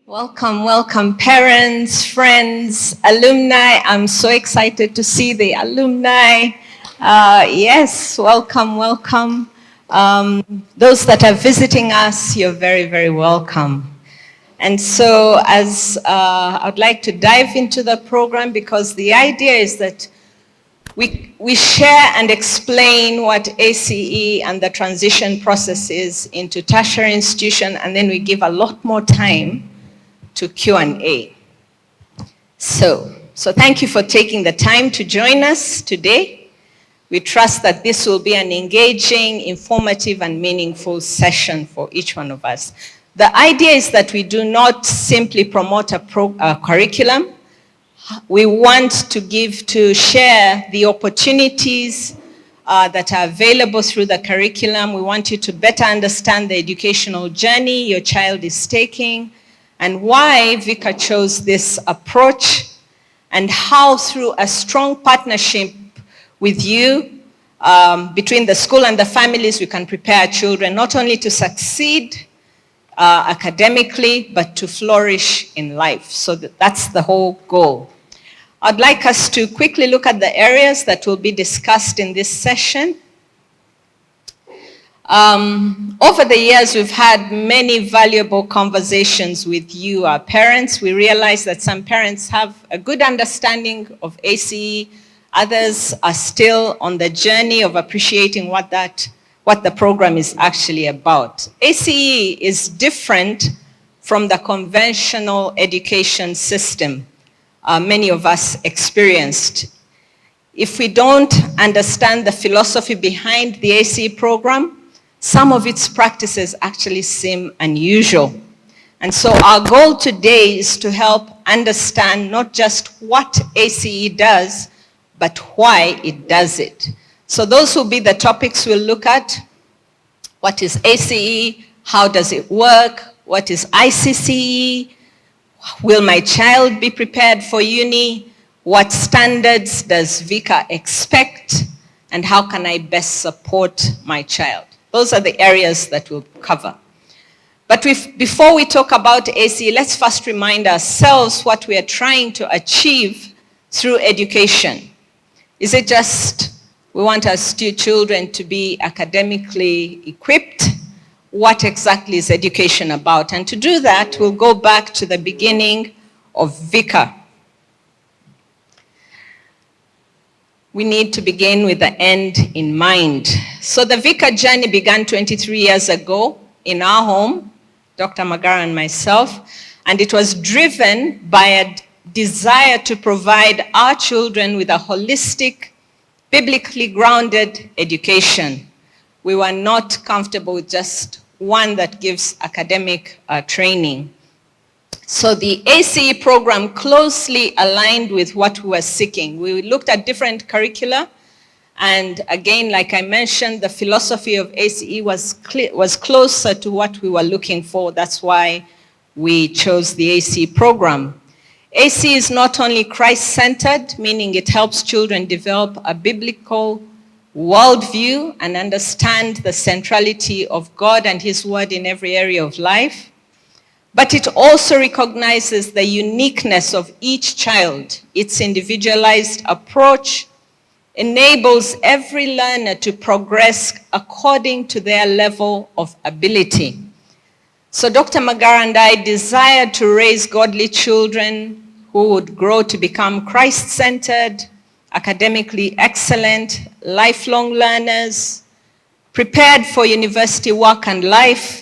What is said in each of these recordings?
Welcome, welcome parents, friends, alumni. I'm so excited to see the alumni. Yes, welcome, welcome. Those that are visiting us, you're very, very welcome. And so I'd like to dive into the program because the idea is that we share and explain what ACE and the transition process is into tertiary institution, and then we give a lot more time to Q&A. So thank you for taking the time to join us today. We trust that this will be an engaging, informative, and meaningful session for each one of us. The idea is that we do not simply promote a curriculum. We want to share the opportunities that are available through the curriculum. We want you to better understand the educational journey your child is taking, and why VICA chose this approach, and how through a strong partnership with you, between the school and the families, we can prepare children not only to succeed academically, but to flourish in life. So that's the whole goal. I'd like us to quickly look at the areas that will be discussed in this session. Over the years, we've had many valuable conversations with you, our parents. We realize that some parents have a good understanding of ACE. Others are still on the journey of appreciating what the program is actually about. ACE is different from the conventional education system many of us experienced. If we don't understand the philosophy behind the ACE program, some of its practices actually seem unusual. And so our goal today is to help understand not just what ACE does, but why it does it. So those will be the topics we'll look at. What is ACE? How does it work? What is ICCE? Will my child be prepared for uni? What standards does VICA expect? And how can I best support my child? Those are the areas that we'll cover. But before we talk about ACE, let's first remind ourselves what we are trying to achieve through education. Is it just we want our children to be academically equipped? What exactly is education about? And to do that, we'll go back to the beginning of VICA. We need to begin with the end in mind. So the VICA journey began 23 years ago in our home, Dr. Magara and myself, and it was driven by a desire to provide our children with a holistic, biblically grounded education. We were not comfortable with just one that gives academic training. So the ACE program closely aligned with what we were seeking. We looked at different curricula, and again, like I mentioned, the philosophy of ACE was closer to what we were looking for. That's why we chose the ACE program. ACE is not only Christ-centered, meaning it helps children develop a biblical worldview and understand the centrality of God and His Word in every area of life, but it also recognizes the uniqueness of each child. Its individualized approach enables every learner to progress according to their level of ability. So Dr. Magara and I desired to raise godly children who would grow to become Christ-centered, academically excellent, lifelong learners, prepared for university work and life,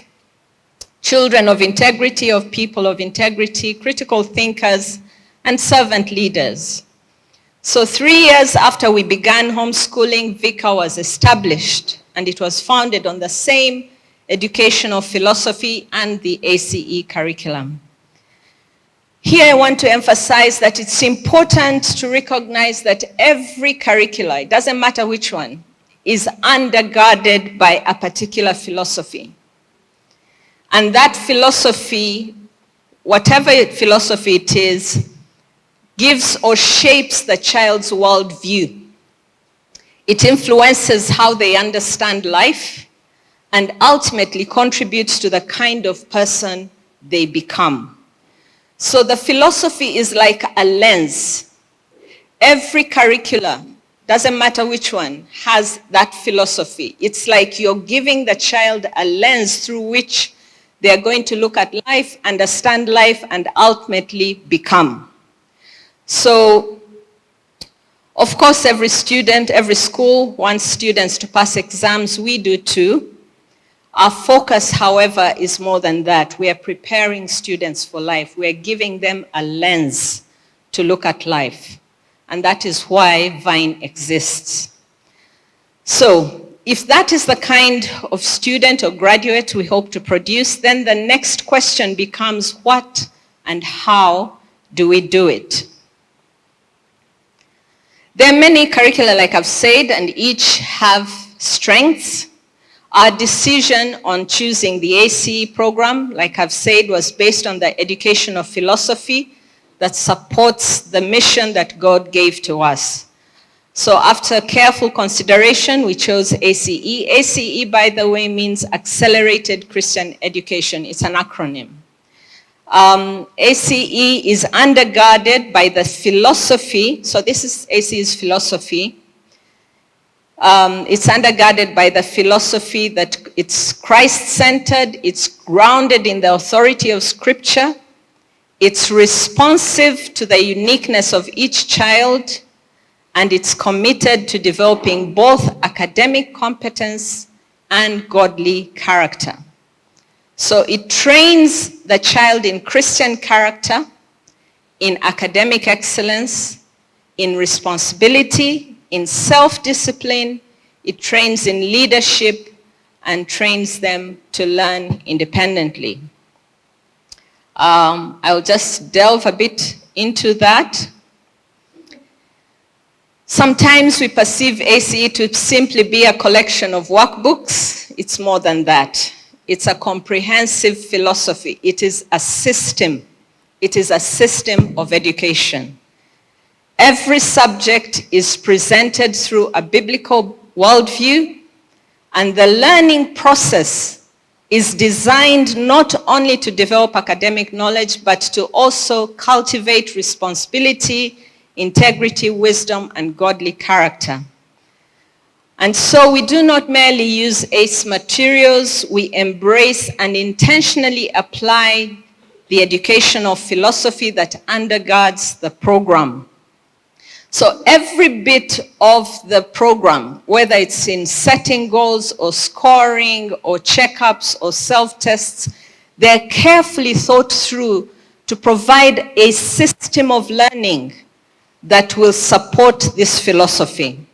children of integrity, of people of integrity, critical thinkers, and servant leaders. So 3 years after we began homeschooling, VICA was established, and it was founded on the same educational philosophy and the ACE curriculum. Here I want to emphasize that it's important to recognize that every curricula, it doesn't matter which one, is undergirded by a particular philosophy. And that philosophy, whatever philosophy it is, gives or shapes the child's worldview. It influences how they understand life and ultimately contributes to the kind of person they become. So the philosophy is like a lens. Every curriculum, doesn't matter which one, has that philosophy. It's like you're giving the child a lens through which they're going to look at life, understand life, and ultimately become. So, of course, every student, every school wants students to pass exams. We do too. Our focus, however, is more than that. We are preparing students for life. We are giving them a lens to look at life. And that is why VINE exists. So, if that is the kind of student or graduate we hope to produce, then the next question becomes what and how do we do it? There are many curricula, like I've said, and each have strengths. Our decision on choosing the ACE program, like I've said, was based on the education of philosophy that supports the mission that God gave to us. So after careful consideration, we chose ACE. ACE, by the way, means Accelerated Christian Education. It's an acronym. ACE is undergirded by the philosophy. So this is ACE's philosophy. It's undergirded by the philosophy that it's Christ-centered, it's grounded in the authority of Scripture, it's responsive to the uniqueness of each child, and it's committed to developing both academic competence and godly character. So it trains the child in Christian character, in academic excellence, in responsibility, in self-discipline. It trains in leadership and trains them to learn independently. I'll just delve a bit into that. Sometimes we perceive ACE to simply be a collection of workbooks. It's more than that. It's a comprehensive philosophy. It is a system. It is a system of education. Every subject is presented through a biblical worldview, and the learning process is designed not only to develop academic knowledge, but to also cultivate responsibility, integrity, wisdom, and godly character. And so we do not merely use ACE materials, we embrace and intentionally apply the educational philosophy that undergirds the program. So every bit of the program, whether it's in setting goals or scoring or checkups or self-tests, they're carefully thought through to provide a system of learning that will support this philosophy.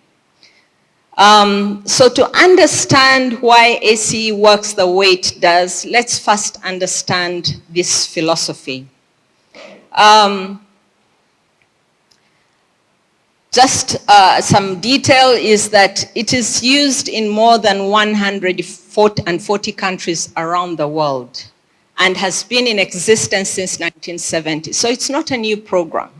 So to understand why ACE works the way it does, let's first understand this philosophy. Just some detail is that it is used in more than 140 countries around the world and has been in existence since 1970. So it's not a new program.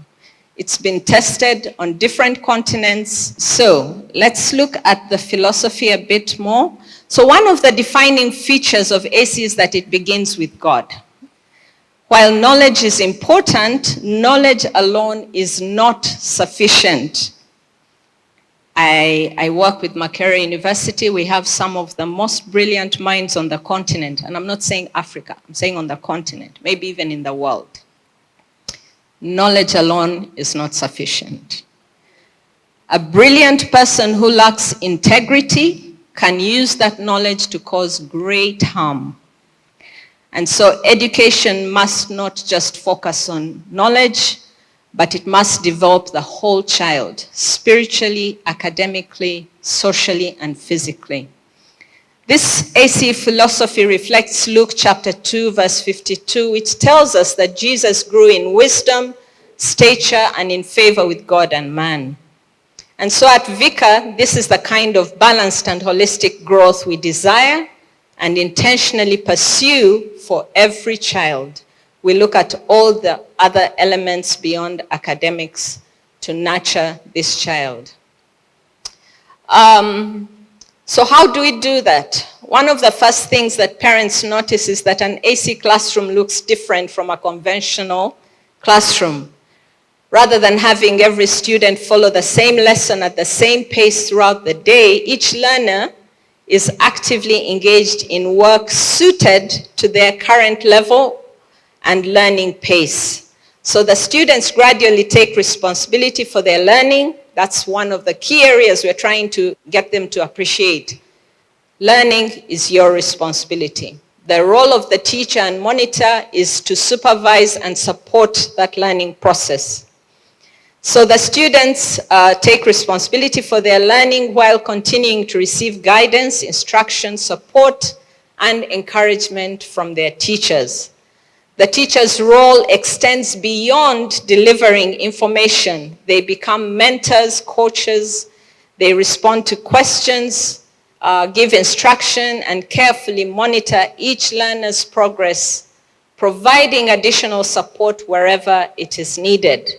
It's been tested on different continents. So let's look at the philosophy a bit more. So one of the defining features of ACE is that it begins with God. While knowledge is important, knowledge alone is not sufficient. I work with Makerere University. We have some of the most brilliant minds on the continent. And I'm not saying Africa, I'm saying on the continent, maybe even in the world. Knowledge alone is not sufficient. A brilliant person who lacks integrity can use that knowledge to cause great harm. And so education must not just focus on knowledge, but it must develop the whole child, spiritually, academically, socially, and physically. This ACE philosophy reflects Luke chapter 2, verse 52, which tells us that Jesus grew in wisdom, stature, and in favor with God and man. And so at VICA, this is the kind of balanced and holistic growth we desire and intentionally pursue for every child. We look at all the other elements beyond academics to nurture this child. So how do we do that? One of the first things that parents notice is that an ACE classroom looks different from a conventional classroom. Rather than having every student follow the same lesson at the same pace throughout the day, each learner is actively engaged in work suited to their current level and learning pace. So the students gradually take responsibility for their learning. That's one of the key areas we're trying to get them to appreciate. Learning is your responsibility. The role of the teacher and monitor is to supervise and support that learning process. So the students take responsibility for their learning while continuing to receive guidance, instruction, support, and encouragement from their teachers. The teacher's role extends beyond delivering information. They become mentors, coaches, they respond to questions, give instruction, and carefully monitor each learner's progress, providing additional support wherever it is needed.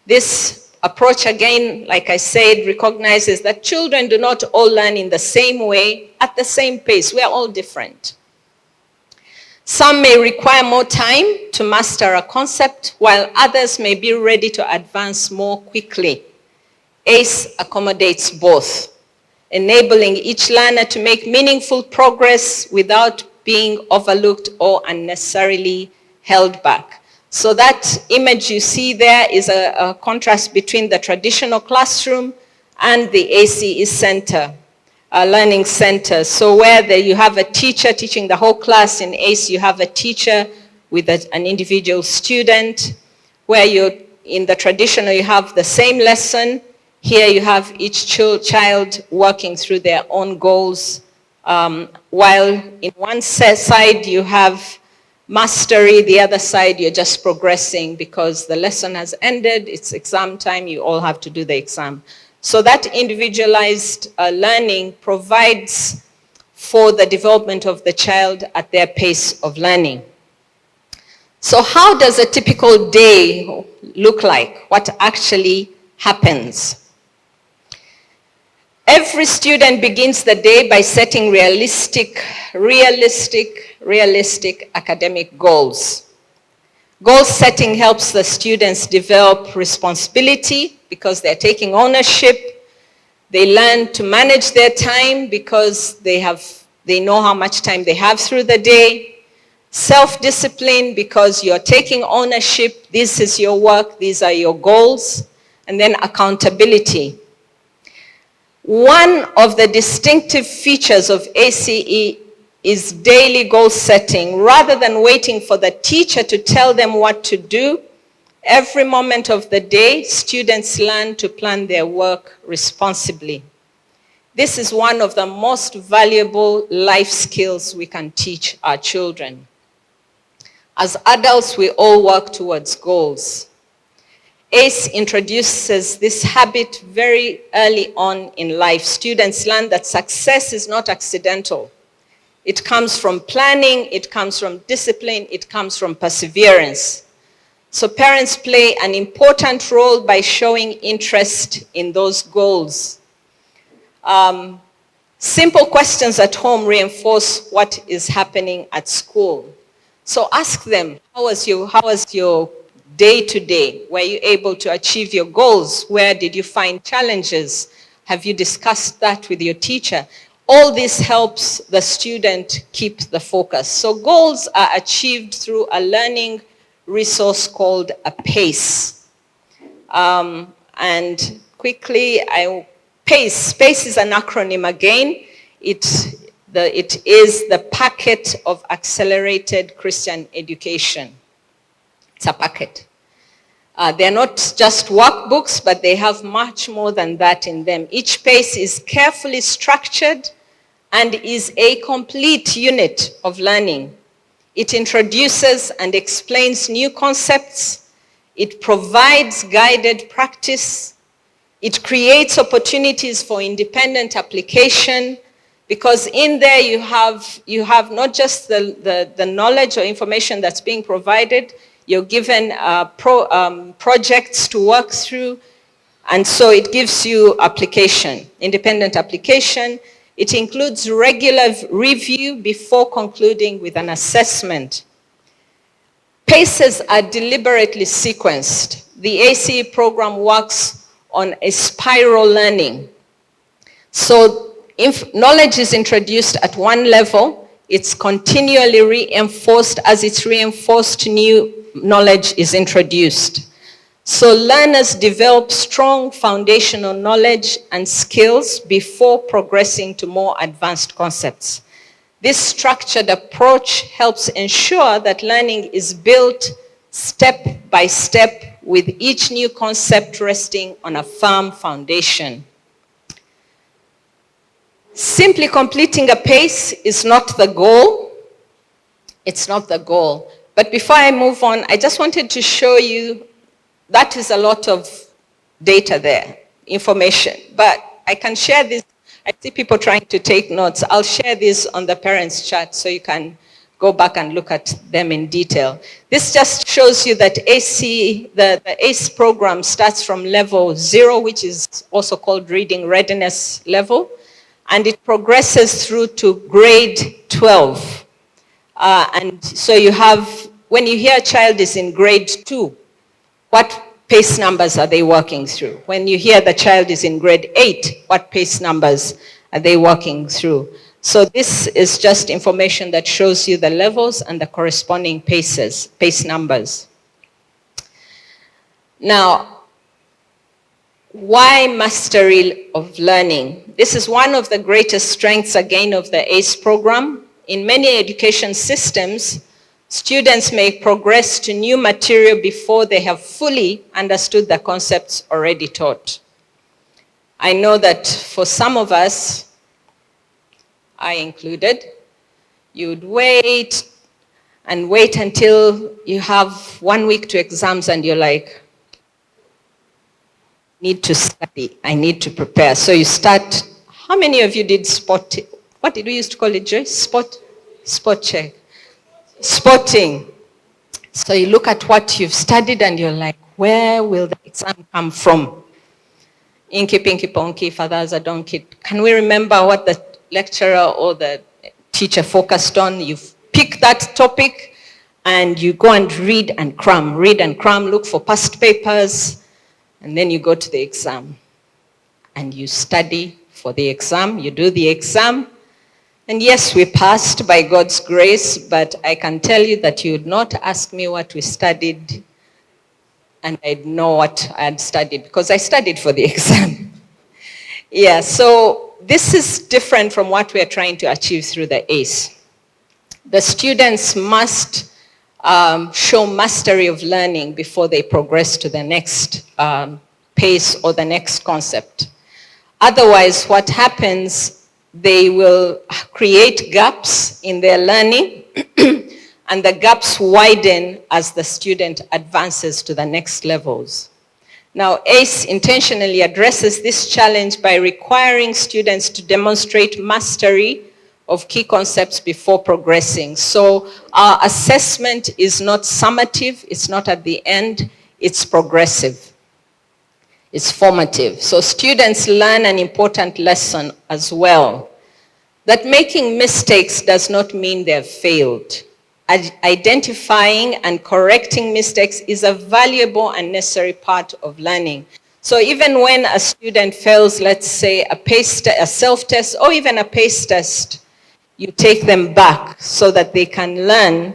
This approach, again, like I said, recognizes that children do not all learn in the same way, at the same pace. We are all different. Some may require more time to master a concept, while others may be ready to advance more quickly. ACE accommodates both, enabling each learner to make meaningful progress without being overlooked or unnecessarily held back. So that image you see there is a contrast between the traditional classroom and the AEE Center, Learning Center. So where you have a teacher teaching the whole class, in ACE you have a teacher with an individual student. Where in the traditional you have the same lesson, here you have each child working through their own goals, while in one side you have mastery, the other side you're just progressing because the lesson has ended, it's exam time, you all have to do the exam. So that individualized learning provides for the development of the child at their pace of learning. So how does a typical day look like? What actually happens? Every student begins the day by setting realistic academic goals. Goal setting helps the students develop responsibility because they're taking ownership. They learn to manage their time because they know how much time they have through the day. Self-discipline because you're taking ownership. This is your work, these are your goals. And then accountability. One of the distinctive features of ACE is daily goal setting. Rather than waiting for the teacher to tell them what to do, every moment of the day, students learn to plan their work responsibly. This is one of the most valuable life skills we can teach our children. As adults, we all work towards goals. ACE introduces this habit very early on in life. Students learn that success is not accidental. It comes from planning, it comes from discipline, it comes from perseverance. So parents play an important role by showing interest in those goals. Simple questions at home reinforce what is happening at school. So ask them, how was your day to day? Were you able to achieve your goals? Where did you find challenges? Have you discussed that with your teacher? All this helps the student keep the focus. So goals are achieved through a learning resource called a PACE. And quickly, PACE is an acronym again. It is the packet of accelerated Christian education. It's a packet. They're not just workbooks, but they have much more than that in them. Each PACE is carefully structured and is a complete unit of learning. It introduces and explains new concepts. It provides guided practice. It creates opportunities for independent application, because in there you have not just the knowledge or information that's being provided, you're given projects to work through, and so it gives you application, independent application. It includes regular review before concluding with an assessment. Paces are deliberately sequenced. The ACE program works on a spiral learning. So if knowledge is introduced at one level, it's continually reinforced. As it's reinforced, new knowledge is introduced. So learners develop strong foundational knowledge and skills before progressing to more advanced concepts. This structured approach helps ensure that learning is built step by step, with each new concept resting on a firm foundation. Simply completing a PACE is not the goal. It's not the goal. But before I move on, I just wanted to show you that is a lot of data there, information. But I can share this. I see people trying to take notes. I'll share this on the parents' chat so you can go back and look at them in detail. This just shows you that the ACE program starts from level 0, which is also called reading readiness level, and it progresses through to grade 12. And so you have, when you hear a child is in grade 2, what PACE numbers are they working through? When you hear the child is in grade 8, what PACE numbers are they working through? So this is just information that shows you the levels and the corresponding PACE numbers. Now, why mastery of learning? This is one of the greatest strengths, again, of the ACE program. In many education systems, students may progress to new material before they have fully understood the concepts already taught. I know that for some of us, I included, you'd wait and wait until you have 1 week to exams and you're like, need to study, I need to prepare. So you start, how many of you did spot, what did we used to call it, Joyce? Spot check. Spotting. So you look at what you've studied and you're like, where will the exam come from? Inky, pinky, ponky, father's a donkey. Can we remember what the lecturer or the teacher focused on? You've picked that topic and you go and read and cram, look for past papers, and then you go to the exam. And you study for the exam, you do the exam, and yes, we passed by God's grace, but I can tell you that you would not ask me what we studied, and I'd know what I had studied, because I studied for the exam. Yeah, so this is different from what we are trying to achieve through the ACE. The students must show mastery of learning before they progress to the next PACE or the next concept. Otherwise, what happens, they will create gaps in their learning and the gaps widen as the student advances to the next levels. Now, ACE intentionally addresses this challenge by requiring students to demonstrate mastery of key concepts before progressing. So our assessment is not summative, it's not at the end, it's progressive. It's formative. So students learn an important lesson as well, that making mistakes does not mean they've failed. Identifying and correcting mistakes is a valuable and necessary part of learning. So even when a student fails, let's say a self-test or even a PACE test, you take them back so that they can learn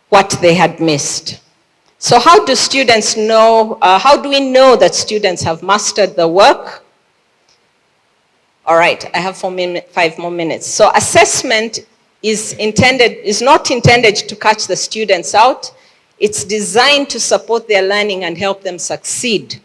what they had missed. So how do students know, how do we know that students have mastered the work? All right, I have 5 more minutes. So assessment is not intended to catch the students out. It's designed to support their learning and help them succeed.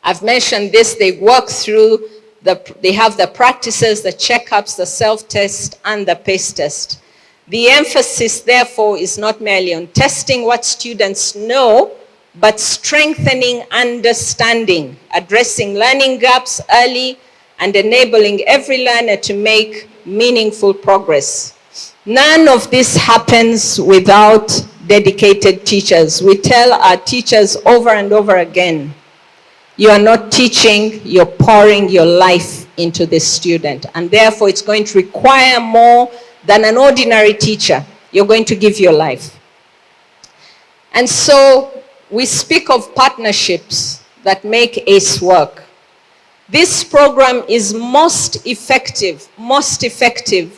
I've mentioned this, they work through, they have the practices, the checkups, the self-test, and the PACE test. The emphasis, therefore, is not merely on testing what students know, but strengthening understanding, addressing learning gaps early, and enabling every learner to make meaningful progress. None of this happens without dedicated teachers. We tell our teachers over and over again, you are not teaching, you're pouring your life into this student, and therefore it's going to require more than an ordinary teacher. You're going to give your life. And so we speak of partnerships that make ACE work. This program is most effective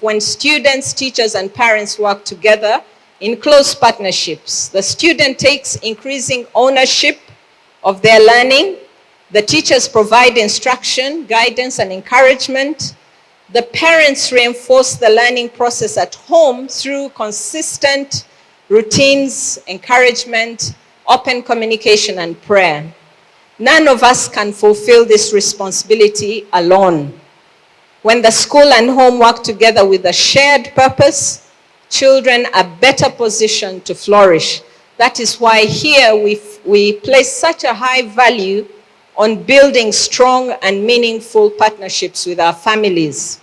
when students, teachers, and parents work together in close partnerships. The student takes increasing ownership of their learning. The teachers provide instruction, guidance, and encouragement. The parents reinforce the learning process at home through consistent routines, encouragement, open communication, and prayer. None of us can fulfill this responsibility alone. When the school and home work together with a shared purpose, children are better positioned to flourish. That is why here we place such a high value on building strong and meaningful partnerships with our families.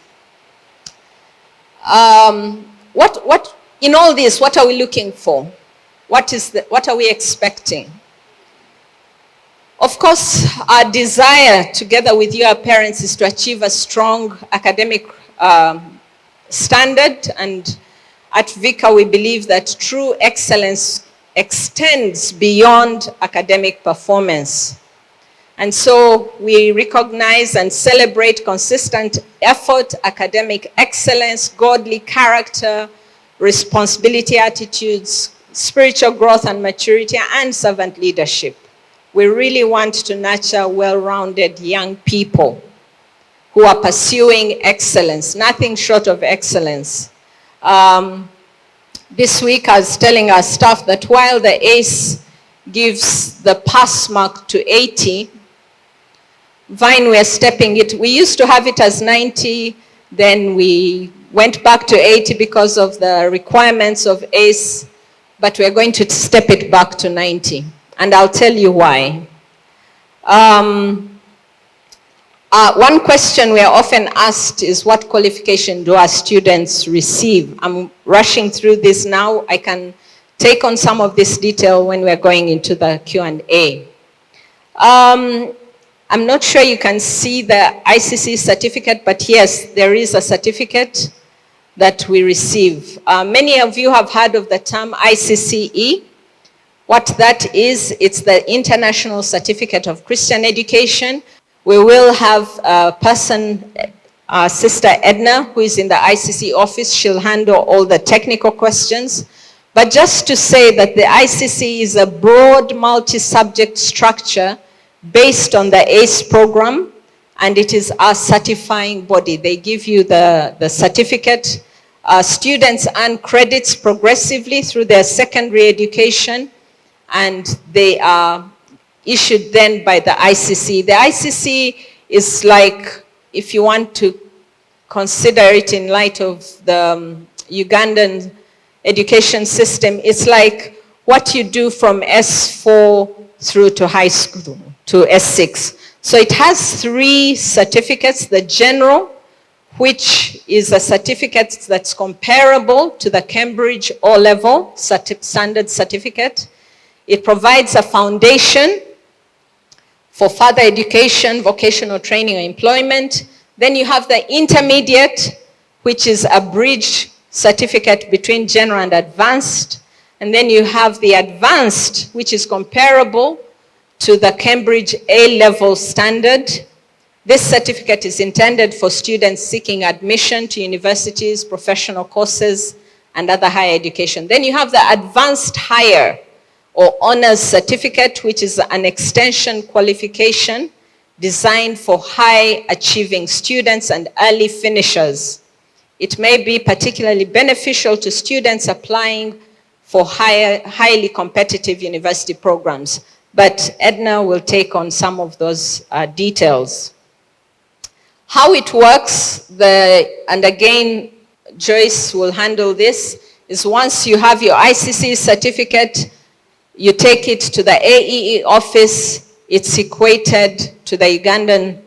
In all this, what are we looking for? What are we expecting? Of course, our desire, together with your parents, is to achieve a strong academic standard. And at VICA, we believe that true excellence extends beyond academic performance. And so we recognize and celebrate consistent effort, academic excellence, godly character, responsibility attitudes, spiritual growth and maturity, and servant leadership. We really want to nurture well-rounded young people who are pursuing excellence, nothing short of excellence. This week I was telling our staff that while the ACE gives the pass mark to 80, Vine, we are stepping it. We used to have it as 90, then we went back to 80 because of the requirements of ACE, but we're going to step it back to 90. And I'll tell you why. One question we are often asked is, what qualification do our students receive? I'm rushing through this now. I can take on some of this detail when we're going into the Q&A. I'm not sure you can see the ICC certificate, but yes, there is a certificate that we receive. Many of you have heard of the term ICCE. What that is, it's the International Certificate of Christian Education. We will have a person, Sister Edna, who is in the ICC office. She'll handle all the technical questions. But just to say that the ICC is a broad multi-subject structure based on the ACE program, and it is our certifying body. They give you the certificate. Students earn credits progressively through their secondary education, and they are issued then by the ICC. The ICC is like, if you want to consider it in light of the Ugandan education system, it's like what you do from S4 through to high school, to S6. So it has 3 certificates: the general, which is a certificate that's comparable to the Cambridge O-level standard certificate. It provides a foundation for further education, vocational training, or employment. Then you have the intermediate, which is a bridge certificate between general and advanced. And then you have the advanced, which is comparable to the Cambridge A-level standard. This certificate is intended for students seeking admission to universities, professional courses, and other higher education. Then you have the advanced higher or honors certificate, which is an extension qualification designed for high achieving students and early finishers. It may be particularly beneficial to students applying for highly competitive university programs. But Edna will take on some of those details. How it works, and again, Joyce will handle this, is once you have your ICC certificate, you take it to the AEE office, it's equated to the Ugandan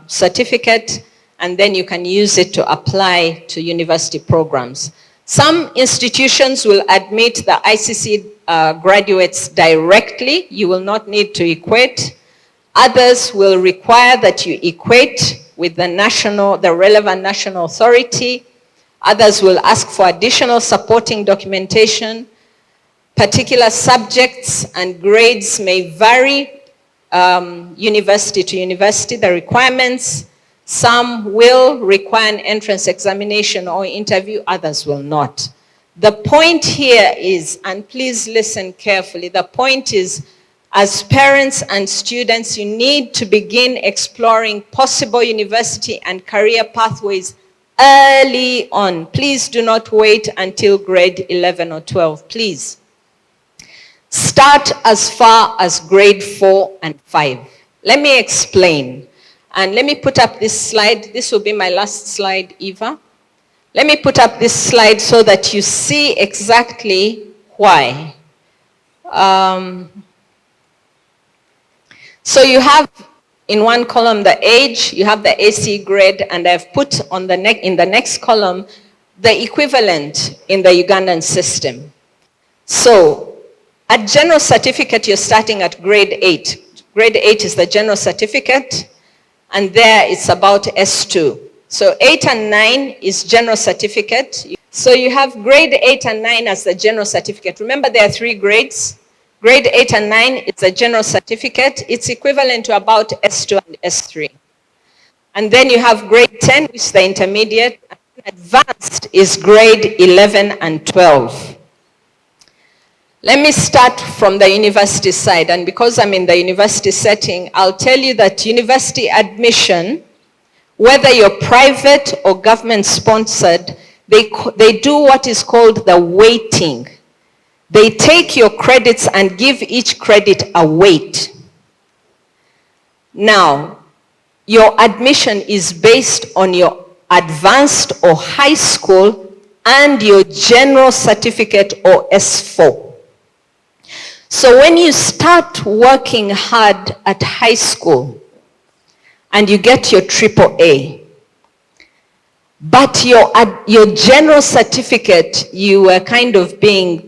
certificate, and then you can use it to apply to university programs. Some institutions will admit the ICC graduates directly. You will not need to equate. Others will require that you equate with the relevant national authority. Others will ask for additional supporting documentation. Particular subjects and grades may vary university to university, the requirements. Some will require an entrance examination or interview, others will not. The point here is, and please listen carefully, the point is, as parents and students, you need to begin exploring possible university and career pathways early on. Please do not wait until grade 11 or 12, please. Start as far as grade 4 and 5. Let me explain. And let me put up this slide. This will be my last slide, Eva. Let me put up this slide so that you see exactly why. So you have in one column the age, you have the ACE grade, and I've put on in the next column the equivalent in the Ugandan system. So at general certificate, you're starting at grade 8. Grade 8 is the general certificate, and there it's about S2. So 8 and 9 is general certificate. So you have grade 8 and 9 as the general certificate. Remember, there are 3 grades. Grade 8 and 9 is a general certificate. It's equivalent to about S2 and S3. And then you have grade 10, which is the intermediate. And advanced is grade 11 and 12. Let me start from the university side. And because I'm in the university setting, I'll tell you that university admission, whether you're private or government sponsored, they do what is called the weighting. They take your credits and give each credit a weight. Now, your admission is based on your advanced or high school and your general certificate or S4. So when you start working hard at high school and you get your AAA, but your general certificate, you were kind of playing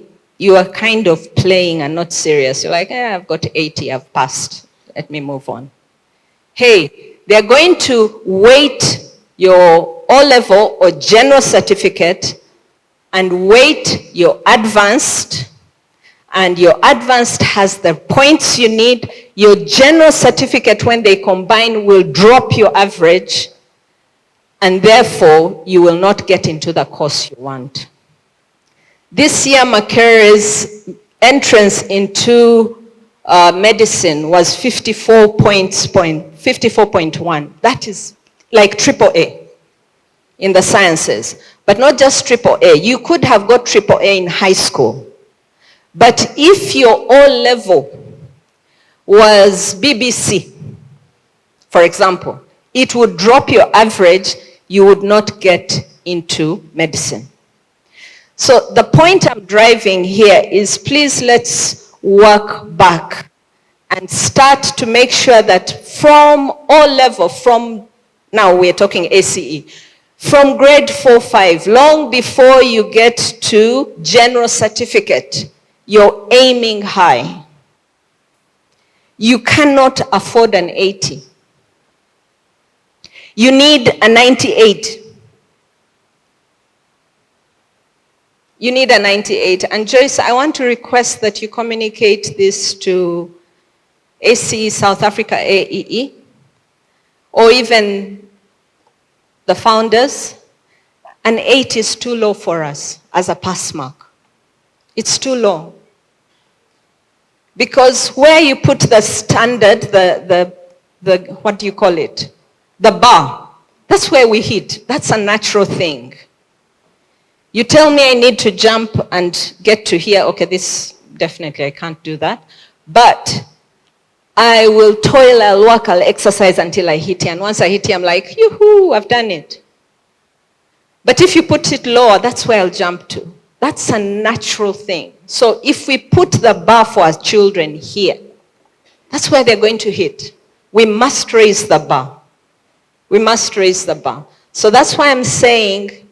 and not serious. You're like, I've got 80, I've passed. Let me move on. Hey, they're going to weight your O-level or general certificate and weight your advanced, and your advanced has the points you need. Your general certificate, when they combine, will drop your average, and therefore you will not get into the course you want. This year, 𝘾𝙪𝙧𝙨𝙪's entrance into medicine was 54.1. That is like AAA in the sciences. But not just AAA. You could have got AAA in high school. But if your O-level was BBC, for example, it would drop your average. You would not get into medicine. So the point I'm driving here is, please let's work back and start to make sure that from O-level, now we're talking ACE, from grade 4, 5, long before you get to general certificate, you're aiming high. You cannot afford an 80. You need a 98. You need a 98. And Joyce, I want to request that you communicate this to ACE South Africa, AEE, or even the founders. An 8 is too low for us as a pass mark. It's too low. Because where you put the standard, the what do you call it? The bar, that's where we hit. That's a natural thing. You tell me I need to jump and get to here. Okay, this definitely I can't do that. But I will toil, I'll work, I'll exercise until I hit here. And once I hit here, I'm like, yoo-hoo, I've done it. But if you put it lower, that's where I'll jump to. That's a natural thing. So if we put the bar for our children here, that's where they're going to hit. We must raise the bar. We must raise the bar. So that's why I'm saying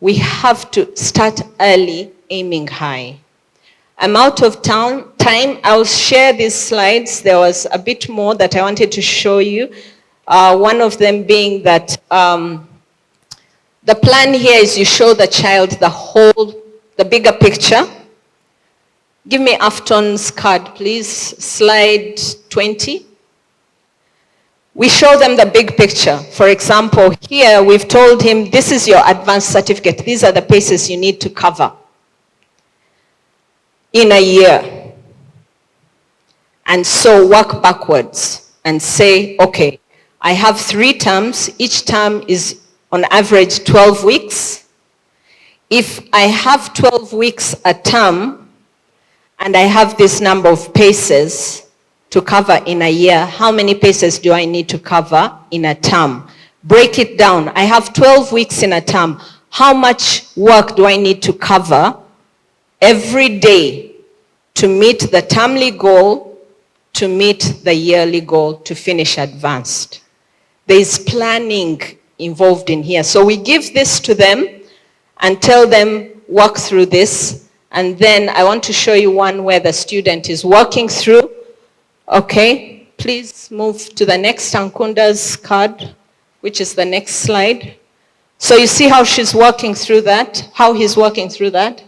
we have to start early, aiming high. I'm out of time. I'll share these slides. There was a bit more that I wanted to show you. One of them being that the plan here is you show the child the bigger picture. Give me Afton's card, please. Slide 20. We show them the big picture. For example, here we've told him, this is your advanced certificate. These are the paces you need to cover in a year. And so work backwards and say, okay, I have 3 terms. Each term is on average 12 weeks. If I have 12 weeks a term and I have this number of paces to cover in a year, how many paces do I need to cover in a term? Break it down. I have 12 weeks in a term. How much work do I need to cover every day to meet the termly goal, to meet the yearly goal, to finish advanced? There is planning involved in here. So we give this to them and tell them, work through this. And then I want to show you one where the student is working through. Okay, please move to the next Ankunda's card, which is the next slide. So you see how she's working through that, how he's working through that.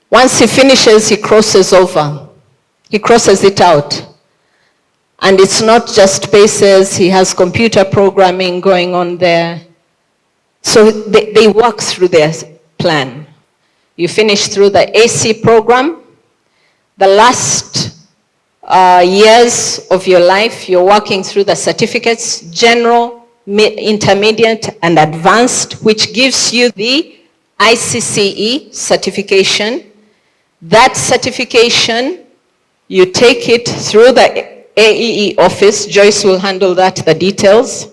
Once he finishes, he crosses over. He crosses it out. And it's not just paces, he has computer programming going on there. So they work through their plan. You finish through the AC program. The last years of your life, you're working through the certificates, general, intermediate, and advanced, which gives you the ICCE certification. That certification, you take it through the AEE office. Joyce will handle that, the details.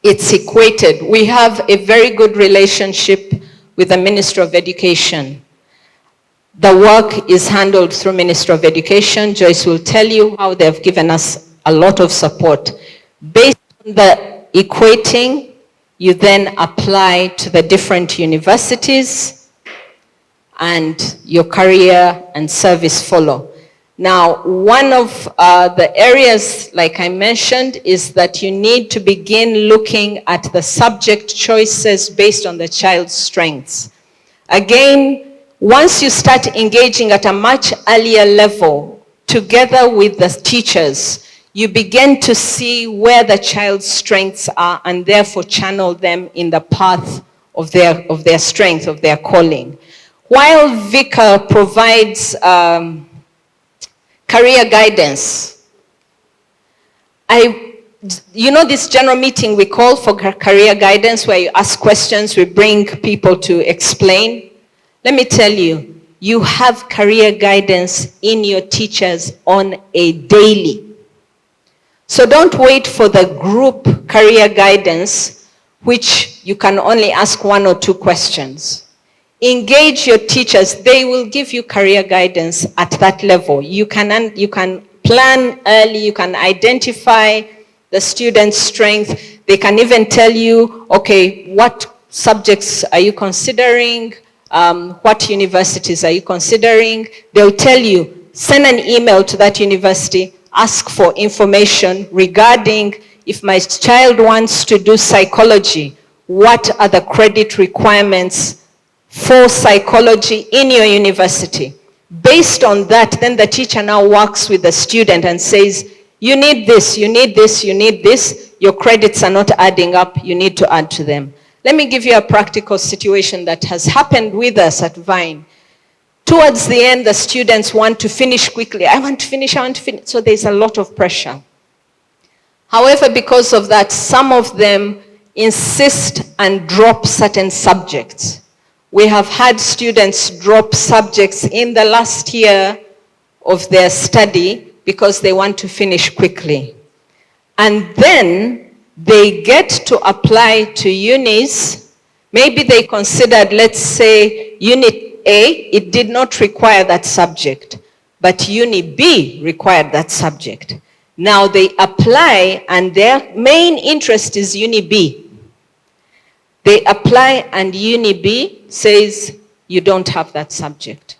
It's equated. We have a very good relationship with the Ministry of Education. The work is handled through Ministry of Education. Joyce will tell you how they've given us a lot of support. Based on the equating, you then apply to the different universities and your career and service follow. Now, one of the areas, like I mentioned, is that you need to begin looking at the subject choices based on the child's strengths. Again, once you start engaging at a much earlier level, together with the teachers, you begin to see where the child's strengths are and therefore channel them in the path of their strength, of their calling. While VICA provides career guidance, you know this general meeting we call for career guidance where you ask questions, we bring people to explain. Let me tell you, you have career guidance in your teachers on a daily. So don't wait for the group career guidance, which you can only ask 1 or 2 questions. Engage your teachers. They will give you career guidance at that level. You can plan early. You can identify the student's strength. They can even tell you, okay, what subjects are you considering? What universities are you considering? They'll tell you, send an email to that university, ask for information regarding if my child wants to do psychology, what are the credit requirements for psychology in your university. Based on that, then the teacher now works with the student and says, you need this, you need this, you need this. Your credits are not adding up, you need to add to them. Let me give you a practical situation that has happened with us at Vine. Towards the end, the students want to finish quickly. I want to finish. So there's a lot of pressure. However, because of that, some of them insist and drop certain subjects. We have had students drop subjects in the last year of their study because they want to finish quickly. And then they get to apply to unis. Maybe they considered, let's say, Unit A, it did not require that subject, but Uni B required that subject. Now they apply and their main interest is Uni B. They apply and Uni B says, you don't have that subject.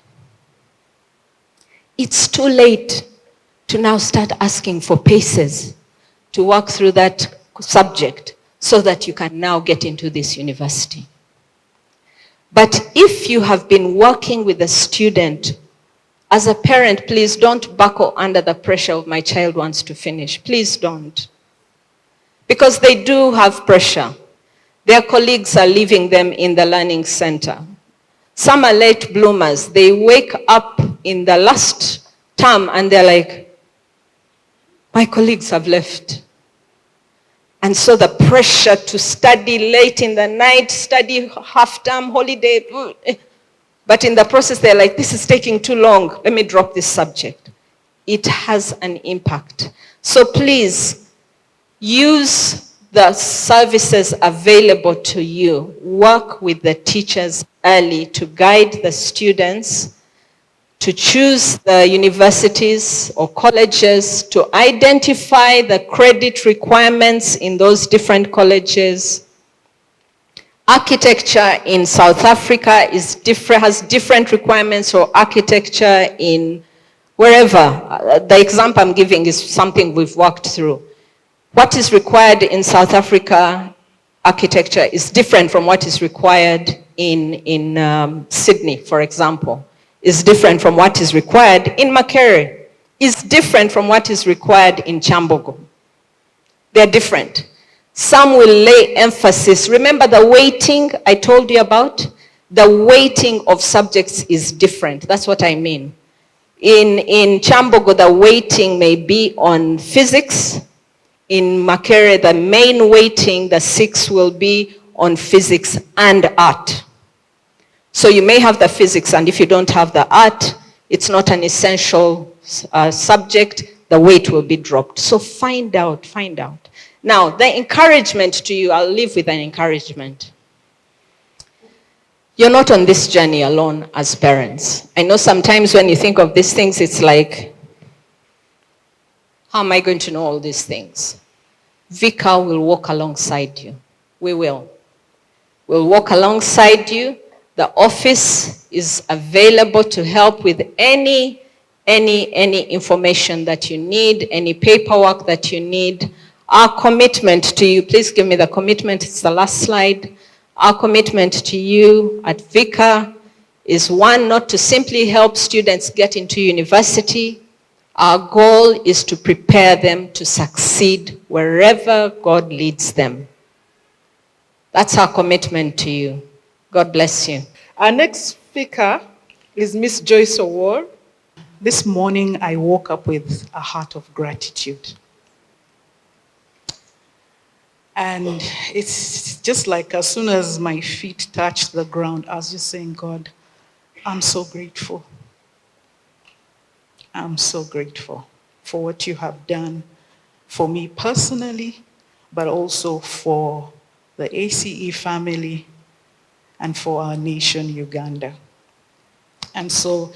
It's too late to now start asking for paces to work through that subject so that you can now get into this university. But if you have been working with a student, as a parent, please don't buckle under the pressure of my child wants to finish. Please don't. Because they do have pressure. Their colleagues are leaving them in the learning center. Some are late bloomers. They wake up in the last term and they're like, my colleagues have left. And so the pressure to study late in the night, study half-term, holiday, but in the process they're like, this is taking too long, let me drop this subject. It has an impact. So please, use the services available to you. Work with the teachers early to guide the students to choose the universities or colleges, to identify the credit requirements in those different colleges. Architecture in South Africa has different requirements for architecture in wherever. The example I'm giving is something we've worked through. What is required in South Africa architecture is different from what is required in Sydney, for example. Is different from what is required in 𝘾𝙪𝙧𝙨. Is different from what is required in 𝘾𝙪𝙧𝙪𝙀. They're different. Some will lay emphasis. Remember the weighting I told you about? The weighting of subjects is different. That's what I mean. In 𝘾𝙪𝙧𝙪, the weighting may be on physics. In 𝘾𝙪𝙧𝙪, the main weighting, the 6 will be on physics and art. So you may have the physics, and if you don't have the art, it's not an essential subject, the weight will be dropped. So find out. Now, the encouragement to you, I'll leave with an encouragement. You're not on this journey alone as parents. I know sometimes when you think of these things, it's like, how am I going to know all these things? VICA will walk alongside you. We will. We'll walk alongside you. The office is available to help with any information that you need, any paperwork that you need. Our commitment to you, please give me the commitment, it's the last slide. Our commitment to you at VICA is one, not to simply help students get into university. Our goal is to prepare them to succeed wherever God leads them. That's our commitment to you. God bless you. Our next speaker is Miss Joyce Owor. This morning I woke up with a heart of gratitude. And it's just like as soon as my feet touched the ground, I was just saying, God, I'm so grateful. I'm so grateful for what you have done for me personally, but also for the ACE family and for our nation, Uganda. And so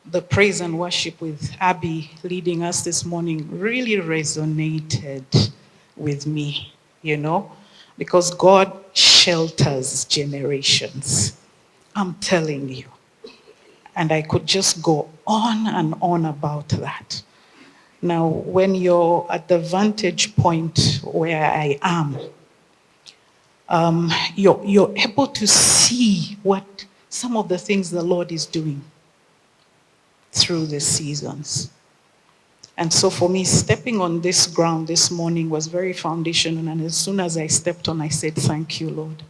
the praise and worship with Abby leading us this morning really resonated with me, because God shelters generations. I'm telling you. And I could just go on and on about that. Now, when you're at the vantage point where I am, you're able to see what some of the things the Lord is doing through the seasons. And so for me, stepping on this ground this morning was very foundational. And as soon as I stepped on, I said, thank you, Lord.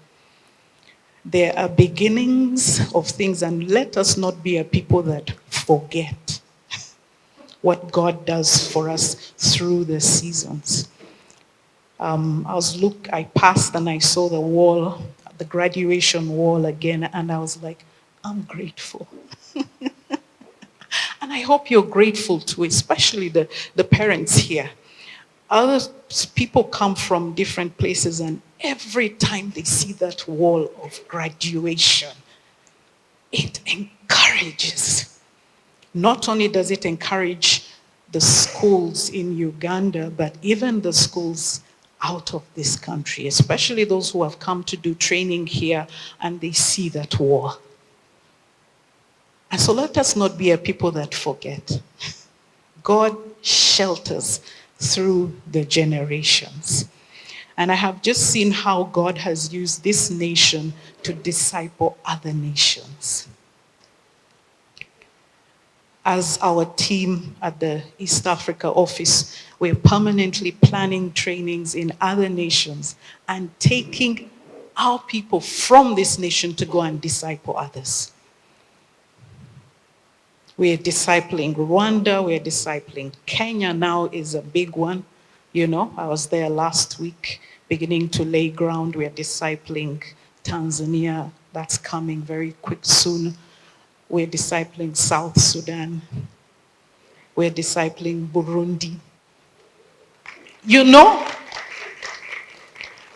There are beginnings of things, and let us not be a people that forget what God does for us through the seasons. I passed and I saw the wall, the graduation wall again, and I was like, I'm grateful. And I hope you're grateful too, especially the parents here. Other people come from different places, and every time they see that wall of graduation, it encourages. Not only does it encourage the schools in Uganda, but even the schools out of this country, especially those who have come to do training here and they see that wall. And so let us not be a people that forget. God shelters through the generations. And I have just seen how God has used this nation to disciple other nations. As our team at the East Africa office, we're permanently planning trainings in other nations and taking our people from this nation to go and disciple others. We're discipling Rwanda, we're discipling Kenya now is a big one. You know, I was there last week, beginning to lay ground. We're discipling Tanzania, that's coming very quick soon. We're discipling South Sudan. We're discipling Burundi. You know,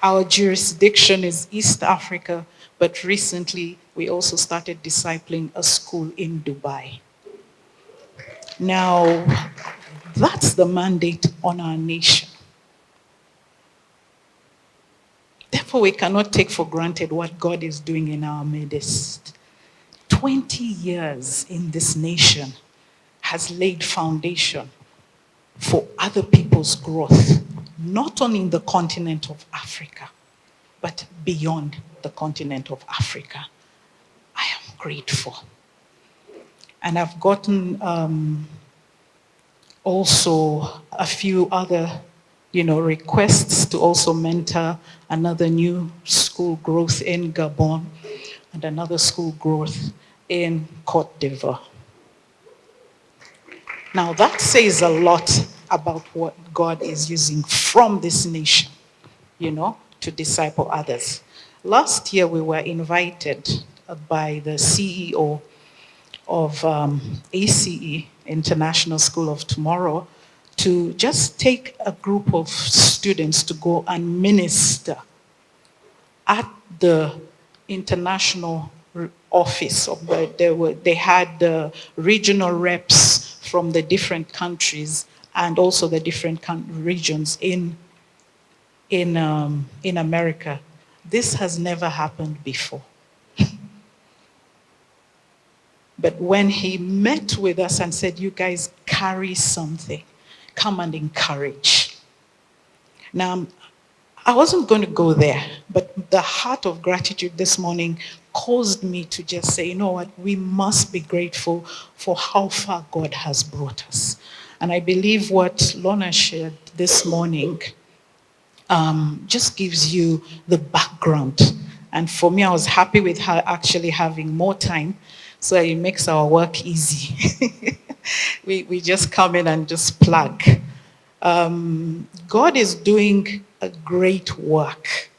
our jurisdiction is East Africa, but recently we also started discipling a school in Dubai. Now, that's the mandate on our nation. Therefore, we cannot take for granted what God is doing in our midst. 20 years in this nation has laid foundation for other people's growth, not only in the continent of Africa, but beyond the continent of Africa. I am grateful. And I've gotten also a few other requests to also mentor another new school growth in Gabon and another school growth in Côte d'Ivoire. Now that says a lot about what God is using from this nation, to disciple others. Last year we were invited by the CEO of ACE, International School of Tomorrow, to just take a group of students to go and minister at the international office. They had the regional reps from the different countries and also the different regions in America. This has never happened before. But when he met with us and said, you guys carry something, come and encourage. Now, I wasn't going to go there, but the heart of gratitude this morning caused me to just say, you know what, we must be grateful for how far God has brought us. And I believe what Lorna shared this morning just gives you the background. And for me, I was happy with her actually having more time, so it makes our work easy. we just come in and just plug. God is doing a great work.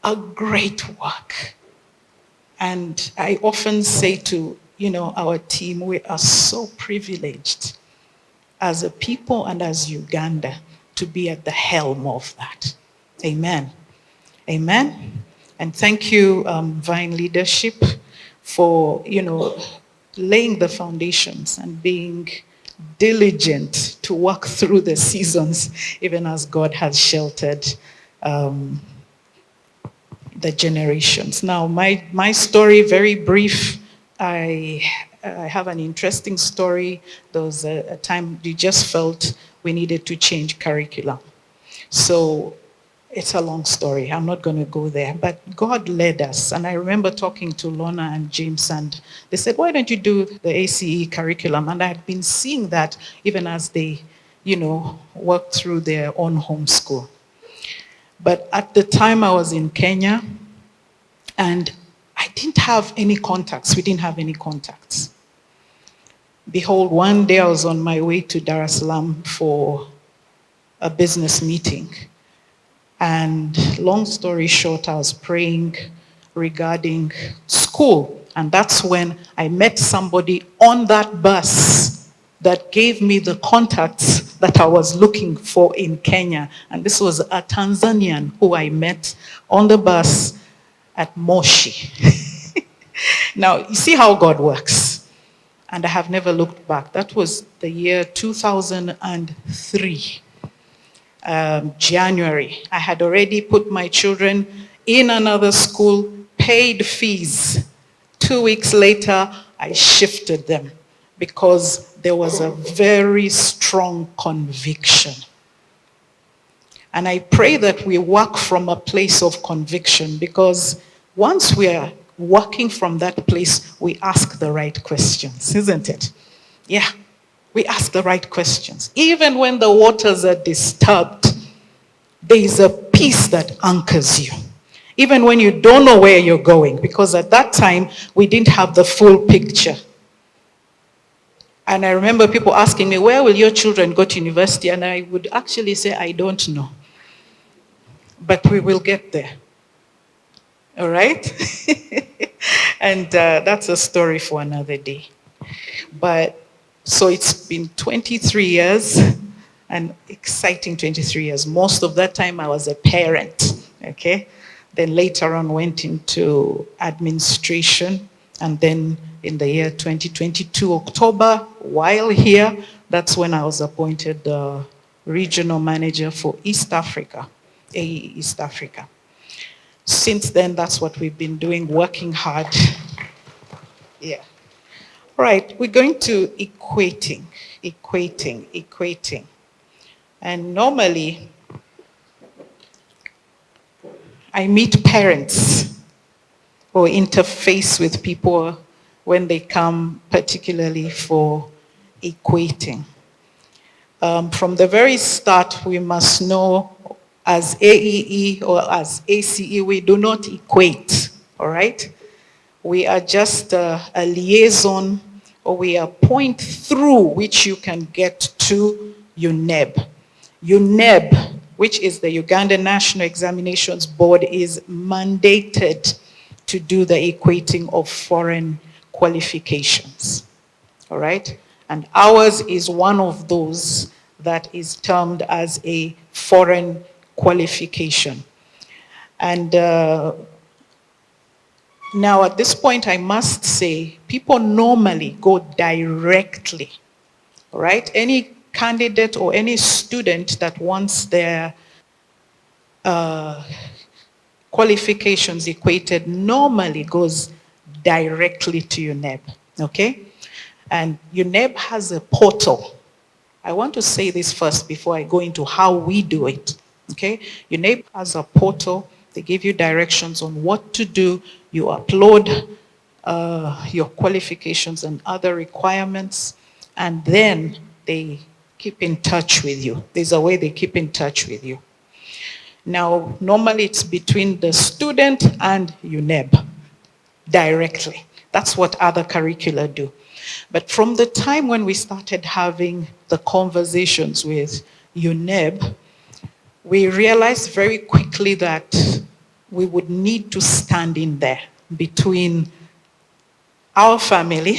A great work. And I often say to, our team, we are so privileged as a people and as Uganda to be at the helm of that. Amen. Amen. And thank you, Vine Leadership, for, laying the foundations and being diligent to work through the seasons, even as God has sheltered the generations. Now, my story, very brief. I have an interesting story. There was a time we just felt we needed to change curriculum. So it's a long story. I'm not going to go there. But God led us. And I remember talking to Lorna and James, and they said, why don't you do the ACE curriculum? And I had been seeing that even as they, worked through their own homeschool. But at the time I was in Kenya, and I didn't have any contacts. We didn't have any contacts. Behold, one day I was on my way to Dar es Salaam for a business meeting. And long story short, I was praying regarding school. And that's when I met somebody on that bus that gave me the contacts that I was looking for in Kenya. And this was a Tanzanian who I met on the bus at Moshi. Now, you see how God works. And I have never looked back. That was the year 2003. January. I had already put my children in another school, paid fees. 2 weeks later, I shifted them because there was a very strong conviction. And I pray that we work from a place of conviction, because once we are working from that place, we ask the right questions, isn't it? Yeah, we ask the right questions. Even when the waters are disturbed, there is a peace that anchors you. Even when you don't know where you're going, because at that time, we didn't have the full picture. And I remember people asking me, where will your children go to university? And I would actually say, I don't know. But we will get there. All right? And that's a story for another day. But so it's been 23 years, an exciting 23 years. Most of that time I was a parent, okay? Then later on went into administration, and then in the year 2022, October, while here, that's when I was appointed the regional manager for East Africa, AEE East Africa. Since then, that's what we've been doing, working hard. Yeah. All right, we're going to equating. And normally, I meet parents or interface with people when they come particularly for equating. From the very start, we must know, as AEE or as ACE, we do not equate, all right? We are just a liaison, or we are a point through which you can get to UNEB. UNEB, which is the Uganda National Examinations Board, is mandated to do the equating of foreign qualifications, all right? And ours is one of those that is termed as a foreign qualification. And now at this point, I must say, people normally go directly, all right? Any candidate or any student that wants their qualifications equated normally goes directly to UNEB, okay? And UNEB has a portal. I want to say this first before I go into how we do it, okay? UNEB has a portal. They give you directions on what to do. You upload your qualifications and other requirements, and then they keep in touch with you. There's a way they keep in touch with you. Now, normally it's between the student and UNEB directly. That's what other curricula do. But from the time when we started having the conversations with UNEB, we realized very quickly that we would need to stand in there between our family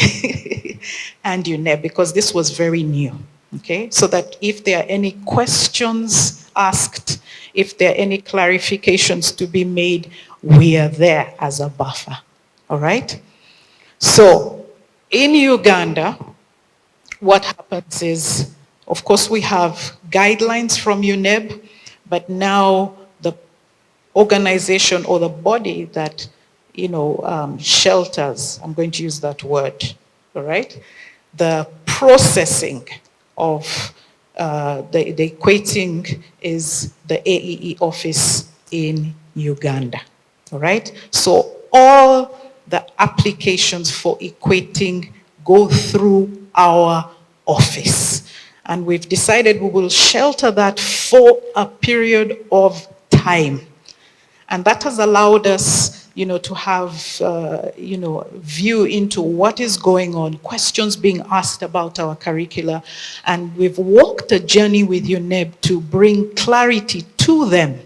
and UNEB, because this was very new, okay? So that if there are any questions asked, if there are any clarifications to be made, we are there as a buffer, all right? So in Uganda, what happens is, of course, we have guidelines from UNEB, but now the organization or the body that, shelters, I'm going to use that word, all right? The processing of the equating is the AEE office in Uganda, all right? So all the applications for equating go through our office. And we've decided we will shelter that for a period of time. And that has allowed us, to have, view into what is going on, questions being asked about our curricula. And we've walked a journey with UNEB to bring clarity to them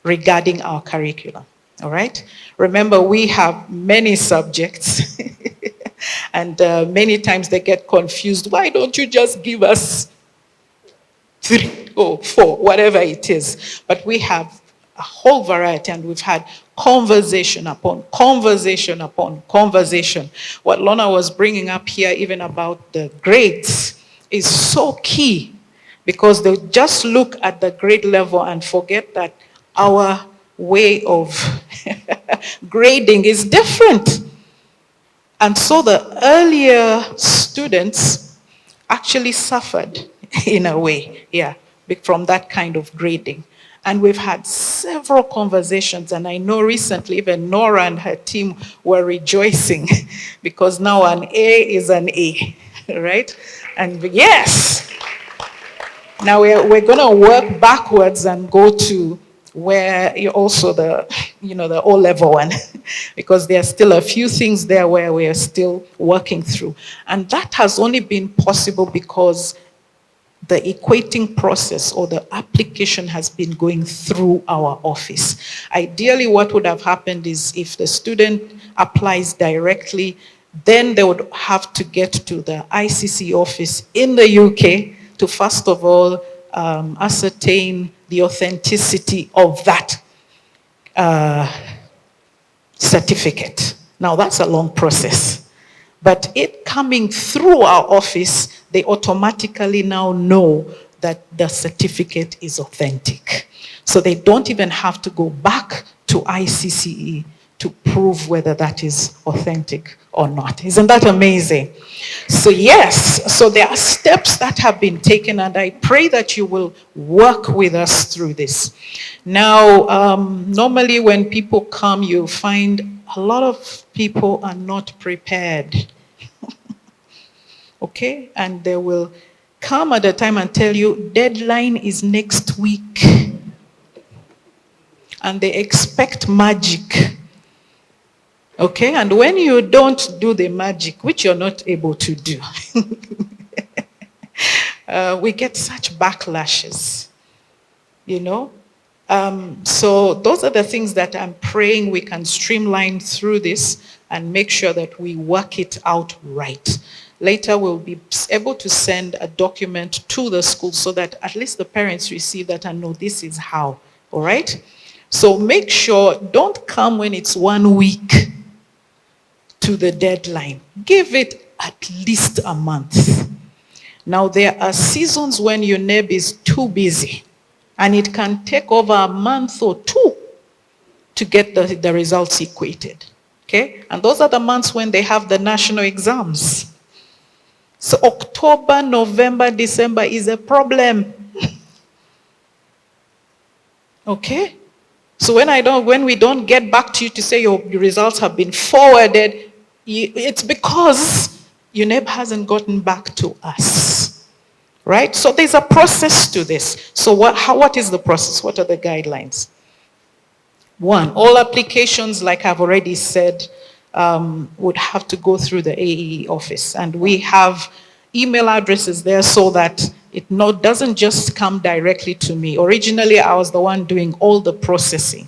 regarding our curriculum, all right? Remember, we have many subjects, and many times they get confused. Why don't you just give us 3 or 4, whatever it is? But we have a whole variety, and we've had conversation upon conversation upon conversation. What Lorna was bringing up here, even about the grades, is so key, because they just look at the grade level and forget that our way of grading is different. And so the earlier students actually suffered in a way, yeah, from that kind of grading. And we've had several conversations, and I know recently even Nora and her team were rejoicing because now an A is an A, right? And yes, now we're going to work backwards and go to where you also the O-level one, because there are still a few things there where we are still working through. And that has only been possible because the equating process or the application has been going through our office. Ideally, what would have happened is if the student applies directly, then they would have to get to the ICC office in the UK to first of all ascertain the authenticity of that certificate. Now that's a long process. But it coming through our office, they automatically now know that the certificate is authentic. So they don't even have to go back to ICCE to prove whether that is authentic or not. Isn't that amazing? So yes, so there are steps that have been taken, and I pray that you will work with us through this. Now, normally when people come, you'll find a lot of people are not prepared. Okay? And they will come at a time and tell you, deadline is next week. And they expect magic. Okay? And when you don't do the magic, which you're not able to do, we get such backlashes, you know? So those are the things that I'm praying we can streamline through this and make sure that we work it out right. Later, we'll be able to send a document to the school so that at least the parents receive that and know this is how, all right? So make sure, don't come when it's 1 week to the deadline. Give it at least a month. Now, there are seasons when your UNEB is too busy, and it can take over a month or two to get the results equated, okay? And those are the months when they have the national exams. So October, November, December is a problem. Okay? So when we don't get back to you to say your results have been forwarded, it's because UNEB hasn't gotten back to us. Right? So there's a process to this. So what is the process? What are the guidelines? 1, all applications, like I've already said, would have to go through the AEE office. And we have email addresses there so that it doesn't just come directly to me. Originally, I was the one doing all the processing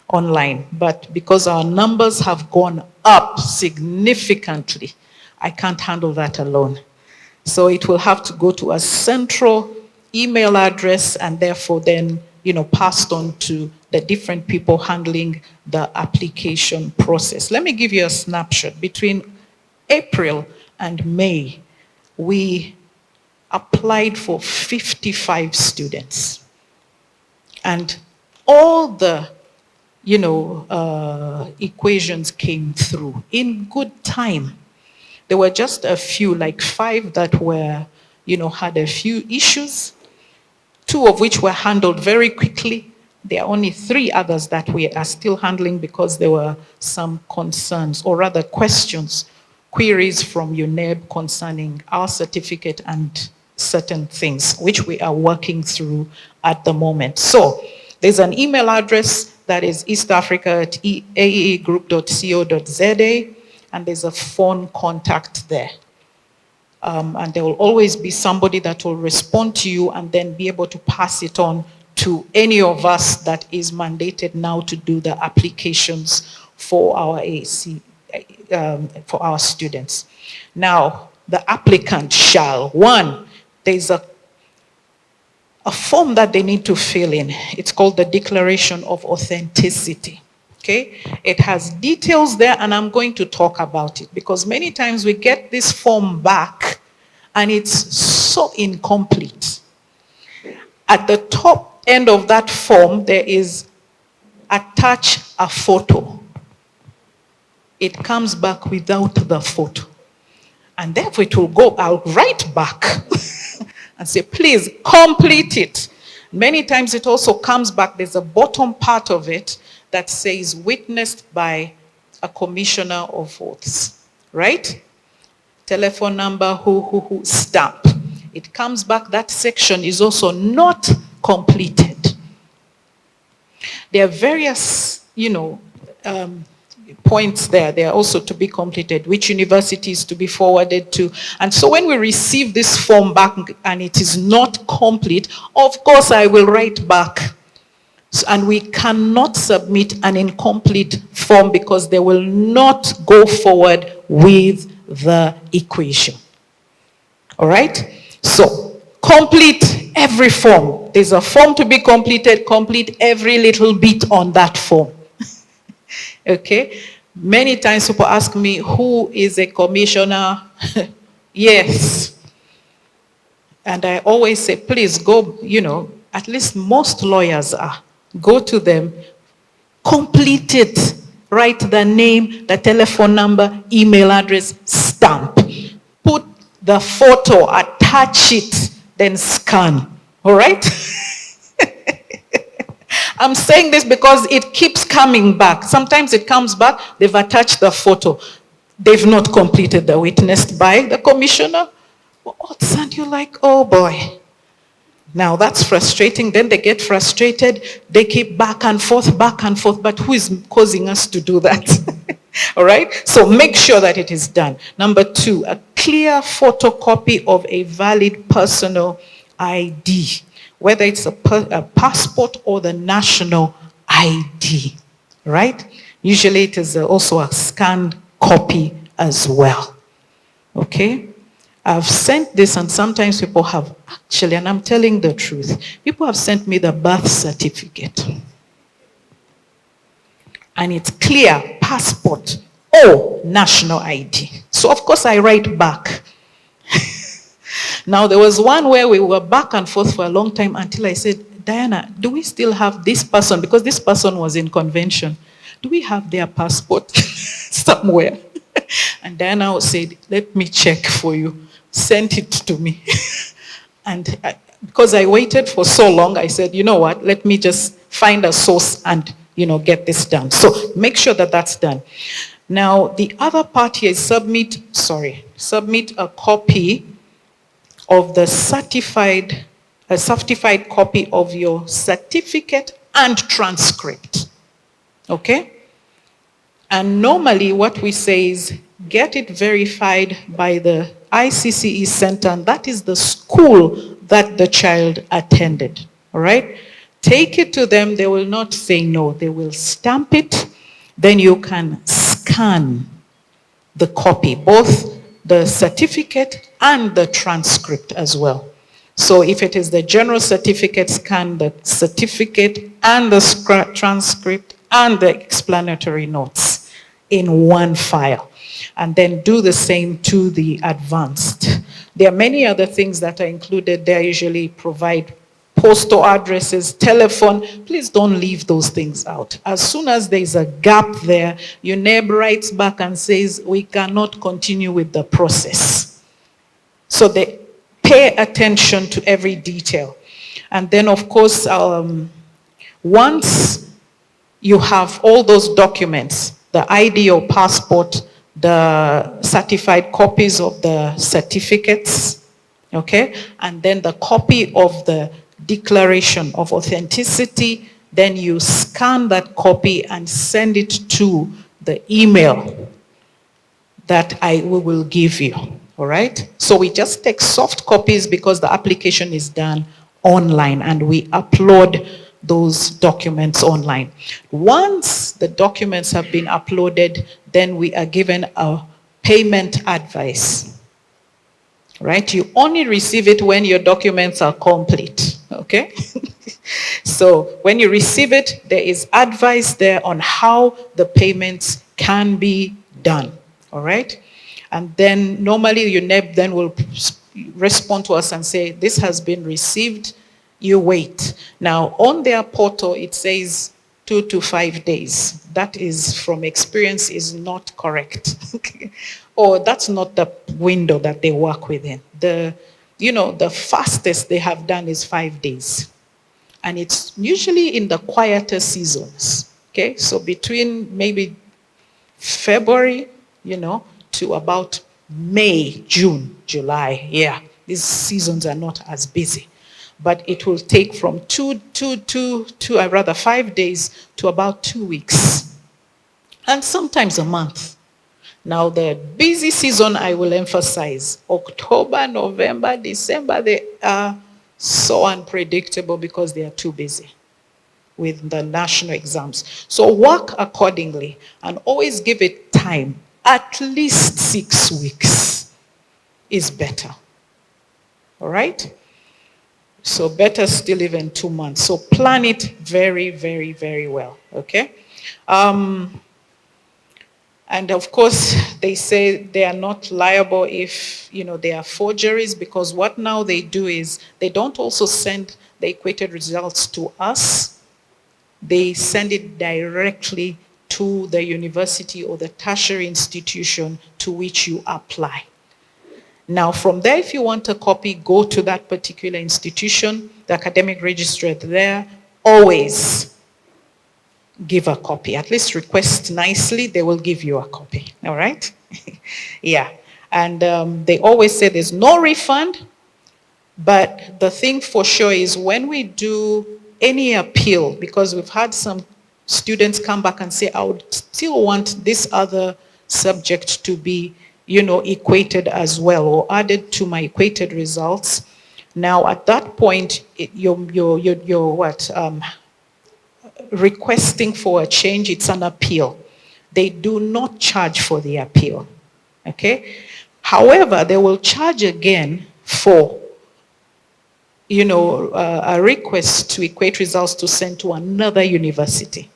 online. But because our numbers have gone up significantly, I can't handle that alone. So it will have to go to a central email address and therefore then, passed on to the different people handling the application process. Let me give you a snapshot. Between April and May, we applied for 55 students. And all the, equations came through in good time. There were just a few, like 5 that were, had a few issues, 2 of which were handled very quickly. There are only 3 others that we are still handling because there were some concerns, or rather questions, queries from UNEB concerning our certificate and certain things, which we are working through at the moment. So there's an email address that is eastafrica@aeegroup.co.za, and there's a phone contact there. And there will always be somebody that will respond to you and then be able to pass it on to any of us that is mandated now to do the applications for our AEC, for our students. Now, the applicant shall, 1, there's a form that they need to fill in. It's called the Declaration of Authenticity. Okay? It has details there, and I'm going to talk about it because many times we get this form back and it's so incomplete. At the top end of that form, there is attach a photo. It comes back without the photo. And therefore it will go, I'll write back and say, please complete it. Many times it also comes back, there's a bottom part of it that says witnessed by a commissioner of oaths, right? Telephone number, who, stamp. It comes back, that section is also not completed. There are various, points there. They are also to be completed, which universities to be forwarded to. And so when we receive this form back and it is not complete, of course I will write back. And we cannot submit an incomplete form because they will not go forward with the equation. All right? So, complete every form. There's a form to be completed. Complete every little bit on that form. Okay? Many times people ask me, who is a commissioner? Yes. And I always say, please go, at least most lawyers are. Go to them, complete it. Write the name, the telephone number, email address, stamp. Put the photo, attach it, then scan. All right? I'm saying this because it keeps coming back. Sometimes it comes back, they've attached the photo. They've not completed the witnessed by the commissioner. And you're like, oh boy. Now that's frustrating. Then they get frustrated. They keep back and forth, but who is causing us to do that? All right? So make sure that it is done. Number 2, a clear photocopy of a valid personal ID, whether it's a passport or the national ID, right? Usually it is also a scanned copy as well. Okay? I've sent this, and sometimes people have actually, and I'm telling the truth, people have sent me the birth certificate. And it's clear, passport or national ID. So of course I write back. Now there was one where we were back and forth for a long time until I said, Diana, do we still have this person? Because this person was in convention. Do we have their passport somewhere? And Diana said, let me check for you. Sent it to me. And because I waited for so long, I said, you know what, let me just find a source and, get this done. So make sure that that's done. Now, the other part here is submit a copy of the certified copy of your certificate and transcript. Okay? And normally what we say is get it verified by the ICCE center, and that is the school that the child attended. All right? Take it to them. They will not say no. They will stamp it. Then you can scan the copy, both the certificate and the transcript as well. So if it is the general certificate, scan the certificate and the transcript and the explanatory notes in one file. And then do the same to the advanced. There are many other things that are included there. Usually provide postal addresses, telephone. Please don't leave those things out. As soon as there's a gap there, your neighbor writes back and says, we cannot continue with the process. So they pay attention to every detail. And then of course, once you have all those documents, the ID or passport, the certified copies of the certificates, okay, and then the copy of the declaration of authenticity, then you scan that copy and send it to the email that we will give you, all right? So we just take soft copies because the application is done online and we upload those documents online. Once the documents have been uploaded, then we are given a payment advice, right? You only receive it when your documents are complete, okay? So when you receive it, there is advice there on how the payments can be done, all right? And then normally your NEB then will respond to us and say, this has been received, you wait. Now on their portal, it says 2 to 5 days. That is, from experience, is not correct. Or that's not the window that they work within. The fastest they have done is 5 days. And it's usually in the quieter seasons, okay? So between maybe February, to about May, June, July, yeah. These seasons are not as busy. But it will take from 5 days to about 2 weeks. And sometimes a month. Now the busy season, I will emphasize, October, November, December, they are so unpredictable because they are too busy with the national exams. So work accordingly and always give it time. At least 6 weeks is better. All right? So better still even 2 months. So plan it very, very, very well. Okay? And of course, they say they are not liable if, they are forgeries, because what now they do is they don't also send the equated results to us. They send it directly to the university or the tertiary institution to which you apply. Now from there, if you want a copy, go to that particular institution, the academic registrar there, always give a copy. At least request nicely, they will give you a copy, all right? Yeah, and they always say there's no refund, but the thing for sure is when we do any appeal, because we've had some students come back and say, I would still want this other subject to be, equated as well or added to my equated results. Now at that point, you're requesting for a change, it's an appeal. They do not charge for the appeal, okay? However, they will charge again for, a request to equate results to send to another university.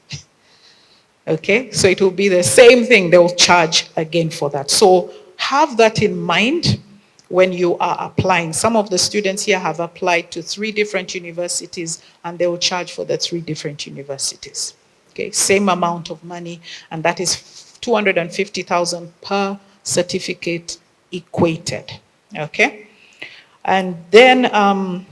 Okay, so it will be the same thing, they will charge again for that. So have that in mind when you are applying. Some of the students here have applied to 3 different universities and they will charge for the 3 different universities. Okay, same amount of money, and that is 250,000 per certificate equated. Okay, and then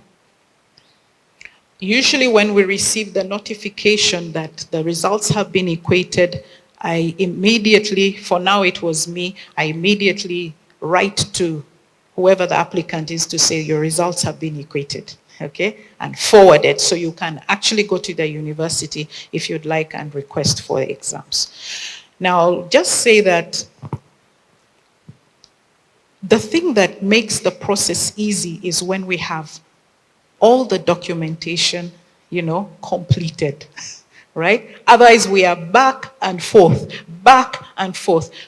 usually when we receive the notification that the results have been equated, I immediately, for now it was me, I immediately write to whoever the applicant is to say your results have been equated, okay, and forward it so you can actually go to the university if you'd like and request for exams. Now, I'll just say that the thing that makes the process easy is when we have all the documentation, completed, right? Otherwise, we are back and forth.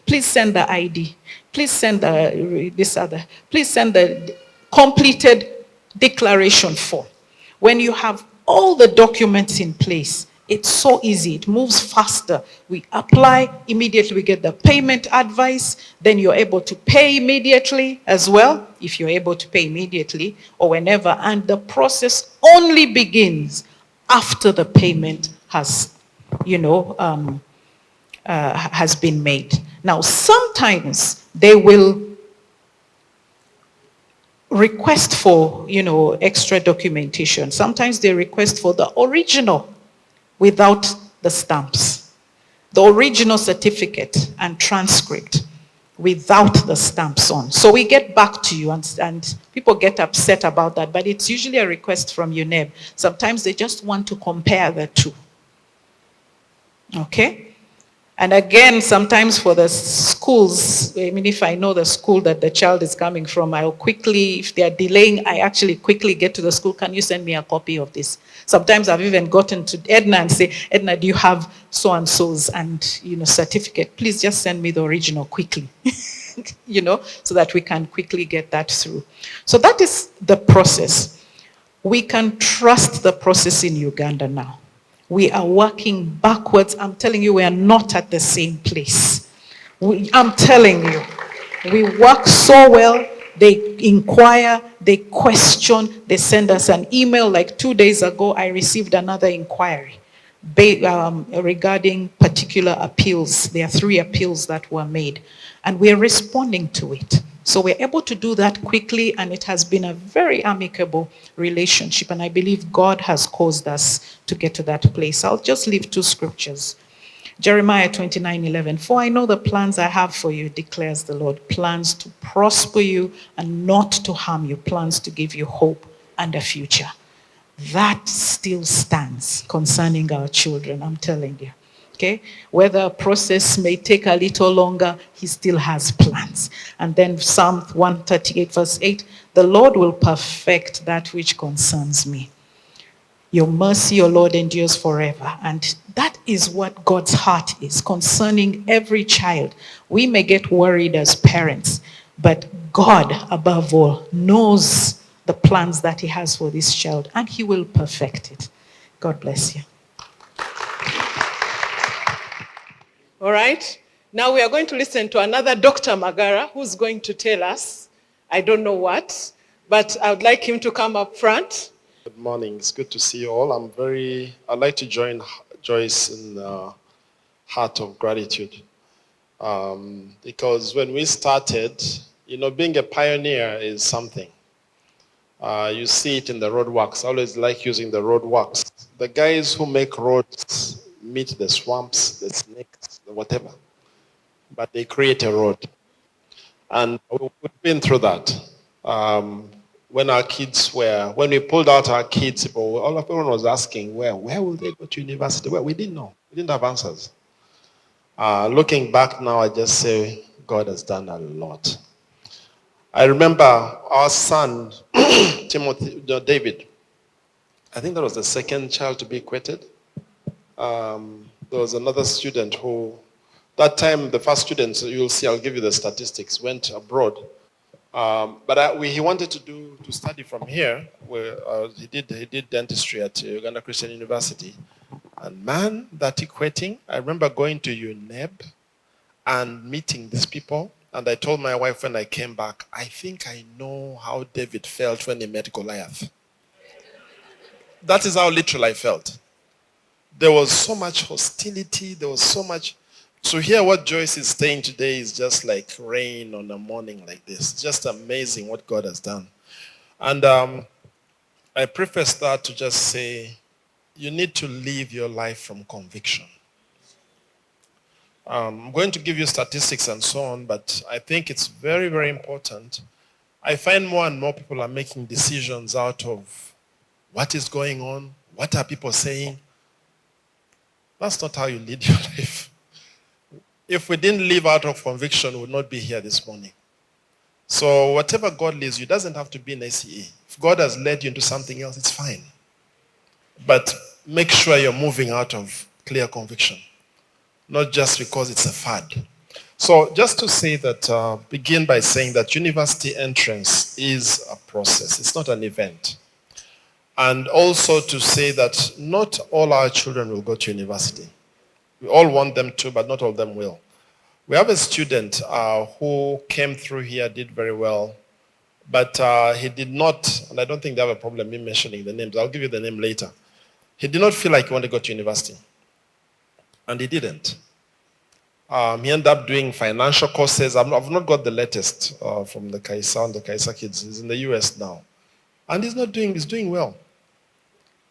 Please send the ID. Please send please send the completed declaration form. When you have all the documents in place, it's so easy. It moves faster. We apply, immediately we get the payment advice, then you're able to pay immediately as well, if you're able to pay immediately or whenever, and the process only begins after the payment has, has been made. Now, sometimes they will request for, extra documentation. Sometimes they request for the original without the stamps. The original certificate and transcript without the stamps on. So we get back to you, and people get upset about that, but it's usually a request from UNEB. Sometimes they just want to compare the two. Okay? And again, sometimes for the schools, I mean, if I know the school that the child is coming from, I'll quickly, if they're delaying, I actually quickly get to the school, can you send me a copy of this? Sometimes I've even gotten to Edna and say, Edna, do you have so-and-so's and, certificate? Please just send me the original quickly, so that we can quickly get that through. So that is the process. We can trust the process in Uganda now. We are working backwards. I'm telling you, we are not at the same place. I'm telling you, we work so well. They inquire, they question, they send us an email. Like 2 days ago, I received another inquiry regarding particular appeals. There are 3 appeals that were made, and we are responding to it. So we're able to do that quickly, and it has been a very amicable relationship, and I believe God has caused us to get to that place. I'll just leave 2 scriptures. Jeremiah 29:11, for I know the plans I have for you, declares the Lord, plans to prosper you and not to harm you, plans to give you hope and a future. That still stands concerning our children, I'm telling you. Okay? Whether a process may take a little longer, he still has plans. And then Psalm 138 verse 8, the Lord will perfect that which concerns me. Your mercy, O Lord, endures forever. And that is what God's heart is concerning every child. We may get worried as parents, but God, above all, knows the plans that he has for this child, and he will perfect it. God bless you. All right. Now we are going to listen to another Dr. Magara, who's going to tell us, I don't know what, but I would like him to come up front. Good morning. It's good to see you all. I'd like to join Joyce in the heart of gratitude. Because when we started, being a pioneer is something. You see it in the roadworks. I always like using the roadworks. The guys who make roads meet the swamps, the snakes, the whatever. But they create a road. And we've been through that. When we pulled out our kids, everyone was asking, where will they go to university? Well, we didn't know. We didn't have answers. Looking back now, I just say, God has done a lot. I remember our son, David, I think that was the second child to be acquitted. There was another student who, that time, the first student, you'll see, I'll give you the statistics, went abroad. But he wanted to study from here, where he did dentistry at Uganda Christian University. And man, that equating, I remember going to UNEB and meeting these people. And I told my wife when I came back, I think I know how David felt when he met Goliath. That is how literal I felt. There was so much hostility. There was so much. To hear what Joyce is saying today is just like rain on a morning like this. It's just amazing what God has done. And I preface that to just say, you need to live your life from conviction. I'm going to give you statistics and so on, but I think it's very, very important. I find more and more people are making decisions out of what is going on, what are people saying. That's not how you lead your life. If we didn't live out of conviction, we would not be here this morning. So whatever God leads you, doesn't have to be an ACE. If God has led you into something else, it's fine. But make sure you're moving out of clear conviction. Not just because it's a fad. So just to say that, begin by saying that university entrance is a process. It's not an event. And also to say that not all our children will go to university. We all want them to, but not all of them will. We have a student who came through here, did very well, but he did not, and I don't think they have a problem in mentioning the names. I'll give you the name later. He did not feel like he wanted to go to university. And he didn't. He ended up doing financial courses. I've not got the latest from the 𝘾𝙪𝙧𝙨 and the 𝘾𝙪𝙧 kids. He's in the US now. And he's doing well.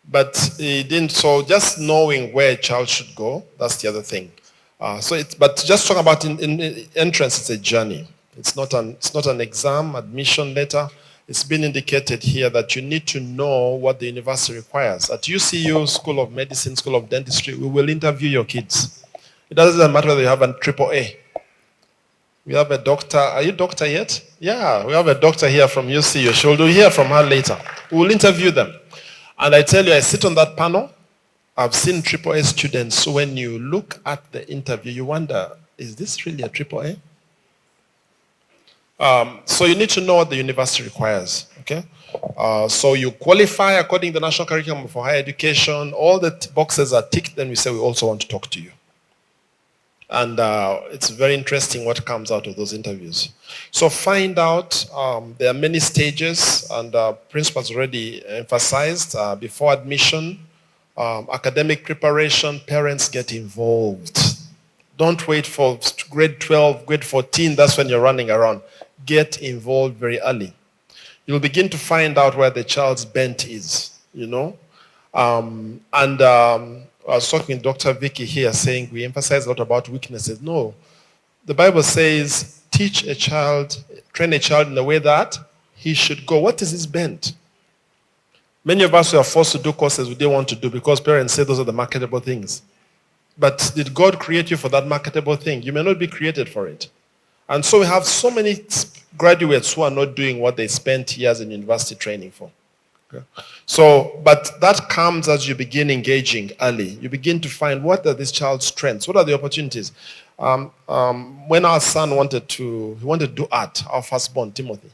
But he didn't, so just knowing where a child should go, that's the other thing. But just talking about in entrance, it's a journey. It's not an exam, admission letter. It's been indicated here that you need to know what the university requires. At UCU, School of Medicine, School of Dentistry, we will interview your kids. It doesn't matter whether you have a AAA. We have a doctor. Are you doctor yet? Yeah, we have a doctor here from UCU. We'll hear from her later. We will interview them. And I tell you, I sit on that panel. I've seen AAA students. So when you look at the interview, you wonder, is this really a AAA? So you need to know what the university requires, okay? So you qualify according to the National Curriculum for Higher Education. All the boxes are ticked, then we say we also want to talk to you. And it's very interesting what comes out of those interviews. So find out, there are many stages, and principals already emphasized, before admission, academic preparation, parents get involved. Don't wait for grade 12, grade 14, that's when you're running around. get involved very early. You'll begin to find out where the child's bent is, you know. I was talking to Dr. Vicky here saying we emphasize a lot about weaknesses. No, the Bible says teach a child, train a child in the way that he should go. What is his bent? Many of us were forced to do courses we didn't want to do because parents say those are the marketable things. But did God create you for that marketable thing? You may not be created for it. And so we have so many graduates who are not doing what they spent years in university training for. Okay. So, but that comes as you begin engaging early. You begin to find what are this child's strengths, what are the opportunities. When our son wanted to do art, our firstborn, Timothy,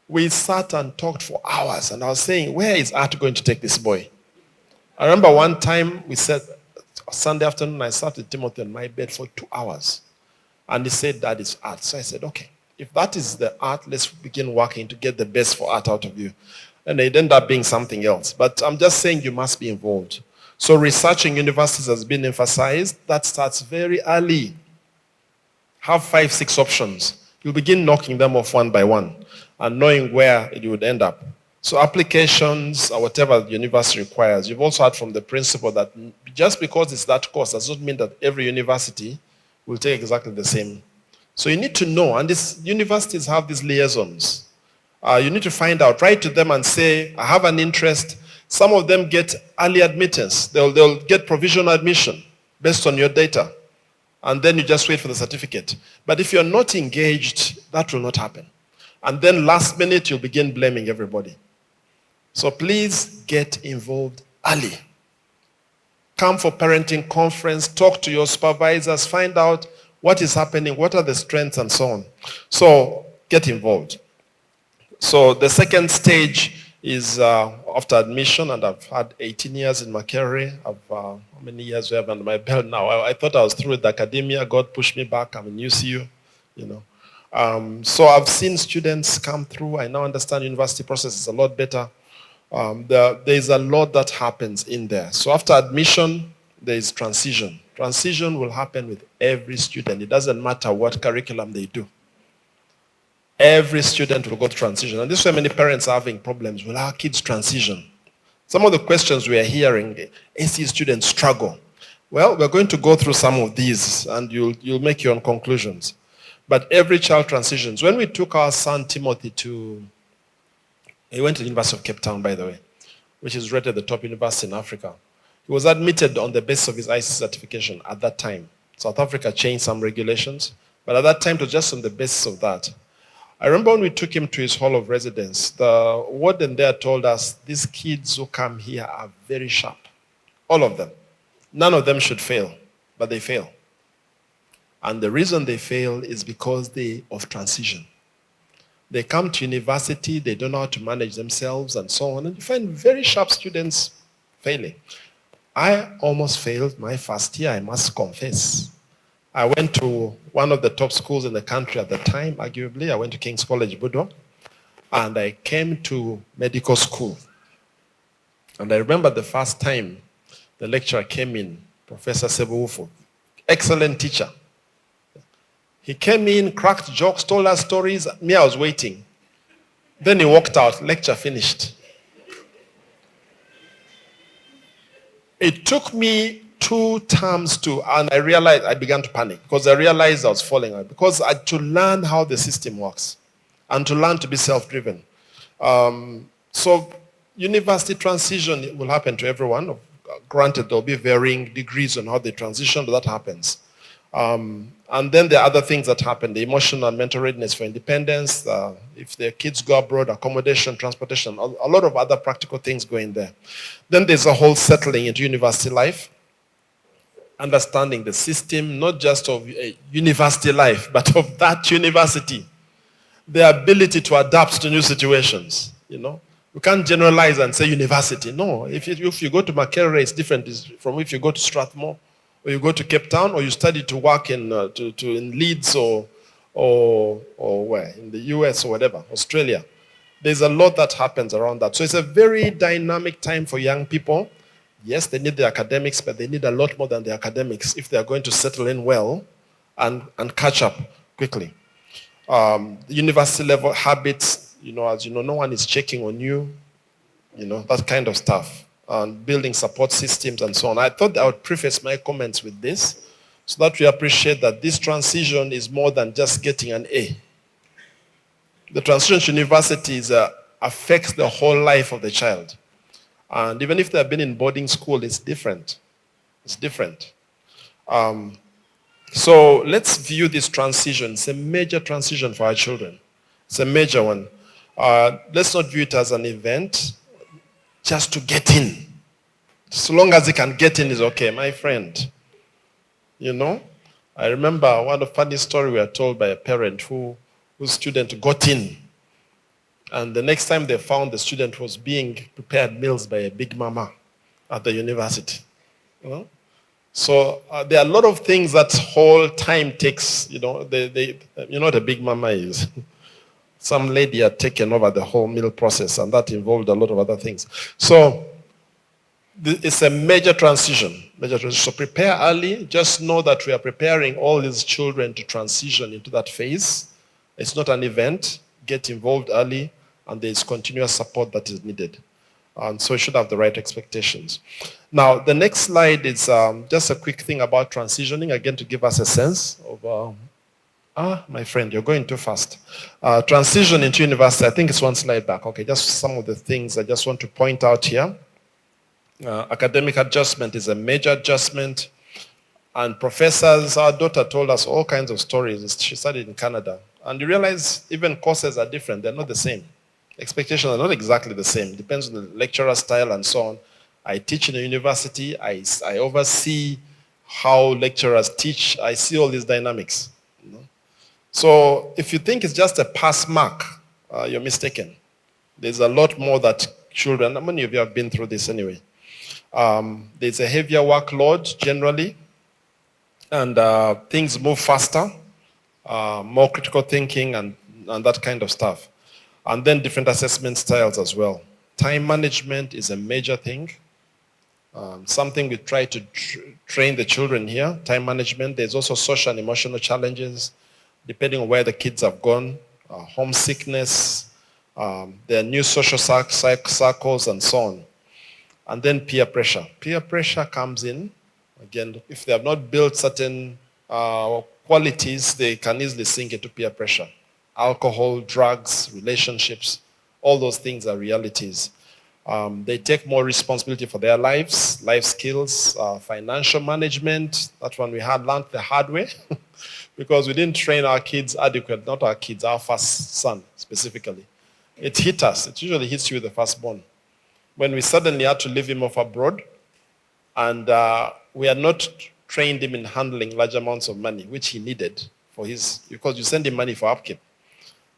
we sat and talked for hours, and I was saying, where is art going to take this boy? I remember one time we said, Sunday afternoon, I sat with Timothy on my bed for 2 hours. And he said, that is art. So I said, okay, if that is the art, let's begin working to get the best for art out of you. And it ended up being something else. But I'm just saying you must be involved. So researching universities has been emphasized. That starts very early. Have 5, 6 options. You'll begin knocking them off one by one and knowing where you would end up. So applications or whatever the university requires. You've also heard from the principle that just because it's that course does not mean that every university will take exactly the same. So you need to know, and these universities have these liaisons. You need to find out, write to them and say, I have an interest. Some of them get early admittance. They'll get provisional admission based on your data. And then you just wait for the certificate. But if you're not engaged, that will not happen. And then last minute, you'll begin blaming everybody. So please get involved early. Come for parenting conference, talk to your supervisors, find out what is happening, what are the strengths and so on. So get involved. So the second stage is after admission, and I've had 18 years in 𝘾𝙪𝙧𝙨𝙪. How many years do I have under my belt now? I thought I was through with academia. God pushed me back. I'm in UCU, you know. So I've seen students come through. I now understand university process is a lot better. There's a lot that happens in there. So after admission, there is transition. Transition will happen with every student. It doesn't matter what curriculum they do. Every student will go through transition. And this is why many parents are having problems. Will our kids transition? Some of the questions we are hearing, ACE students struggle. Well, we're going to go through some of these, and you'll make your own conclusions. But every child transitions. When we took our son Timothy he went to the University of Cape Town, by the way, which is rated the top university in Africa. He was admitted on the basis of his IC certification at that time. South Africa changed some regulations, but at that time it was just on the basis of that. I remember when we took him to his hall of residence, the warden there told us, these kids who come here are very sharp. All of them. None of them should fail, but they fail. And the reason they fail is because of transition. They come to university, they don't know how to manage themselves and so on, and you find very sharp students failing. I almost failed my first year, I must confess. I went to one of the top schools in the country at the time, arguably. I went to King's College, Budwa, and I came to medical school. And I remember the first time the lecturer came in, Professor Sebufo, excellent teacher. He came in, cracked jokes, told us stories. Me, I was waiting. Then he walked out. Lecture finished. It took me 2 terms and I realized, I began to panic because I realized I was falling out. Because I had to learn how the system works and to learn to be self-driven. So university transition will happen to everyone. Granted, there will be varying degrees on how they transition, but that happens. And then there are other things that happen, the emotional and mental readiness for independence, if their kids go abroad, accommodation, transportation, a lot of other practical things go in there. Then there's a whole settling into university life, understanding the system, not just of university life, but of that university. The ability to adapt to new situations, you know. You can't generalize and say university. No, if you go to 𝘾𝙪𝙧𝙨, it's different from if you go to Strathmore, or you go to Cape Town, or you study to work in Leeds or where, in the US or whatever, Australia. There's a lot that happens around that. So it's a very dynamic time for young people. Yes, they need the academics, but they need a lot more than the academics if they're going to settle in well and catch up quickly. University level habits, as you know, no one is checking on you, that kind of stuff. And building support systems and so on. I thought I would preface my comments with this so that we appreciate that this transition is more than just getting an A. The transition to university affects the whole life of the child. And even if they have been in boarding school, it's different. It's different. So let's view this transition. It's a major transition for our children. It's a major one. Let's not view it as an event just to get in. So long as they can get in is okay, my friend. I remember one funny story we were told by a parent whose student got in. And the next time they found the student was being prepared meals by a big mama at the university. So there are a lot of things that whole time takes, the big mama is. Some lady had taken over the whole meal process, and that involved a lot of other things. So it's a major transition. So prepare early. Just know that we are preparing all these children to transition into that phase. It's not an event. Get involved early, and there is continuous support that is needed. And so you should have the right expectations. Now, the next slide is just a quick thing about transitioning, again, to give us a sense of, my friend, you're going too fast. Transition into university, I think it's one slide back. Okay, just some of the things I just want to point out here. Academic adjustment is a major adjustment. And professors, our daughter told us all kinds of stories. She studied in Canada. And you realize even courses are different. They're not the same. Expectations are not exactly the same. Depends on the lecturer style and so on. I teach in a university. I oversee how lecturers teach. I see all these dynamics. So if you think it's just a pass mark, you're mistaken. There's a lot more that children, how many of you have been through this anyway? There's a heavier workload generally, and things move faster, more critical thinking and that kind of stuff. And then different assessment styles as well. Time management is a major thing. Something we try to train the children here, time management. There's also social and emotional challenges, depending on where the kids have gone, homesickness, their new social circles and so on. And then peer pressure. Peer pressure comes in. Again, if they have not built certain qualities, they can easily sink into peer pressure. Alcohol, drugs, relationships, all those things are realities. They take more responsibility for their lives, life skills, financial management. That one we had learned the hard way because we didn't train our kids adequately, not our kids, our first son specifically. It hit us. It usually hits you with the firstborn. When we suddenly had to leave him off abroad, and we had not trained him in handling large amounts of money, which he needed because you send him money for upkeep.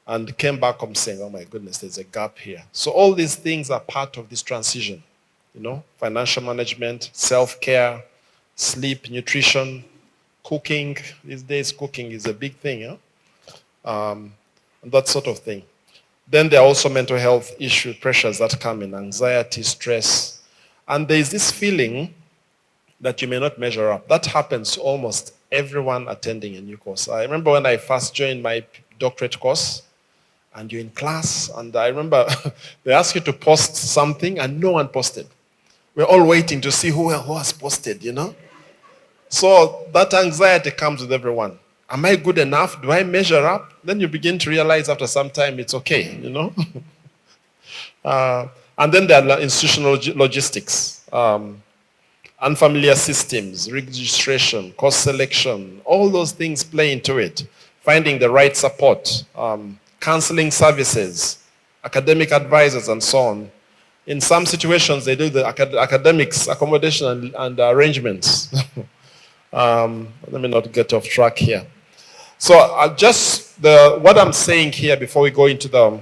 And came back home saying, oh my goodness, there's a gap here. So all these things are part of this transition. Financial management, self-care, sleep, nutrition, cooking. These days, cooking is a big thing. And that sort of thing. Then there are also mental health issues, pressures that come in, anxiety, stress. And there's this feeling that you may not measure up. That happens to almost everyone attending a new course. I remember when I first joined my doctorate course, and you're in class, and I remember they asked you to post something, and no one posted. We're all waiting to see who has posted, So that anxiety comes with everyone. Am I good enough? Do I measure up? Then you begin to realize after some time it's okay, And then there are institutional logistics, unfamiliar systems, registration, course selection, all those things play into it. Finding the right support, counseling services, academic advisors, and so on. In some situations, they do the academics, accommodation, and arrangements. Let me not get off track here. So what I'm saying here before we go into the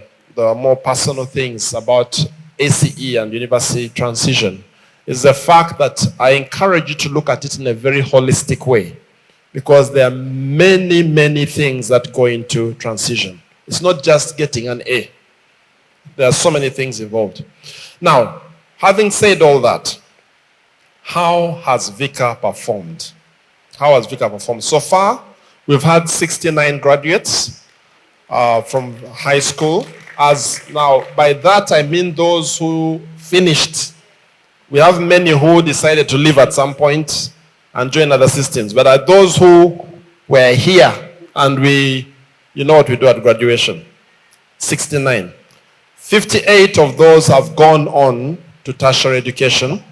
more personal things about ACE and university transition is the fact that I encourage you to look at it in a very holistic way, because there are many, many things that go into transition. It's not just getting an A. There are so many things involved. Now, having said all that, how has VICA performed? How has VICA performed? So far, we've had 69 graduates. from high school. As now, by that I mean those who finished. We have many who decided to leave at some point and join other systems. But are those who were here and you know what we do at graduation? 69. 58 of those have gone on to tertiary education.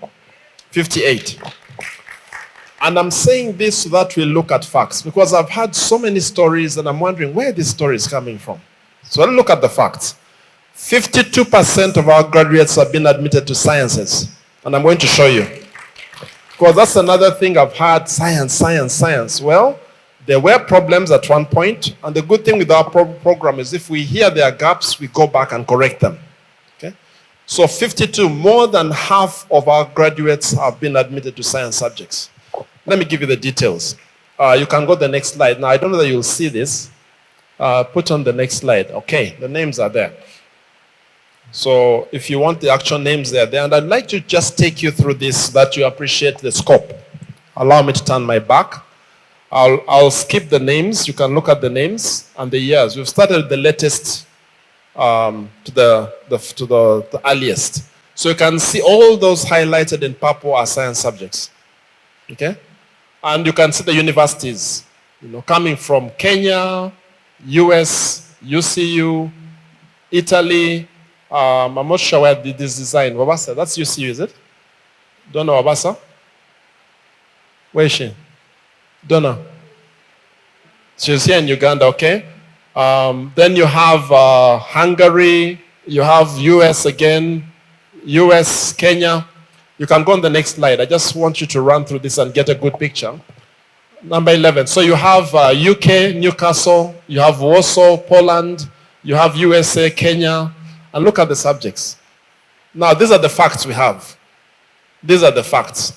58. And I'm saying this so that we look at facts, because I've heard so many stories and I'm wondering where this story is coming from. So let's look at the facts. 52% of our graduates have been admitted to sciences. And I'm going to show you. Because that's another thing I've heard, science, science, science. Well, there were problems at one point, and the good thing with our program is if we hear there are gaps, we go back and correct them. Okay? So 52, more than half of our graduates have been admitted to science subjects. Let me give you the details. You can go to the next slide. Now, I don't know that you'll see this. Put on the next slide. Okay, the names are there. So if you want the actual names, they're there. And I'd like to just take you through this so that you appreciate the scope. Allow me to turn my back. I'll skip the names. You can look at the names and the years. We've started the latest to the earliest. So you can see all those highlighted in purple are science subjects. Okay? And you can see the universities, coming from Kenya, US, UCU, Italy. I'm not sure where this design. Wabasa, that's UCU, is it? Don't know Wabasa? Where is she? Don't know. She's here in Uganda, okay? Then you have Hungary, you have US again, US, Kenya. You can go on the next slide. I just want you to run through this and get a good picture. Number 11. So you have UK, Newcastle, you have Warsaw, Poland, you have USA, Kenya, and look at the subjects. Now, these are the facts we have. These are the facts,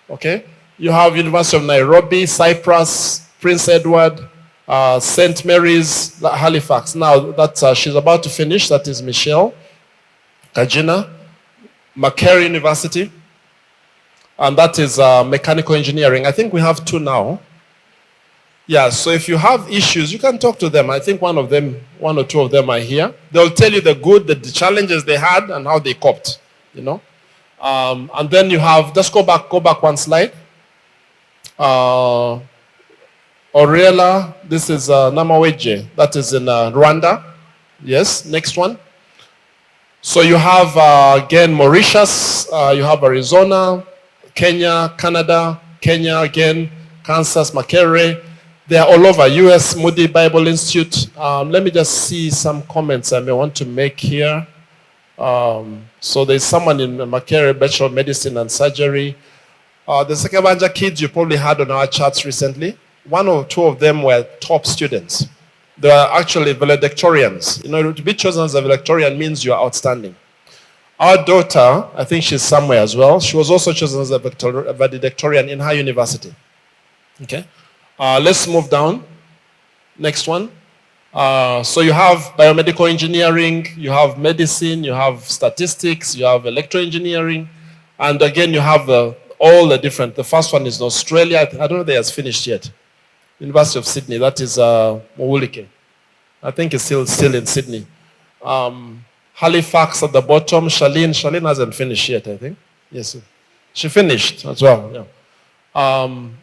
okay? You have University of Nairobi, Cyprus, Prince Edward, St. Mary's, Halifax. Now, that she's about to finish. That is Michelle Kajina, Makerere University, and that is mechanical engineering. I think we have two now. Yeah, so if you have issues, you can talk to them. I think one or two of them are here. They'll tell you the good, the challenges they had, and how they coped, And then you have, just go back one slide. Orela, this is Namaweje, that is in Rwanda. Yes, next one. So you have, again, Mauritius, you have Arizona, Kenya, Canada, Kenya again, Kansas, Makerere. They are all over. US Moody Bible Institute. Let me just see some comments I may want to make here. So there's someone in Makerere, Bachelor of Medicine and Surgery. The Sekabanja kids you probably had on our charts recently. One or two of them were top students. They are actually valedictorians. To be chosen as a valedictorian means you are outstanding. Our daughter, I think she's somewhere as well. She was also chosen as a valedictorian in her university. Okay. Let's move down. Next one. So you have biomedical engineering, you have medicine, you have statistics, you have electroengineering, and again you have all the different. The first one is in Australia. I don't know if they has finished yet. University of Sydney. That is Mowulike. I think it's still in Sydney. Halifax at the bottom. Charlene hasn't finished yet, I think. Yes, she finished as well. Yeah.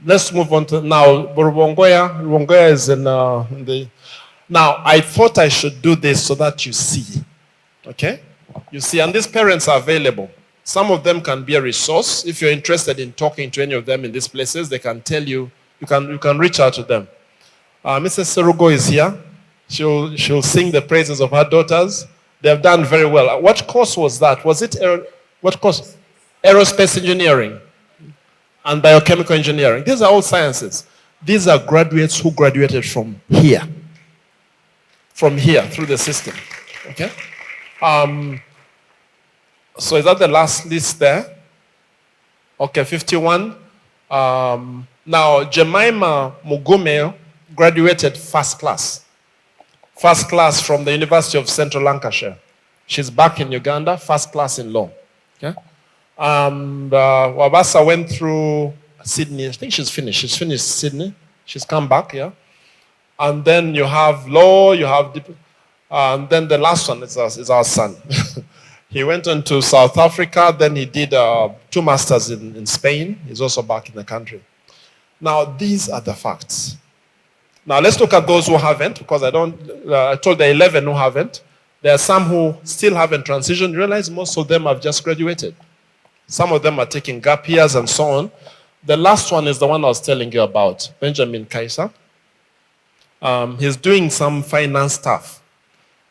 Let's move on to now. Rwongoya is in the. Now, I thought I should do this so that you see. Okay? You see, and these parents are available. Some of them can be a resource. If you're interested in talking to any of them in these places, they can tell you. You can reach out to them. Mrs. Serugo is here. She'll sing the praises of her daughters. They have done very well. What course was that? Was it what course? Aerospace engineering and biochemical engineering. These are all sciences. These are graduates who graduated from here. From here, through the system. Okay? So is that the last list there? Okay, 51. Now, Jemima Mugume graduated first class. First class from the University of Central Lancashire. She's back in Uganda, first class in law. Okay? Wabasa went through Sydney. I think she's finished. She's finished Sydney. She's come back, yeah. And then you have law, you have, and then the last one is our son. He went on to South Africa, then he did 2 masters in Spain. He's also back in the country. Now, these are the facts. Now, let's look at those who haven't, because I told the 11 who haven't. There are some who still haven't transitioned. You realize most of them have just graduated. Some of them are taking gap years and so on. The last one is the one I was telling you about, Benjamin Kaiser. He's doing some finance stuff.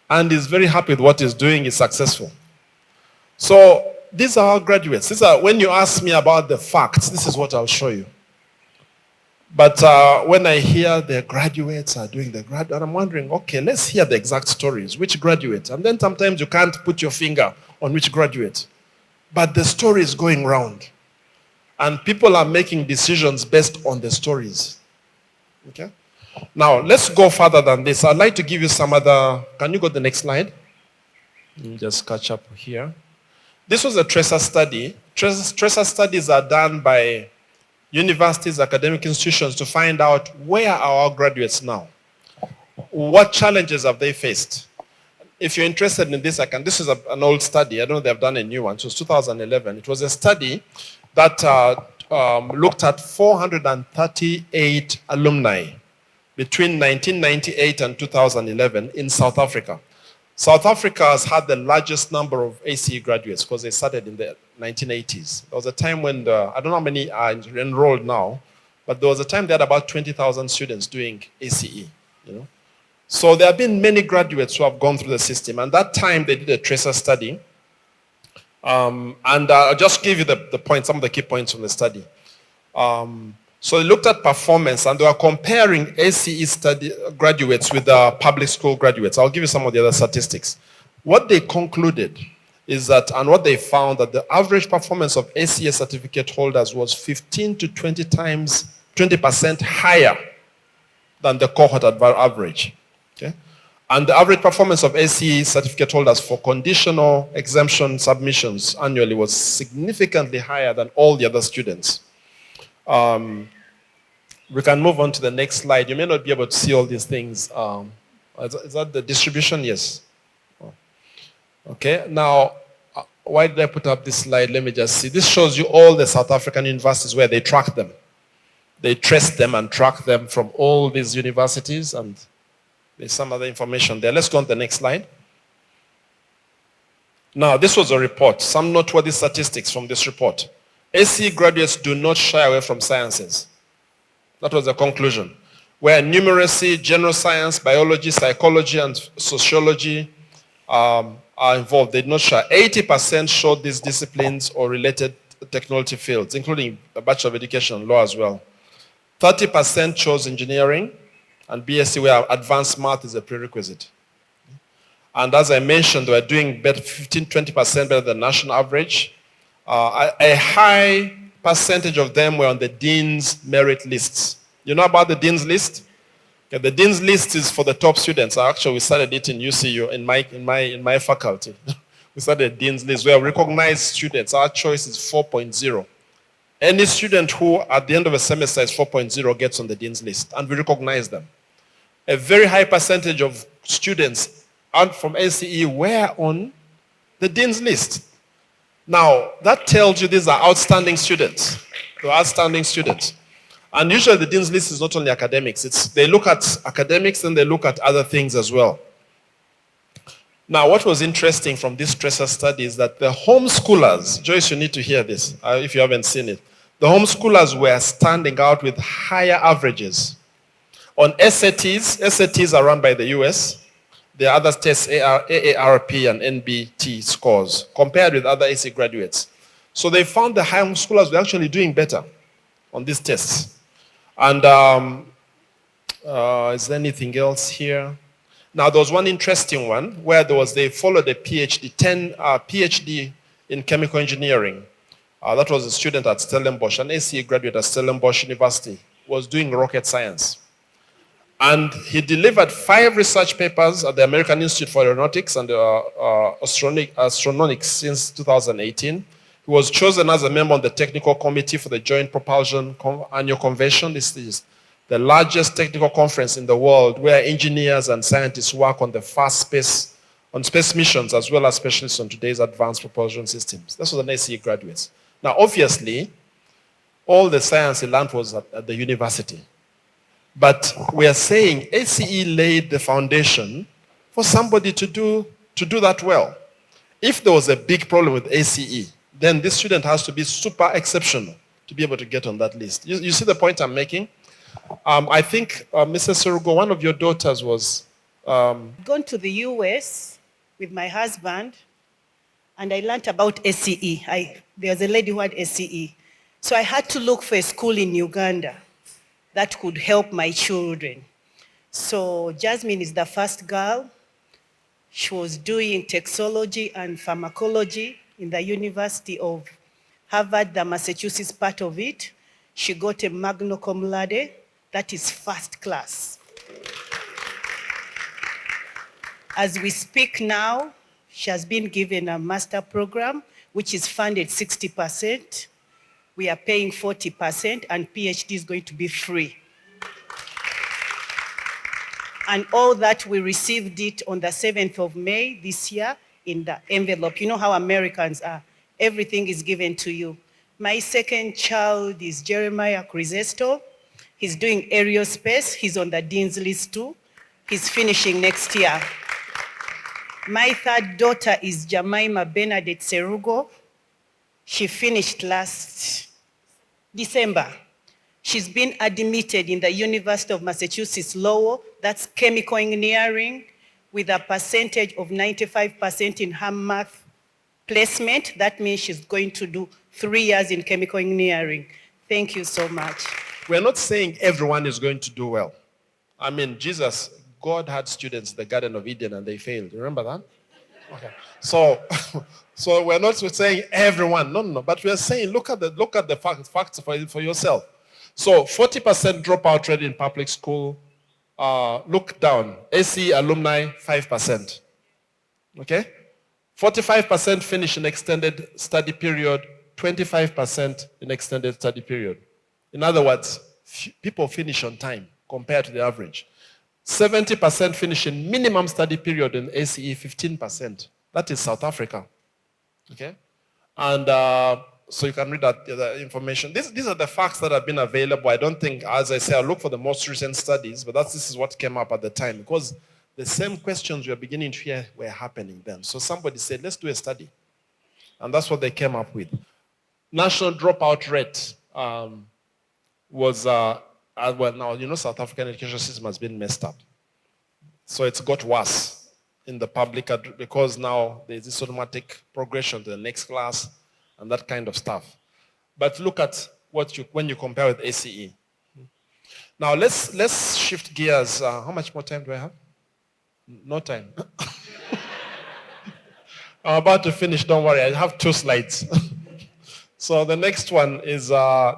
And he's very happy with what he's doing. He's successful. So these are our graduates. When you ask me about the facts, this is what I'll show you. But when I hear the graduates are doing the grad, and I'm wondering, okay, let's hear the exact stories. Which graduate? And then sometimes you can't put your finger on which graduate. But the story is going round. And people are making decisions based on the stories. Okay? Now, let's go further than this. I'd like to give you some other... Can you go to the next slide? Let me just catch up here. This was a tracer study. Tracer studies are done by universities, academic institutions to find out where are our graduates now. What challenges have they faced? If you're interested in this, this is an old study. I don't know if they've done a new one. So it's 2011. It was a study that looked at 438 alumni between 1998 and 2011 in South Africa. South Africa has had the largest number of ACE graduates because they started in the 1980s. There was a time when, I don't know how many are enrolled now, but there was a time they had about 20,000 students doing ACE. You know? So there have been many graduates who have gone through the system. And that time they did a tracer study. I'll just give you the points, some of the key points from the study. So they looked at performance and they were comparing ACE graduates with public school graduates. I'll give you some of the other statistics. What they concluded is that, and what they found, that the average performance of ACE certificate holders was 15 to 20% higher than the cohort average. Okay? And the average performance of ACE certificate holders for conditional exemption submissions annually was significantly higher than all the other students. We can move on to the next slide. You may not be able to see all these things. Is that the distribution? Yes. Okay. Now, why did I put up this slide? Let me just see. This shows you all the South African universities where they track them. They trace them and track them from all these universities, and there's some other information there. Let's go on to the next slide. Now, this was a report. Some noteworthy statistics from this report. ACE graduates do not shy away from sciences. That was the conclusion. Where numeracy, general science, biology, psychology, and sociology are involved. They did not shy. 80% showed these disciplines or related technology fields, including a Bachelor of Education, law as well. 30% chose engineering, and BSc where advanced math is a prerequisite. And as I mentioned, they were doing better, 15-20% better than national average. A high percentage of them were on the Dean's merit lists. You know about the Dean's list? Okay, the Dean's list is for the top students. Actually, we started it in UCU, in my faculty. We started a Dean's list where we recognize students. Our choice is 4.0. Any student who at the end of a semester is 4.0 gets on the Dean's list, and we recognize them. A very high percentage of students from ACE were on the Dean's list. Now, that tells you these are outstanding students. They're outstanding students. And usually the Dean's list is not only academics. They look at academics and they look at other things as well. Now, what was interesting from this tracer study is that the homeschoolers, Joyce, you need to hear this if you haven't seen it. The homeschoolers were standing out with higher averages. On SATs are run by the US. The other tests, AARP and NBT scores, compared with other AC graduates. So they found the high homeschoolers were actually doing better on these tests. And is there anything else here? Now, there was one interesting one where they followed a PhD, PhD in chemical engineering. That was a student at Stellenbosch, an ACE graduate at Stellenbosch University, was doing rocket science. And he delivered 5 research papers at the American Institute for Aeronautics and Astronautics since 2018. He was chosen as a member of the technical committee for the Joint Propulsion Annual Convention. This is the largest technical conference in the world where engineers and scientists work on the fast space, on space missions as well as specialists on today's advanced propulsion systems. This was an ACE graduates. Now, obviously, all the science he learned was at the university. But we are saying ACE laid the foundation for somebody to do that well. If there was a big problem with ACE, then this student has to be super exceptional to be able to get on that list. You see the point I'm making? I think, Mrs. Serugo, one of your daughters was... Gone to the US with my husband, and I learned about ACE. There was a lady who had ACE. So I had to look for a school in Uganda that could help my children. So Jasmine is the first girl. She was doing toxicology and pharmacology in the University of Harvard, the Massachusetts part of it. She got a magna cum laude, that is first class. As we speak now, she has been given a master program, which is funded 60%. We are paying 40%, and PhD is going to be free. And all that, we received it on the 7th of May this year in the envelope. You know how Americans are. Everything is given to you. My second child is Jeremiah Crisesto. He's doing aerospace. He's on the Dean's list too. He's finishing next year. My third daughter is Jemima Bernadette Serugo. She finished last December. She's been admitted in the University of Massachusetts Lowell, that's chemical engineering, with a percentage of 95% in her math placement. That means she's going to do 3 years in chemical engineering. Thank you so much. We're not saying everyone is going to do well. I mean, God had students in the Garden of Eden and they failed. Remember that? Okay. So we're not saying everyone. No. But we're saying look at the facts for yourself. So 40% dropout rate in public school. Look down. ACE alumni 5%. Okay? 45% finish in extended study period. 25% in extended study period. In other words, people finish on time compared to the average. 70% finish in minimum study period in ACE, 15%. That is South Africa. Okay? And so you can read that the information. These are the facts that have been available. I don't think, as I say, I'll look for the most recent studies, but this is what came up at the time, because the same questions we are beginning to hear were happening then. So somebody said, let's do a study. And that's what they came up with. National dropout rate was... well, now, you know, South African education system has been messed up. So it's got worse in the public because now there's this automatic progression to the next class and that kind of stuff. But look at when you compare with ACE. Now let's shift gears. How much more time do I have? No time. I'm about to finish, don't worry. I have 2 slides. So the next one is,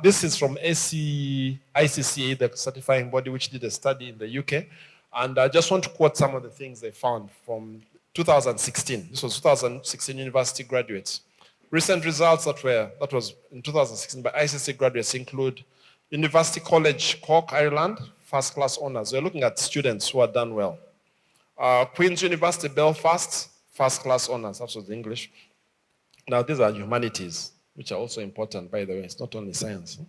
this is from ICCA, the certifying body, which did a study in the UK. And I just want to quote some of the things they found from 2016. This was 2016 university graduates. Recent results that was in 2016 by ICCA graduates include University College Cork, Ireland, first class honors. We're looking at students who have done well. Queen's University Belfast, first class honors. That's was English. Now these are humanities, which are also important, by the way. It's not only science.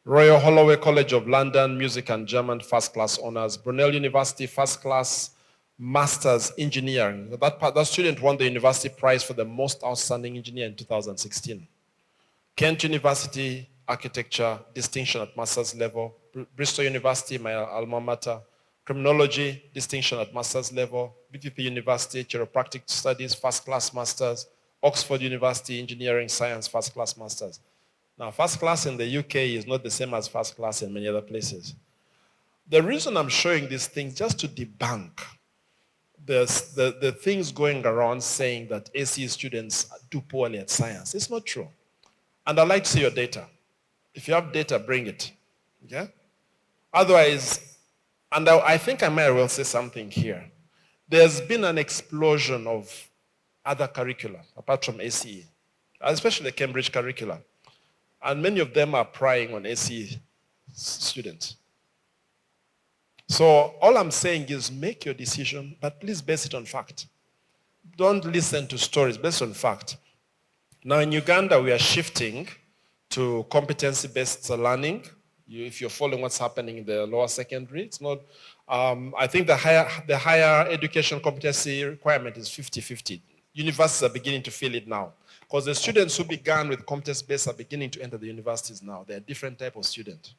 Royal Holloway College of London, Music and German, first class honors. Brunel University, first class Masters Engineering. That student won the university prize for the most outstanding engineer in 2016. Kent University, Architecture, distinction at master's level. Bristol University, my alma mater. Criminology, distinction at master's level. BPP University, Chiropractic Studies, first class masters. Oxford University, Engineering Science, first class masters. Now, first class in the UK is not the same as first class in many other places. The reason I'm showing these things just to debunk the things going around saying that ACE students do poorly at science. It's not true. And I'd like to see your data. If you have data, bring it. Okay? Otherwise, and I think I might well say something here. There's been an explosion of other curricula, apart from ACE, especially the Cambridge curricula. And many of them are prying on ACE students. So all I'm saying is make your decision, but please base it on fact. Don't listen to stories, based on fact. Now in Uganda, we are shifting to competency-based learning. If you're following what's happening in the lower secondary, it's not, I think the higher education competency requirement is 50-50. Universities are beginning to feel it now. Because the students who began with competence-based are beginning to enter the universities now. They're a different type of student.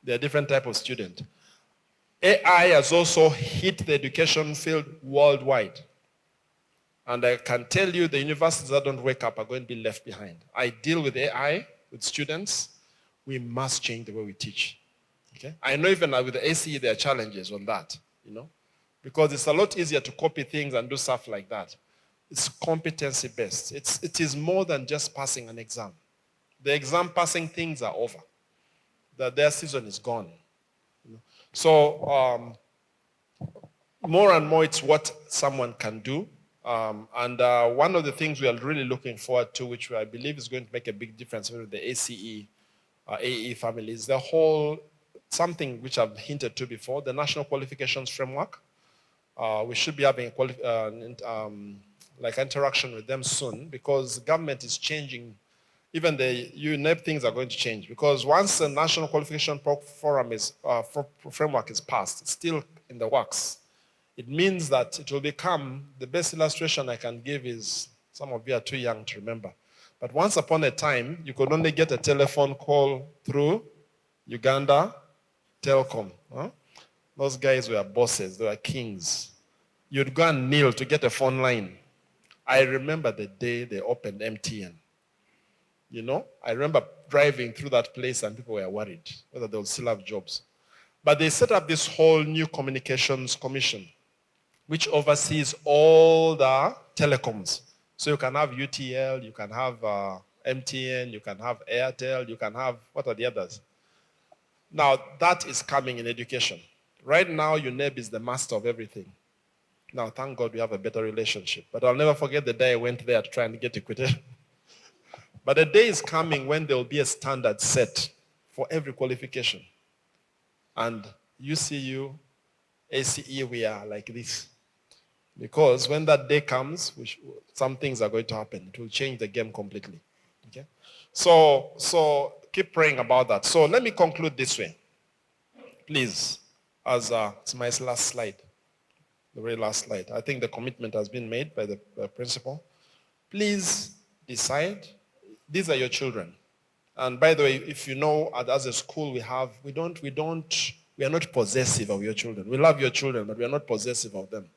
They're a different type of student. AI has also hit the education field worldwide. And I can tell you the universities that don't wake up are going to be left behind. I deal with AI, with students. We must change the way we teach. Okay? I know even with the ACE there are challenges on that, because it's a lot easier to copy things and do stuff like that. It's competency-based. It is more than just passing an exam. The exam passing things are over. Their season is gone. So more and more it's what someone can do. And one of the things we are really looking forward to, which I believe is going to make a big difference with the ACE, AEE family, is the whole, something which I've hinted to before, the National Qualifications Framework. We should be having like interaction with them soon, because the government is changing. Even the UNEP things are going to change, because once the National Qualification Framework is passed, it's still in the works. It means that it will become, the best illustration I can give is, some of you are too young to remember, but once upon a time, you could only get a telephone call through Uganda Telecom. Huh? Those guys were bosses, they were kings. You'd go and kneel to get a phone line. I remember the day they opened MTN. I remember driving through that place and people were worried whether they would still have jobs. But they set up this whole new communications commission, which oversees all the telecoms. So you can have UTL, you can have MTN, you can have Airtel, you can have, what are the others? Now that is coming in education. Right now, UNEB is the master of everything. Now, thank God we have a better relationship. But I'll never forget the day I went there to try and get equity. But the day is coming when there will be a standard set for every qualification. And UCU, ACE, we are like this. Because when that day comes, some things are going to happen. It will change the game completely. Okay? So keep praying about that. So let me conclude this way. Please, as it's my last slide. The very last slide. I think the commitment has been made by the principal. Please decide. These are your children. And by the way, if you know, as a school we are not possessive of your children. We love your children, but we are not possessive of them.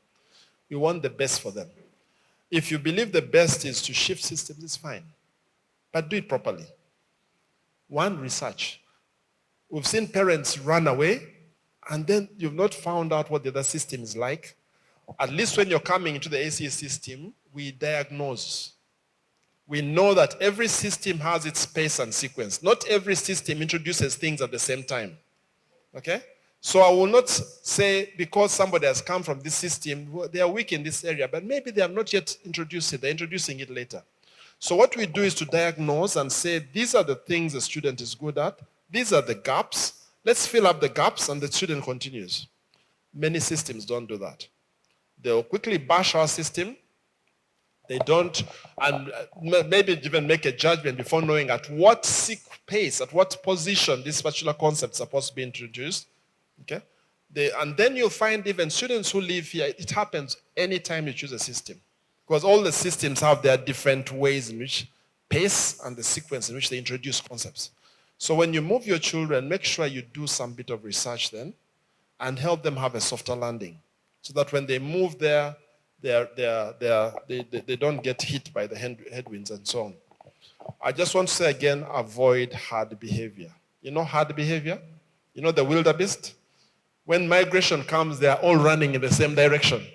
We want the best for them. If you believe the best is to shift systems, it's fine. But do it properly. One, research. We've seen parents run away, and then you've not found out what the other system is like. At least when you're coming into the ACE system, we diagnose. We know that every system has its pace and sequence. Not every system introduces things at the same time. Okay? So I will not say because somebody has come from this system, they are weak in this area, but maybe they have not yet introduced it. They're introducing it later. So what we do is to diagnose and say, these are the things the student is good at. These are the gaps. Let's fill up the gaps, and the student continues. Many systems don't do that. They'll quickly bash our system. They don't, and maybe even make a judgment before knowing at what pace, at what position this particular concept is supposed to be introduced. Okay? And then you'll find even students who live here, it happens anytime you choose a system. Because all the systems have their different ways in which pace and the sequence in which they introduce concepts. So when you move your children, make sure you do some bit of research then and help them have a softer landing. So that when they move there, they don't get hit by the headwinds and so on. I just want to say again, avoid hard behavior. You know hard behavior? You know the wildebeest? When migration comes, they are all running in the same direction.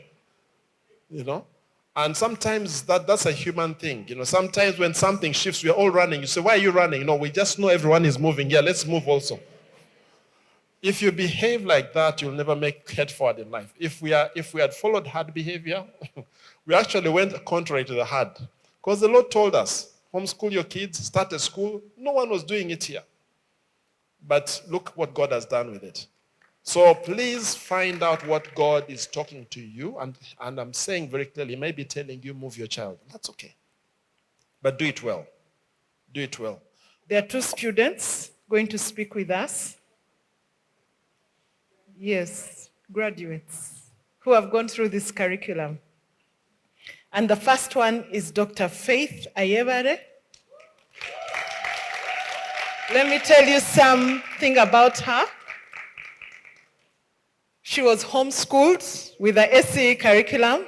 And sometimes that's a human thing. Sometimes when something shifts, we're all running. You say, why are you running? No, we just know everyone is moving. Yeah, let's move also. If you behave like that, you'll never make head forward in life. If we had followed hard behavior, we actually went contrary to the hard. Because the Lord told us, homeschool your kids, start a school. No one was doing it here. But look what God has done with it. So please find out what God is talking to you. And I'm saying very clearly, he may be telling you, move your child. That's okay. But do it well. Do it well. There are two students going to speak with us. Yes, graduates who have gone through this curriculum. And the first one is Dr. Faith Ayebare. Let me tell you something about her. She was homeschooled with the ACE curriculum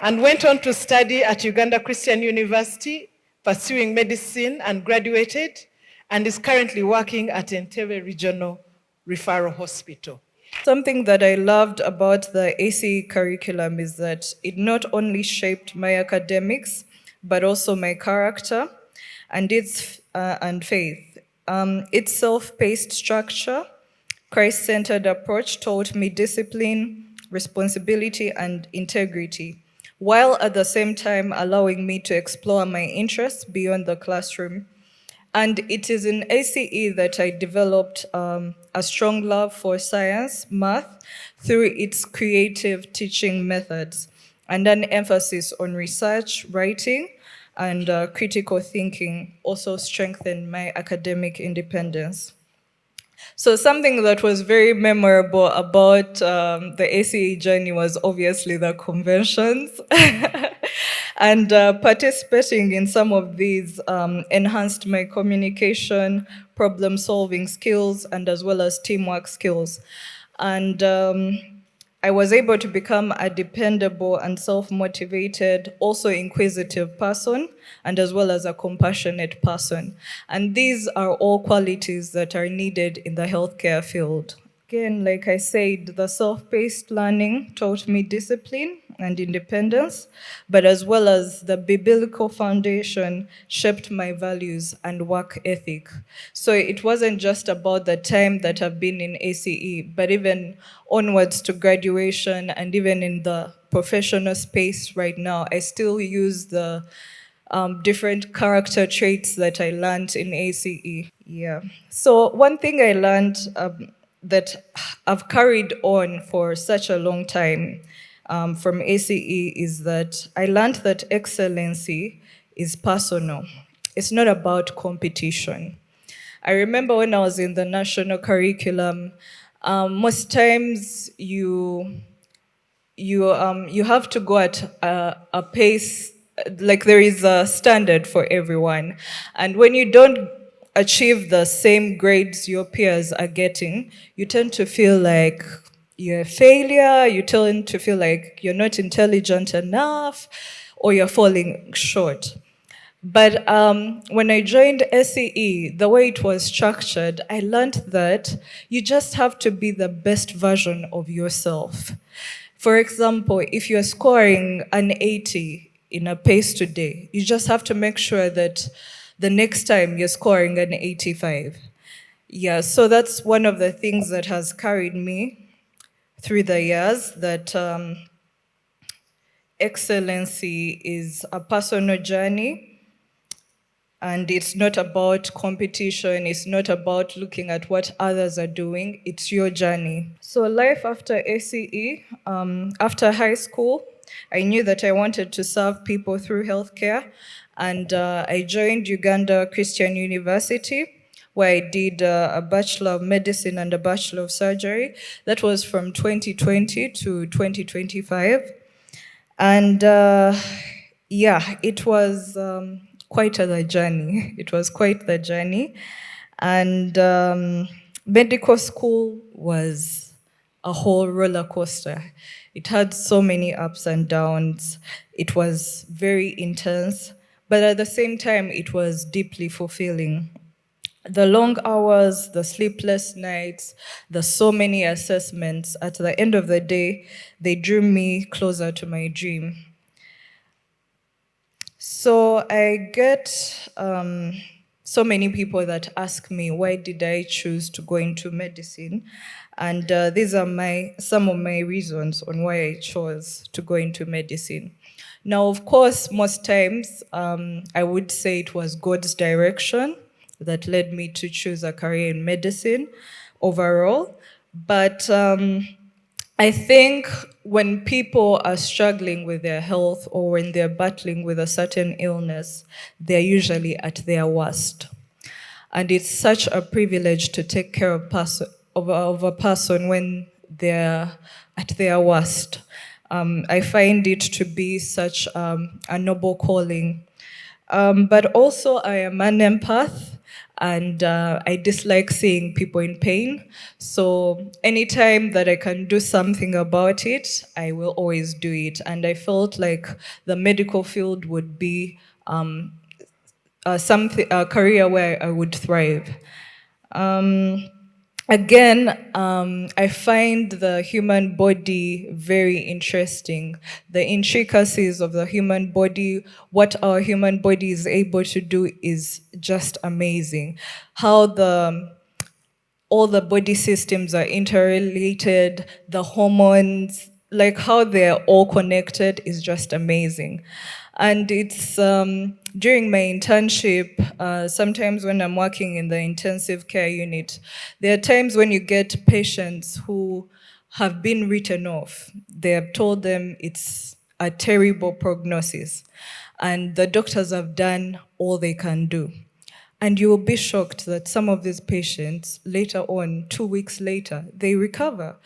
and went on to study at Uganda Christian University, pursuing medicine, and graduated, and is currently working at Entebbe Regional Referral Hospital. Something that I loved about the ACE curriculum is that it not only shaped my academics, but also my character and faith. Its self-paced structure, Christ-centered approach taught me discipline, responsibility, and integrity, while at the same time allowing me to explore my interests beyond the classroom. And it is in ACE that I developed a strong love for science, math, through its creative teaching methods, and an emphasis on research, writing, and critical thinking also strengthened my academic independence. So something that was very memorable about the ACE journey was obviously the conventions. And participating in some of these enhanced my communication, problem-solving skills, and as well as teamwork skills. And I was able to become a dependable and self-motivated, also inquisitive person, and as well as a compassionate person. And these are all qualities that are needed in the healthcare field. Again, like I said, the self-paced learning taught me discipline and independence, but as well as the biblical foundation shaped my values and work ethic. So it wasn't just about the time that I've been in ACE, but even onwards to graduation and even in the professional space right now, I still use the different character traits that I learned in ACE. Yeah. So one thing I learned that I've carried on for such a long time from ACE is that I learned that excellency is personal. It's not about competition. I remember when I was in the national curriculum, most times you have to go at a pace, like there is a standard for everyone. And when you don't achieve the same grades your peers are getting, you tend to feel like you're a failure, you tend to feel like you're not intelligent enough, or you're falling short. But when I joined ACE, the way it was structured, I learned that you just have to be the best version of yourself. For example, if you're scoring an 80 in a PACE today, you just have to make sure that the next time you're scoring an 85. Yeah, so that's one of the things that has carried me through the years, that excellency is a personal journey, and it's not about competition, it's not about looking at what others are doing, it's your journey. So life after ACE, after high school, I knew that I wanted to serve people through healthcare, and I joined Uganda Christian University, where I did a Bachelor of Medicine and a Bachelor of Surgery. That was from 2020 to 2025. And yeah, it was quite the journey. It was quite the journey. And medical school was a whole roller coaster. It had so many ups and downs. It was very intense, but at the same time, it was deeply fulfilling. The long hours, the sleepless nights, the so many assessments, at the end of the day, they drew me closer to my dream. So I get so many people that ask me, why did I choose to go into medicine? And these are some of my reasons on why I chose to go into medicine. Now, of course, most times, I would say it was God's direction that led me to choose a career in medicine, overall. But I think when people are struggling with their health or when they're battling with a certain illness, they're usually at their worst. And it's such a privilege to take care of a person when they're at their worst. I find it to be such a noble calling. But also I am an empath, and I dislike seeing people in pain. So anytime that I can do something about it, I will always do it. And I felt like the medical field would be a career where I would thrive. Again, I find the human body very interesting. The intricacies of the human body, what our human body is able to do is just amazing. How all the body systems are interrelated, the hormones, like how they're all connected is just amazing. And it's during my internship, sometimes when I'm working in the intensive care unit, there are times when you get patients who have been written off. They have told them it's a terrible prognosis, and the doctors have done all they can do. And you will be shocked that some of these patients, later on, 2 weeks later, they recover.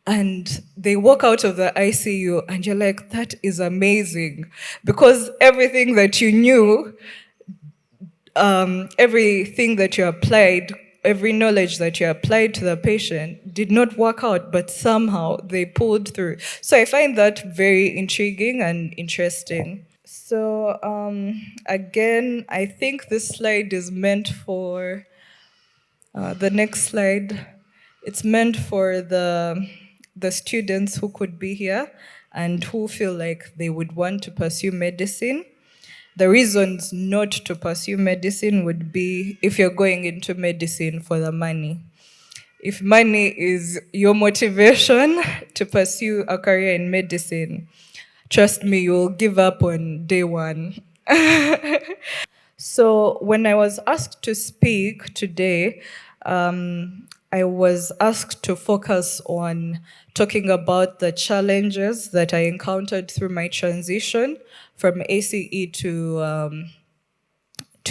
And they walk out of the ICU and you're like, that is amazing. Because everything that you knew, everything that you applied, every knowledge that you applied to the patient did not work out, but somehow they pulled through. So I find that very intriguing and interesting. So again, I think this slide is meant for, the next slide, it's meant for the students who could be here and who feel like they would want to pursue medicine. The reasons not to pursue medicine would be if you're going into medicine for the money. If money is your motivation to pursue a career in medicine, trust me, you'll give up on day one. So when I was asked to speak today, I was asked to focus on talking about the challenges that I encountered through my transition from ACE to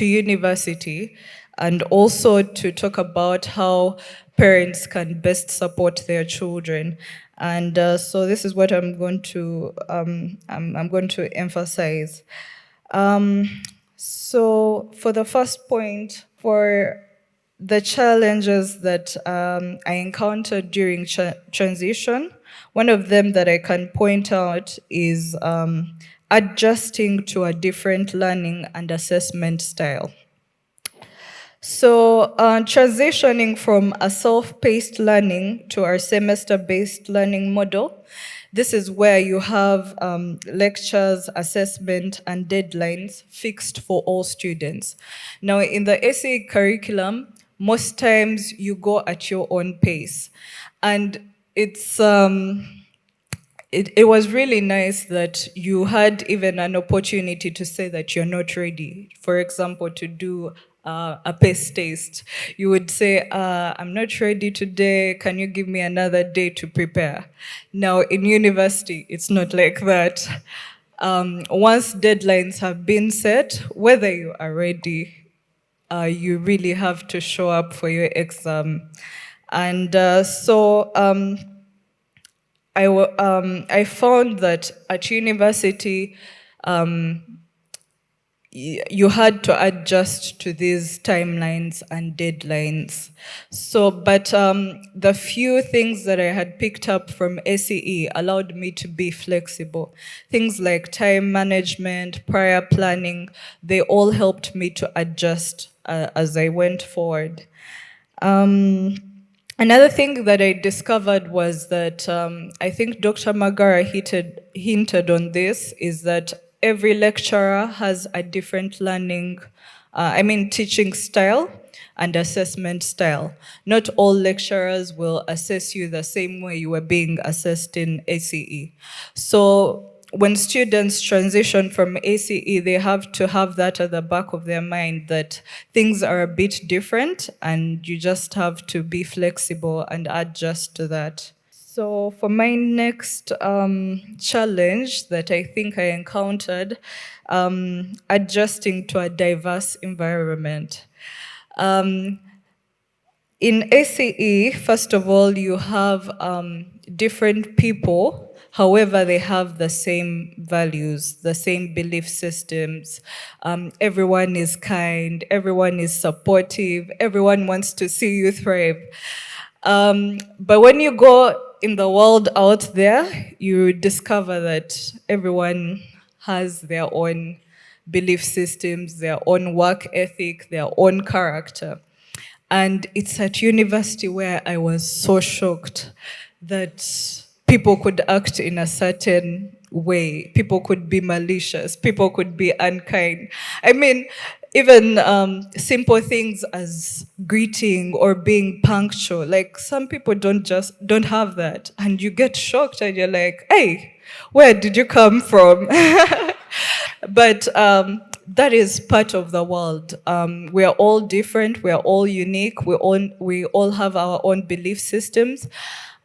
university, and also to talk about how parents can best support their children. And so this is what I'm going to emphasize. So for the first point, for the challenges that I encountered during transition, one of them that I can point out is adjusting to a different learning and assessment style. So transitioning from a self-paced learning to our semester-based learning model, this is where you have lectures, assessment, and deadlines fixed for all students. Now, in the ACE curriculum, most times you go at your own pace. And it's it was really nice that you had even an opportunity to say that you're not ready. For example, to do a pace test. You would say, I'm not ready today, can you give me another day to prepare? Now, in university, it's not like that. Once deadlines have been set, whether you are ready, you really have to show up for your exam. And so I found that at university, you had to adjust to these timelines and deadlines. So, but the few things that I had picked up from ACE allowed me to be flexible. Things like time management, prior planning, they all helped me to adjust as I went forward. Another thing that I discovered was that I think Dr. Magara hinted on this, is that every lecturer has a different teaching style and assessment style. Not all lecturers will assess you the same way you were being assessed in ACE. So when students transition from ACE, they have to have that at the back of their mind that things are a bit different and you just have to be flexible and adjust to that. So for my next challenge that I think I encountered, adjusting to a diverse environment. In ACE, first of all, you have different people, however, they have the same values, the same belief systems. Everyone is kind, everyone is supportive, everyone wants to see you thrive. But when you go in the world out there, you discover that everyone has their own belief systems, their own work ethic, their own character. And it's at university where I was so shocked that people could act in a certain way. People could be malicious. People could be unkind. I mean, even simple things as greeting or being punctual. Like some people don't have that. And you get shocked and you're like, hey, where did you come from? But that is part of the world. We are all different, we are all unique, we all have our own belief systems.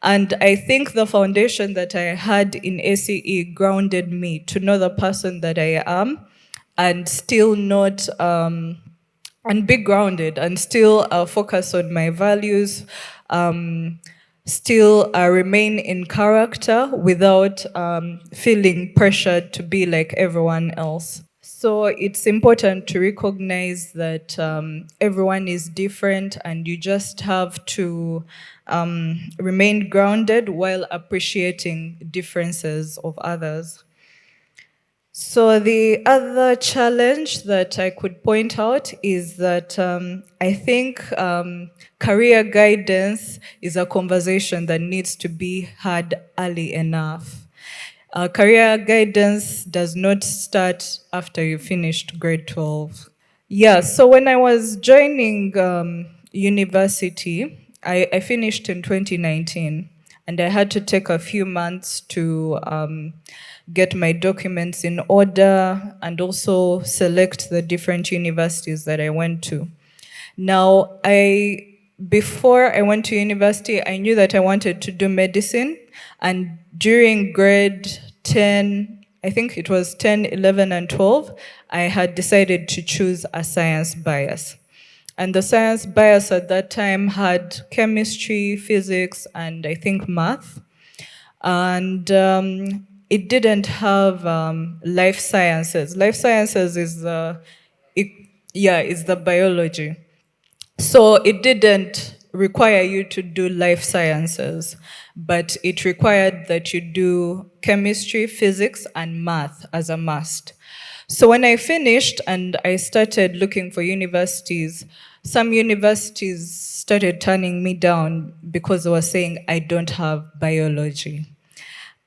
And I think the foundation that I had in ACE grounded me to know the person that I am and still not, and be grounded and still focus on my values, still remain in character without feeling pressured to be like everyone else. So it's important to recognize that everyone is different and you just have to remain grounded while appreciating differences of others. So the other challenge that I could point out is that I think career guidance is a conversation that needs to be had early enough. Career guidance does not start after you finished grade 12. Yeah, so when I was joining university, I finished in 2019, and I had to take a few months to get my documents in order and also select the different universities that I went to. Now, before I went to university, I knew that I wanted to do medicine, and during grade 10, I think it was 10, 11, and 12, I had decided to choose a science bias. And the science bias at that time had chemistry, physics, and I think math. And it didn't have life sciences. Life sciences is the biology. So it didn't require you to do life sciences, but it required that you do chemistry, physics, and math as a must. So when I finished and I started looking for universities, some universities started turning me down because they were saying I don't have biology.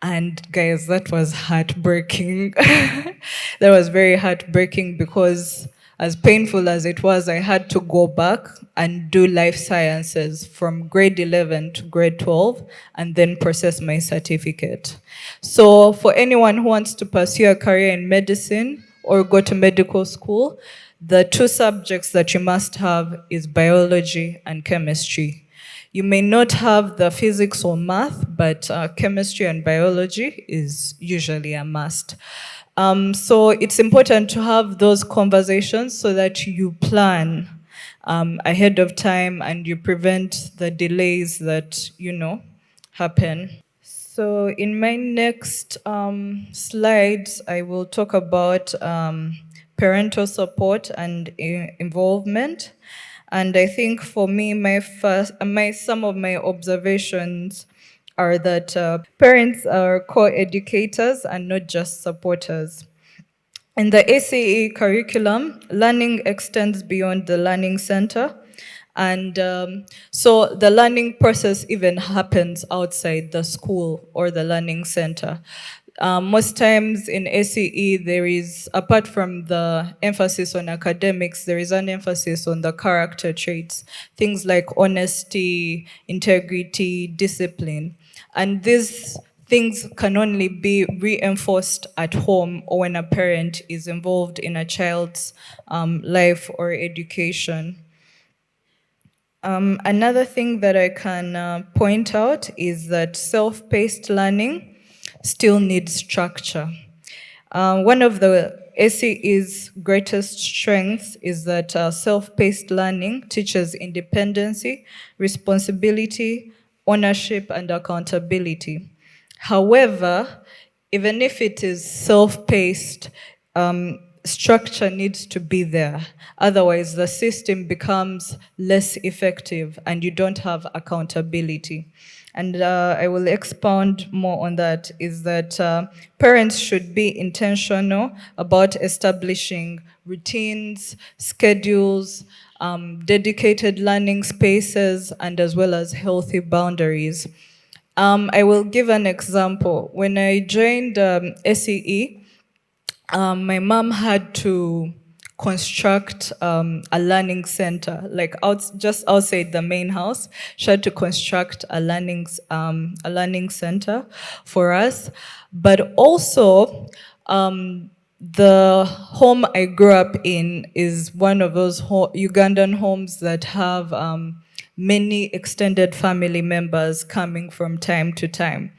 And guys, that was heartbreaking. That was very heartbreaking because as painful as it was, I had to go back and do life sciences from grade 11 to grade 12 and then process my certificate. So for anyone who wants to pursue a career in medicine or go to medical school, the two subjects that you must have is biology and chemistry. You may not have the physics or math, but chemistry and biology is usually a must. So it's important to have those conversations so that you plan ahead of time and you prevent the delays that, happen. So in my next slides, I will talk about parental support and involvement. And I think for me, some of my observations are that parents are co-educators and not just supporters. In the ACE curriculum, learning extends beyond the learning center. And so the learning process even happens outside the school or the learning center. Most times in ACE, there is, apart from the emphasis on academics, there is an emphasis on the character traits, things like honesty, integrity, discipline. And these things can only be reinforced at home or when a parent is involved in a child's life or education. Another thing that I can point out is that self-paced learning still needs structure. One of the ACE's greatest strengths is that self-paced learning teaches independency, responsibility, ownership, and accountability. However, even if it is self-paced, structure needs to be there. Otherwise, the system becomes less effective and you don't have accountability. And I will expound more on that, is that parents should be intentional about establishing routines, schedules, dedicated learning spaces, and as well as healthy boundaries. I will give an example. When I joined ACE, my mom had to construct a learning center, like just outside the main house. She had to construct a learning center for us. But also, the home I grew up in is one of those Ugandan homes that have many extended family members coming from time to time.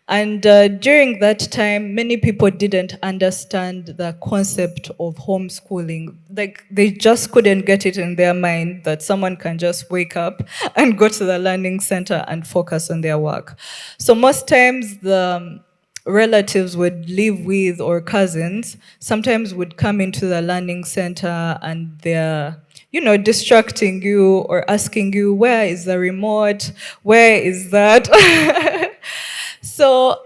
And during that time, many people didn't understand the concept of homeschooling. Like, they just couldn't get it in their mind that someone can just wake up and go to the learning center and focus on their work. So most times the relatives would live with, or cousins, sometimes would come into the learning center and they're, distracting you or asking you, where is the remote? Where is that? So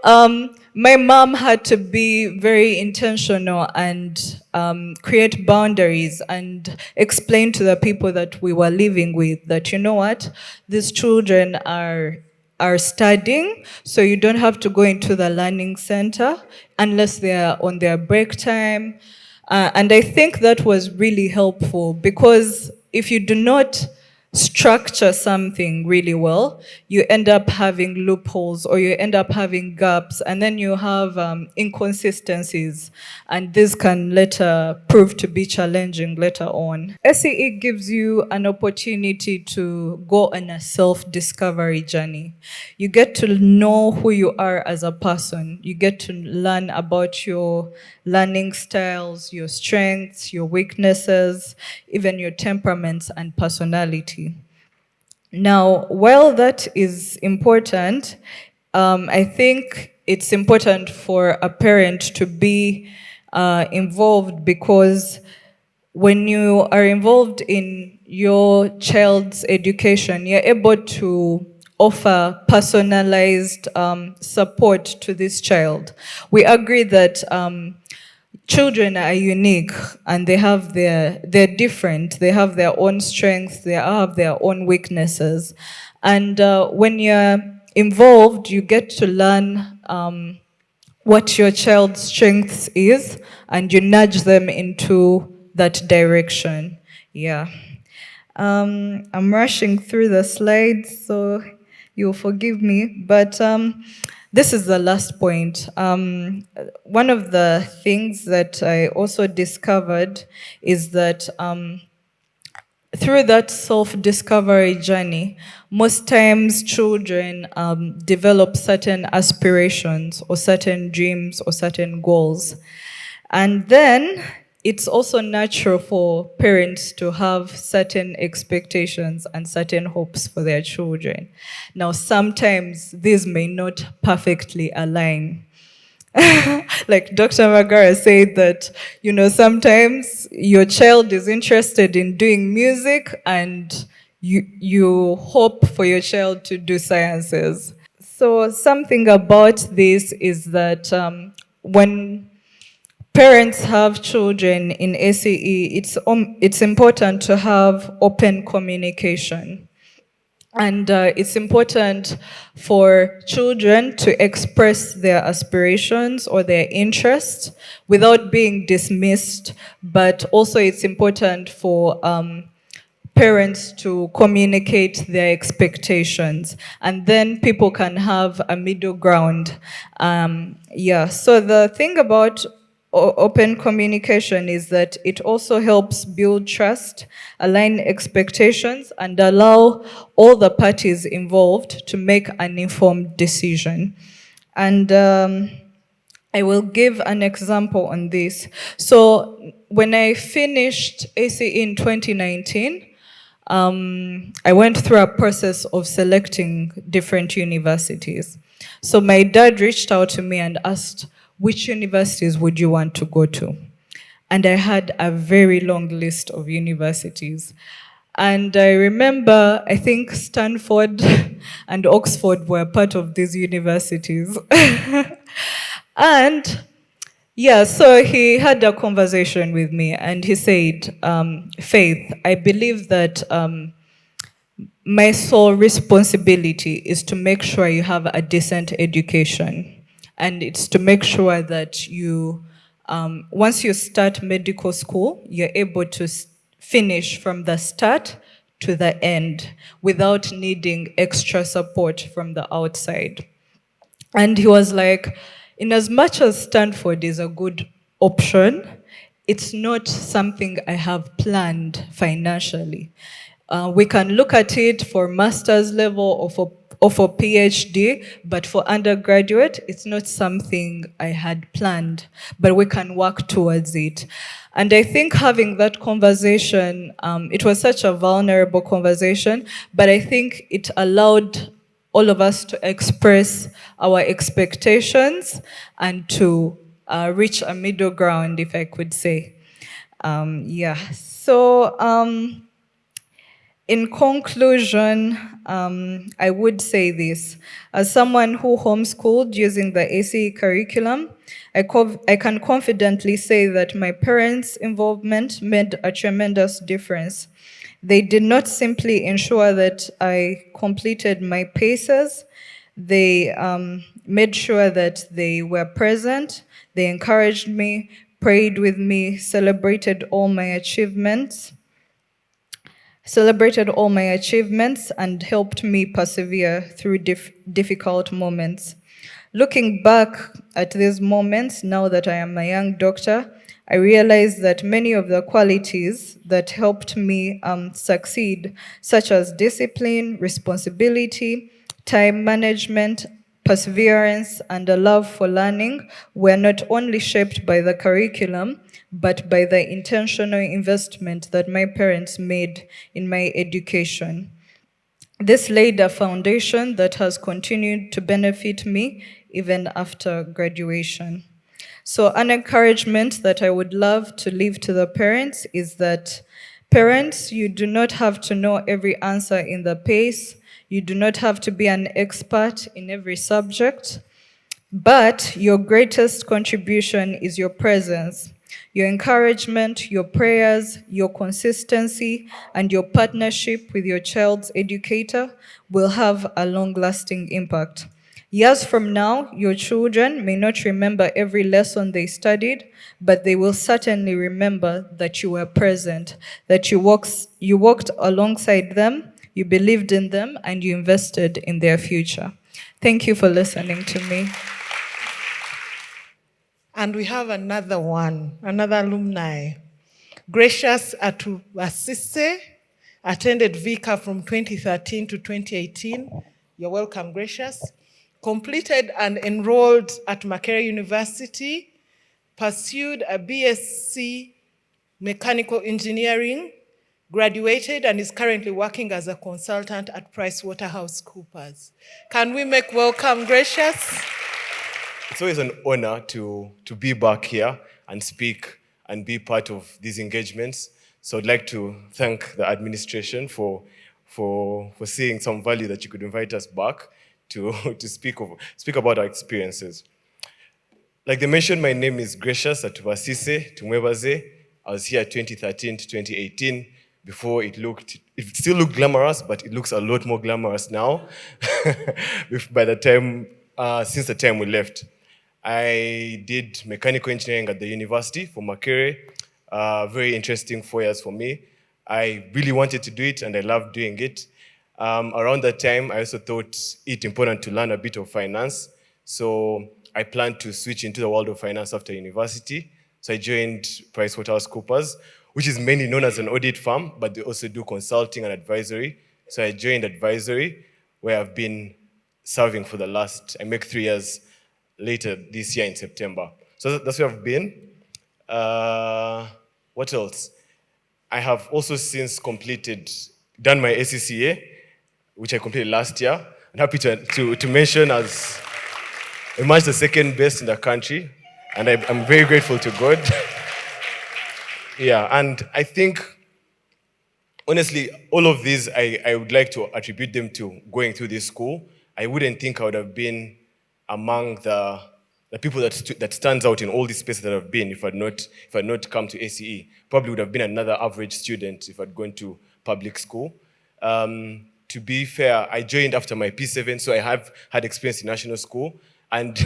my mom had to be very intentional and create boundaries and explain to the people that we were living with that, you know what, these children are studying, so you don't have to go into the learning center unless they are on their break time. And I think that was really helpful, because if you do not structure something really well, you end up having loopholes or you end up having gaps, and then you have inconsistencies, and this can later prove to be challenging later on. SEE gives you an opportunity to go on a self-discovery journey. You get to know who you are as a person. You get to learn about your learning styles, your strengths, your weaknesses, even your temperaments and personality. Now, while that is important, I think it's important for a parent to be involved, because when you are involved in your child's education, you're able to offer personalized support to this child. We agree that children are unique and they're different. They have their own strengths, they have their own weaknesses. And when you're involved, you get to learn what your child's strengths is, and you nudge them into that direction. Yeah. I'm rushing through the slides, so you'll forgive me, but this is the last point. One of the things that I also discovered is that through that self-discovery journey, most times children develop certain aspirations or certain dreams or certain goals. And then it's also natural for parents to have certain expectations and certain hopes for their children. Now, sometimes these may not perfectly align. Like Dr. Magara said that, sometimes your child is interested in doing music and you hope for your child to do sciences. So something about this is that when parents have children in ACE, it's important to have open communication. And it's important for children to express their aspirations or their interests without being dismissed, but also it's important for parents to communicate their expectations, and then people can have a middle ground. So the thing about open communication is that it also helps build trust, align expectations, and allow all the parties involved to make an informed decision. And I will give an example on this. So when I finished ACE in 2019, I went through a process of selecting different universities. So my dad reached out to me and asked, which universities would you want to go to? And I had a very long list of universities. And I remember, I think Stanford and Oxford were part of these universities. And yeah, so he had a conversation with me and he said, Faith, I believe that my sole responsibility is to make sure you have a decent education. And it's to make sure that you, once you start medical school, you're able to finish from the start to the end without needing extra support from the outside. And he was like, in as much as Stanford is a good option, it's not something I have planned financially. We can look at it for master's level or for PhD, but for undergraduate, it's not something I had planned, but we can work towards it. And I think having that conversation, it was such a vulnerable conversation, but I think it allowed all of us to express our expectations and to reach a middle ground, if I could say. In conclusion, I would say this. As someone who homeschooled using the ACE curriculum, I can confidently say that my parents' involvement made a tremendous difference. They did not simply ensure that I completed my paces, they made sure that they were present, they encouraged me, prayed with me, celebrated all my achievements, and helped me persevere through difficult moments. Looking back at these moments, now that I am a young doctor, I realize that many of the qualities that helped me succeed, such as discipline, responsibility, time management, perseverance, and a love for learning, were not only shaped by the curriculum, but by the intentional investment that my parents made in my education. This laid a foundation that has continued to benefit me even after graduation. So an encouragement that I would love to leave to the parents is that, parents, you do not have to know every answer in the PACE. You do not have to be an expert in every subject, but your greatest contribution is your presence, your encouragement, your prayers, your consistency, and your partnership with your child's educator will have a long-lasting impact. Years from now, your children may not remember every lesson they studied, but they will certainly remember that you were present, that you walked alongside them, you believed in them, and you invested in their future. Thank you for listening to me. And we have another one, another alumni. Gracious Atuwasise attended VICA from 2013 to 2018. You're welcome, Gracious. Completed and enrolled at Makerere University, pursued a BSc Mechanical Engineering, graduated and is currently working as a consultant at PricewaterhouseCoopers. Can we make welcome Gracious? It's always an honor to be back here and speak and be part of these engagements. So I'd like to thank the administration for seeing some value that you could invite us back to speak about our experiences. Like they mentioned, my name is Gracious Atuwasise. I was here 2013 to 2018. Before it still looked glamorous, but it looks a lot more glamorous now. By the time, since the time we left, I did mechanical engineering at the university for Makerere. Very interesting 4 years for me. I really wanted to do it and I loved doing it. Around that time, I also thought it important to learn a bit of finance. So I planned to switch into the world of finance after university. So I joined PricewaterhouseCoopers, which is mainly known as an audit firm, but they also do consulting and advisory. So I joined advisory, where I've been serving for the last, I make 3 years later this year in September. So that's where I've been. What else? I have also since done my ACCA, which I completed last year. I'm happy to mention as I matched the second best in the country, and I'm very grateful to God. Yeah, and I think, honestly, all of these, I would like to attribute them to going through this school. I wouldn't think I would have been among the people that stands out in all these spaces that I've been if I'd not come to ACE. Probably would have been another average student if I'd gone to public school. To be fair, I joined after my P7, so I have had experience in national school, and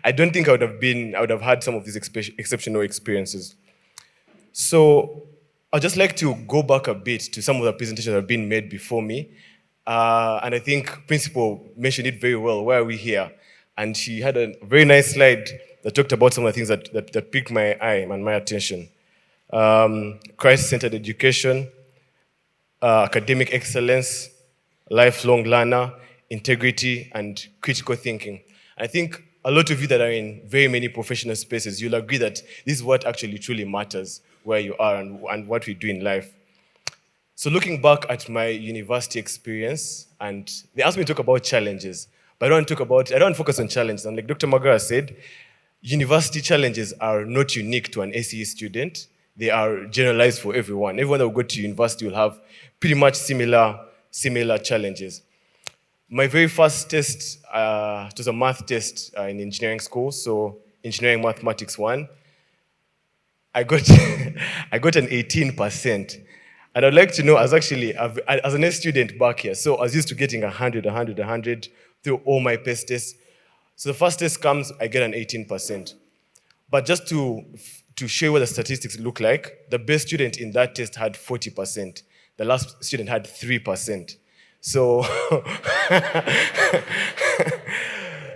I don't think I would have had some of these exceptional experiences. So I'd just like to go back a bit to some of the presentations that have been made before me. And I think Principal mentioned it very well. Why are we here? And she had a very nice slide that talked about some of the things that piqued my eye and my attention. Christ-centered education, academic excellence, lifelong learner, integrity, and critical thinking. I think a lot of you that are in very many professional spaces, you'll agree that this is what actually truly matters where you are and what we do in life. So looking back at my university experience, and they asked me to talk about challenges, but I don't want to focus on challenges. And like Dr. Magara said, university challenges are not unique to an ACE student. They are generalized for everyone. Everyone that will go to university will have pretty much similar challenges. My very first test, it was a math test in engineering school, so engineering mathematics 1. I got an 18%. And I'd like to know, as an A student back here, so I was used to getting 100 through all my PES tests. So the first test comes, I get an 18%. But just to show you what the statistics look like, the best student in that test had 40%. The last student had 3%. So,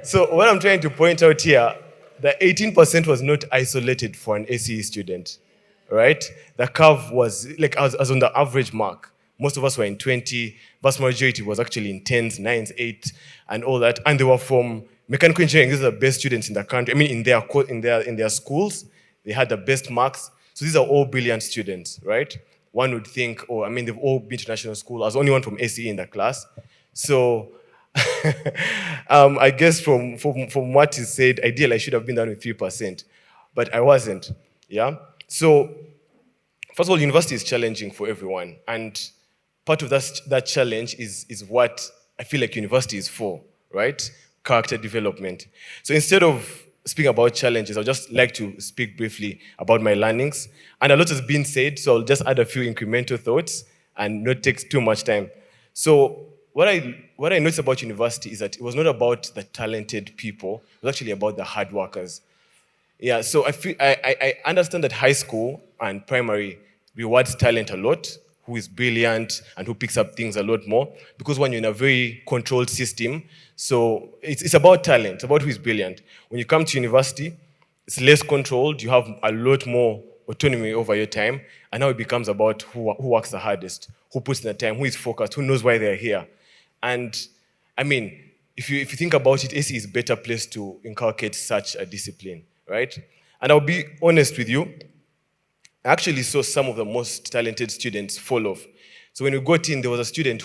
so what I'm trying to point out here, the 18% was not isolated for an ACE student, right? The curve was, like, as on the average mark. Most of us were in 20, vast majority was actually in 10s, 9s, 8, and all that. And they were from mechanical engineering. These are the best students in the country. I mean, in their schools, they had the best marks. So these are all brilliant students, right? One would think, they've all been to national school. I was the only one from ACE in the class. So I guess from what is said, ideally I should have been done with 3%, but I wasn't, yeah? So first of all, university is challenging for everyone. And part of that challenge is what I feel like university is for, right? Character development. So instead of speaking about challenges, I'd just like to speak briefly about my learnings. And a lot has been said, so I'll just add a few incremental thoughts and not take too much time. So what I noticed about university is that it was not about the talented people, it was actually about the hard workers. Yeah, so I understand that high school and primary rewards talent a lot, who is brilliant and who picks up things a lot more, because when you're in a very controlled system, so it's about talent, it's about who is brilliant. When you come to university, it's less controlled, you have a lot more autonomy over your time, and now it becomes about who works the hardest, who puts in the time, who is focused, who knows why they're here. And I mean, if you think about it, ACE is a better place to inculcate such a discipline, right? And I'll be honest with you, I actually saw some of the most talented students fall off. So when we got in, there was a student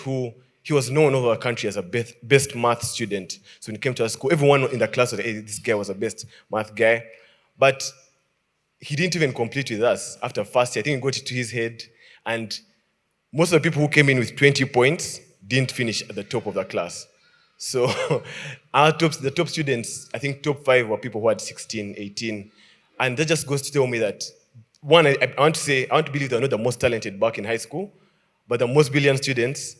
he was known over the country as a best math student. So when he came to our school, everyone in the class was, hey, this guy was a best math guy. But he didn't even complete with us after first year. I think he got it to his head. And most of the people who came in with 20 points didn't finish at the top of the class. So the top students, I think top 5 were people who had 16, 18. And that just goes to tell me that, one, I want to believe they're not the most talented back in high school, but the most brilliant students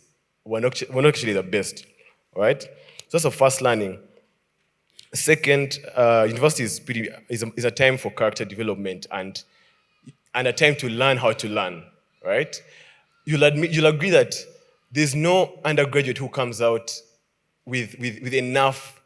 were not actually the best, all right? So that's the first learning. Second, university is a time for character development and a time to learn how to learn, right? you'll agree that there's no undergraduate who comes out with enough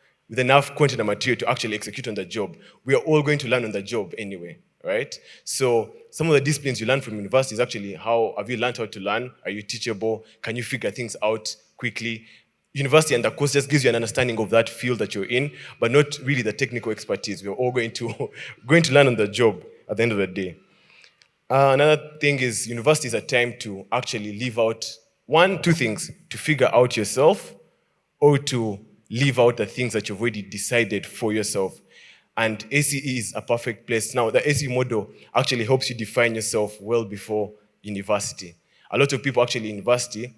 content and material to actually execute on the job. We are all going to learn on the job anyway, right? So some of the disciplines you learn from university is actually how have you learned how to learn? Are you teachable? Can you figure things out quickly? University and the course just gives you an understanding of that field that you're in, but not really the technical expertise. We're all going to learn on the job at the end of the day. Another thing is university is a time to actually live out two things: to figure out yourself or to live out the things that you've already decided for yourself. And ACE is a perfect place. Now, the ACE model actually helps you define yourself well before university. A lot of people actually in university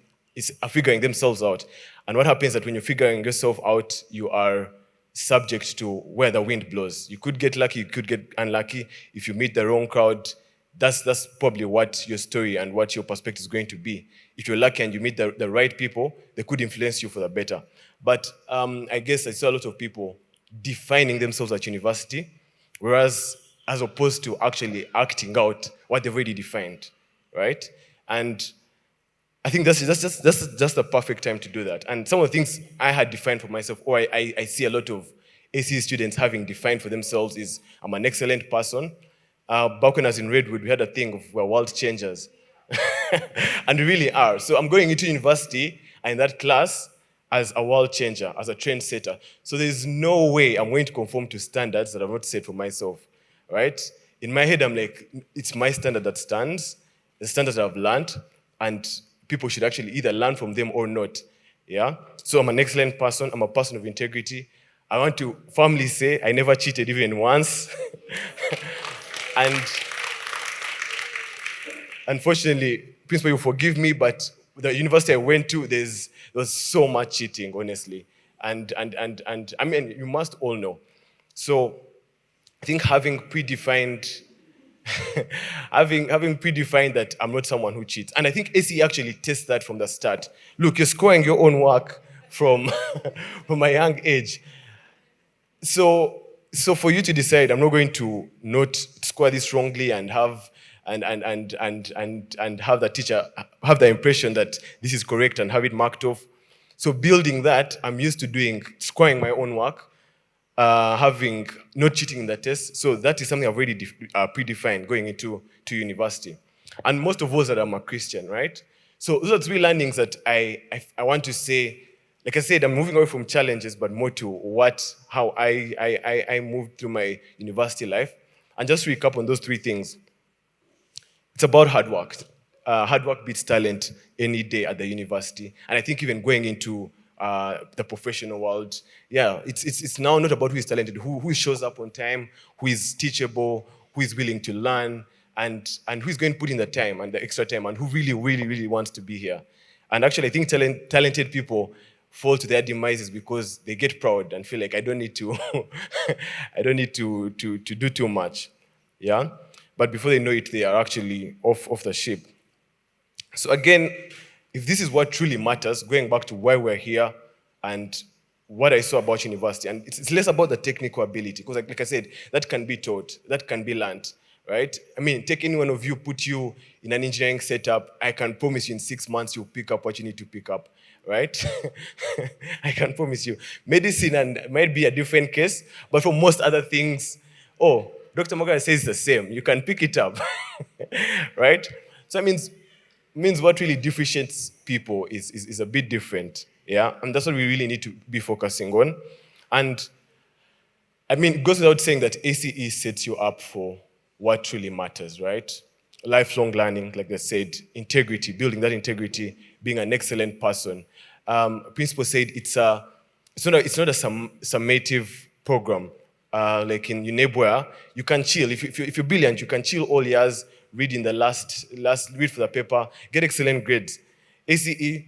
are figuring themselves out. And what happens is that when you're figuring yourself out, you are subject to where the wind blows. You could get lucky, you could get unlucky. If you meet the wrong crowd, that's probably what your story and what your perspective is going to be. If you're lucky and you meet the right people, they could influence you for the better. But I guess I saw a lot of people defining themselves at university, whereas as opposed to actually acting out what they've already defined, right? And I think that's just the perfect time to do that. And some of the things I had defined for myself, or I see a lot of ACE students having defined for themselves is, I'm an excellent person. Back when I was in Redwood, we had a thing of we're world changers. And we really are. So I'm going into university and in that class as a world changer, as a trendsetter. So there's no way I'm going to conform to standards that I've not set for myself, right? In my head, I'm like, it's my standard that stands, the standards that I've learned, and people should actually either learn from them or not, yeah? So I'm an excellent person, I'm a person of integrity. I want to firmly say I never cheated even once. And unfortunately, principal, you forgive me, but the university I went to, there was so much cheating, honestly. And I mean, you must all know. So I think having predefined that I'm not someone who cheats. And I think ACE actually tests that from the start. Look, you're scoring your own work from a young age. So for you to decide, I'm not going to not score this wrongly and have the teacher have the impression that this is correct and have it marked off. So building that, I'm used to scoring my own work, having not cheating in the test. So that is something I've already predefined going into university. And most of us that I'm a Christian, right? So those are three learnings that I want to say. Like I said, I'm moving away from challenges, but more to how I moved through my university life. And just to recap on those three things, it's about hard work. Hard work beats talent any day at the university. And I think even going into the professional world, yeah, it's now not about who is talented, who shows up on time, who is teachable, who is willing to learn, and who is going to put in the time and the extra time, and who really, really, really wants to be here. And actually, I think talented people fall to their demises because they get proud and feel like I don't need to do too much. Yeah? But before they know it, they are actually off the ship. So again, if this is what truly matters, going back to why we're here and what I saw about university, and it's less about the technical ability, because like I said, that can be taught, that can be learned, right? I mean, take any one of you, put you in an engineering setup, I can promise you in 6 months you'll pick up what you need to pick up, right? I can promise you. Medicine and might be a different case, but for most other things, Dr. Morgan says the same. You can pick it up, right? So that means what really differentiates people is a bit different, yeah? And that's what we really need to be focusing on. And I mean, it goes without saying that ACE sets you up for what truly matters, right? Lifelong learning, like I said, integrity, building that integrity, being an excellent person. Principal said it's not a summative program. Like in UNEBWA, you can chill. If you're brilliant, you can chill all years, read in the last read for the paper, get excellent grades. ACE,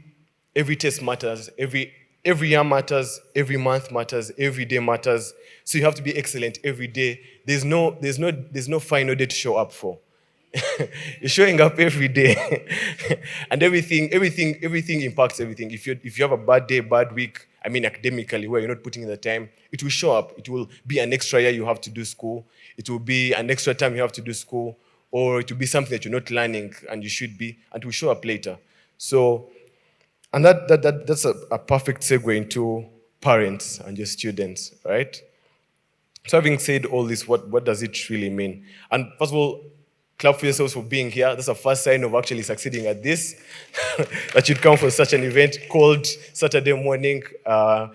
every test matters, every year matters, every month matters, every day matters. So you have to be excellent every day. There's no final day to show up for. You're showing up every day, and everything impacts everything. If you have a bad day, bad week, I mean academically, where you're not putting in the time, it will show up. It will be an extra year you have to do school. It will be an extra time you have to do school. or it will be something that you're not learning and you should be, and will show up later. So, and that's a perfect segue into parents and your students, right? So having said all this, what does it really mean? And first of all, clap for yourselves for being here. That's the first sign of actually succeeding at this, that you'd come for such an event called Saturday morning. I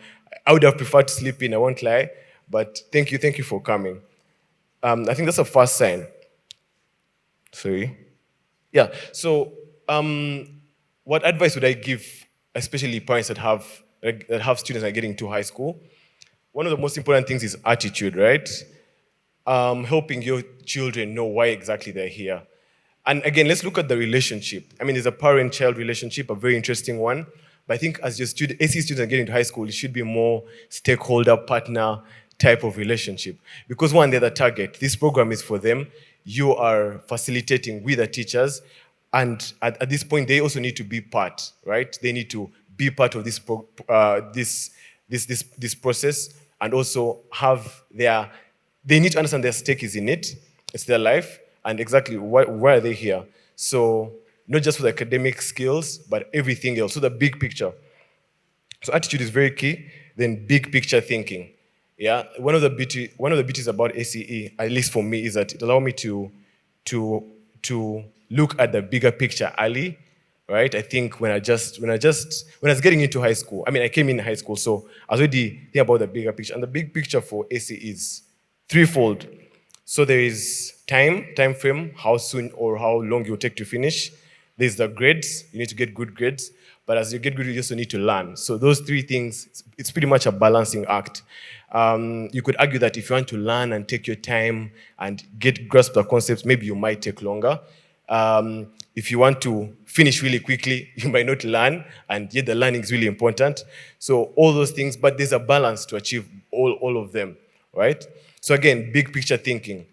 would have preferred to sleep in, I won't lie, but thank you for coming. I think that's the first sign. Sorry. Yeah, so what advice would I give, especially parents that have students that are getting to high school? One of the most important things is attitude, right? Helping your children know why exactly they're here. And again, let's look at the relationship. I mean, there's a parent-child relationship, a very interesting one. But I think as your ACE students are getting to high school, it should be more stakeholder, partner type of relationship. Because one, they're the target. This program is for them. You are facilitating with the teachers. And at this point, they also need to be part, right? They need to be part of this process, and also they need to understand their stake is in it. It's their life, and exactly why are they here? So not just for the academic skills, but everything else. So the big picture. So attitude is very key. Then big picture thinking. Yeah, one of the beauties about ACE, at least for me, is that it allows me to look at the bigger picture early, right? I think when I was getting into high school, I mean, I came in high school, so I was already thinking about the bigger picture. And the big picture for ACE is threefold. So there is time frame, how soon or how long it will take to finish. There's the grades, you need to get good grades. But as you get good, you also need to learn. So those three things, it's pretty much a balancing act. You could argue that if you want to learn and take your time and grasp the concepts, maybe you might take longer. If you want to finish really quickly, you might not learn, and yet the learning is really important. So all those things, but there's a balance to achieve all of them, right? So again, big picture thinking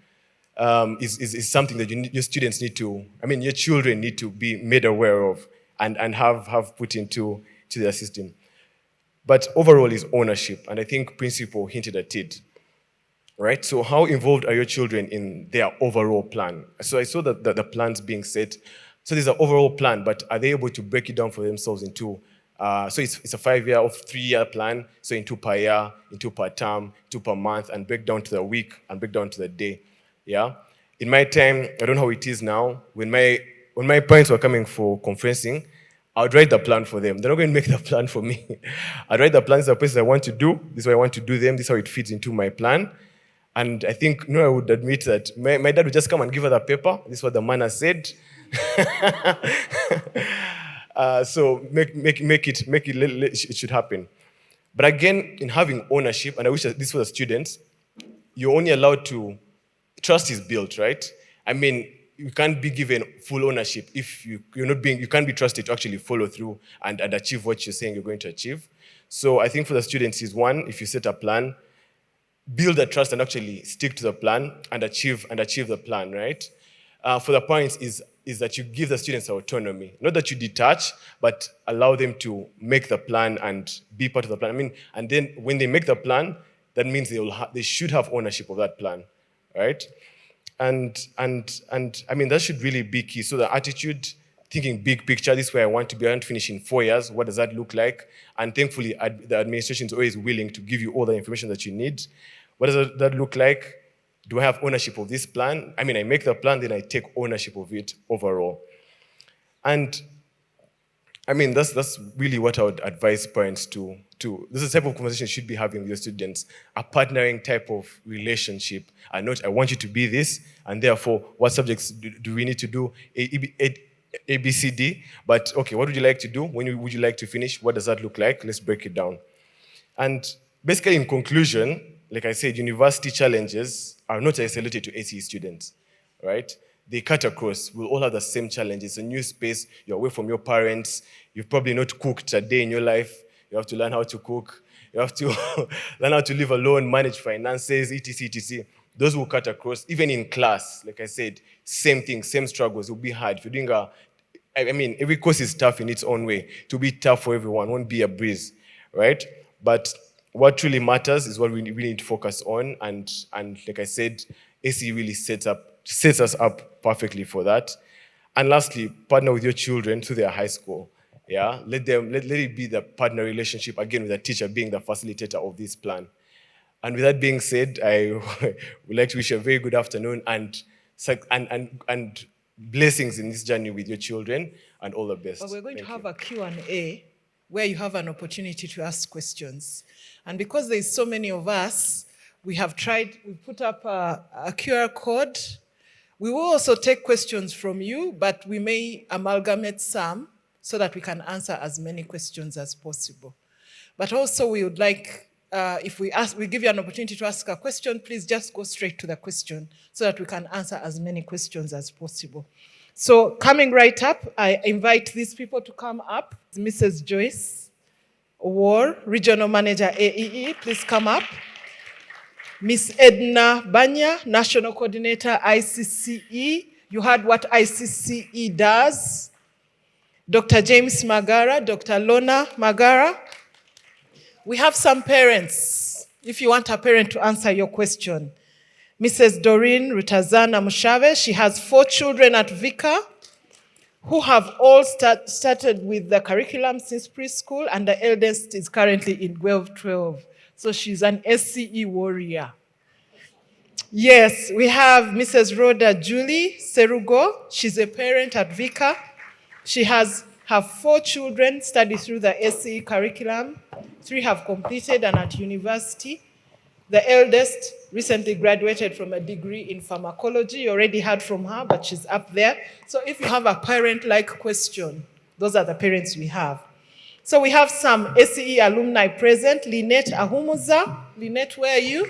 is something that your students need to, your children need to be made aware of and have put into their system. But overall is ownership, and I think Principal hinted at it. Right? So how involved are your children in their overall plan? So I saw that the plans being set. So there's an overall plan, but are they able to break it down for themselves into, so it's a 5-year or 3-year plan, so into per year, into per term, into per month, and break down to the week, and break down to the day, yeah? In my time, I don't know how it is now, when my parents were coming for conferencing, I would write the plan for them. They're not going to make the plan for me. I'd write the plans, the places I want to do, this is what I want to do them, this is how it fits into my plan. And I think, I would admit that my dad would just come and give her the paper. This is what the man has said. So it should happen. But again, in having ownership, and I wish that this for the students, you're only allowed to, trust is built, right? You can't be given full ownership if you can't be trusted to actually follow through and achieve what you're saying you're going to achieve. So I think for the students is one, if you set a plan, build that trust and actually stick to the plan and achieve the plan, right? For the parents is that you give the students autonomy. Not that you detach, but allow them to make the plan and be part of the plan. And then when they make the plan, that means they should have ownership of that plan, right? And that should really be key. So the attitude, thinking big picture, this is where I want to be. I want to finish in 4 years. What does that look like? And thankfully, the administration is always willing to give you all the information that you need. What does that look like? Do I have ownership of this plan? I make the plan, then I take ownership of it overall. And that's really what I would advise parents to. This is the type of conversation you should be having with your students, a partnering type of relationship. And not, I want you to be this, and therefore, what subjects do we need to do? A, B, C, D. But okay, what would you like to do? When would you like to finish? What does that look like? Let's break it down. And basically, in conclusion, like I said, university challenges are not isolated to ACE students, right? They cut across. We'll all have the same challenges. A new space, you're away from your parents, you've probably not cooked a day in your life, you have to learn how to cook, you have to learn how to live alone, manage finances, etc., etc. Those will cut across. Even in class, like I said, same thing, same struggles. It will be hard. If you're doing every course is tough in its own way. It will be tough for everyone. It won't be a breeze, right? But what truly matters is what we really need to focus on. And like I said, ACE really sets up sets us up perfectly for that. And lastly, partner with your children through their high school. Yeah, let it be the partner relationship, again, with the teacher being the facilitator of this plan. And with that being said, I would like to wish you a very good afternoon and blessings in this journey with your children, and all the best. But we're going Thank to have you. a Q&A where you have an opportunity to ask questions. And because there's so many of us, we put up a QR code. We will also take questions from you, but we may amalgamate some so that we can answer as many questions as possible. But also we would like, if we give you an opportunity to ask a question, please just go straight to the question so that we can answer as many questions as possible. So coming right up, I invite these people to come up. Mrs. Joyce War, Regional Manager AEE, please come up. Miss Edna Banya, National Coordinator ICCE. You heard what ICCE does. Dr. James Magara, Dr. Lona Magara. We have some parents, if you want a parent to answer your question. Mrs. Doreen Rutazana Mushave, she has 4 children at VICA who have all started with the curriculum since preschool, and the eldest is currently in 12. So she's an SCE warrior. Yes, we have Mrs. Rhoda Julie Serugo. She's a parent at VICA. She has her 4 children study through the SCE curriculum. 3 have completed and at university. The eldest recently graduated from a degree in pharmacology. You already heard from her, but she's up there. So if you have a parent-like question, those are the parents we have. So we have some SCE alumni present. Lynette Ahumuza. Lynette, where are you?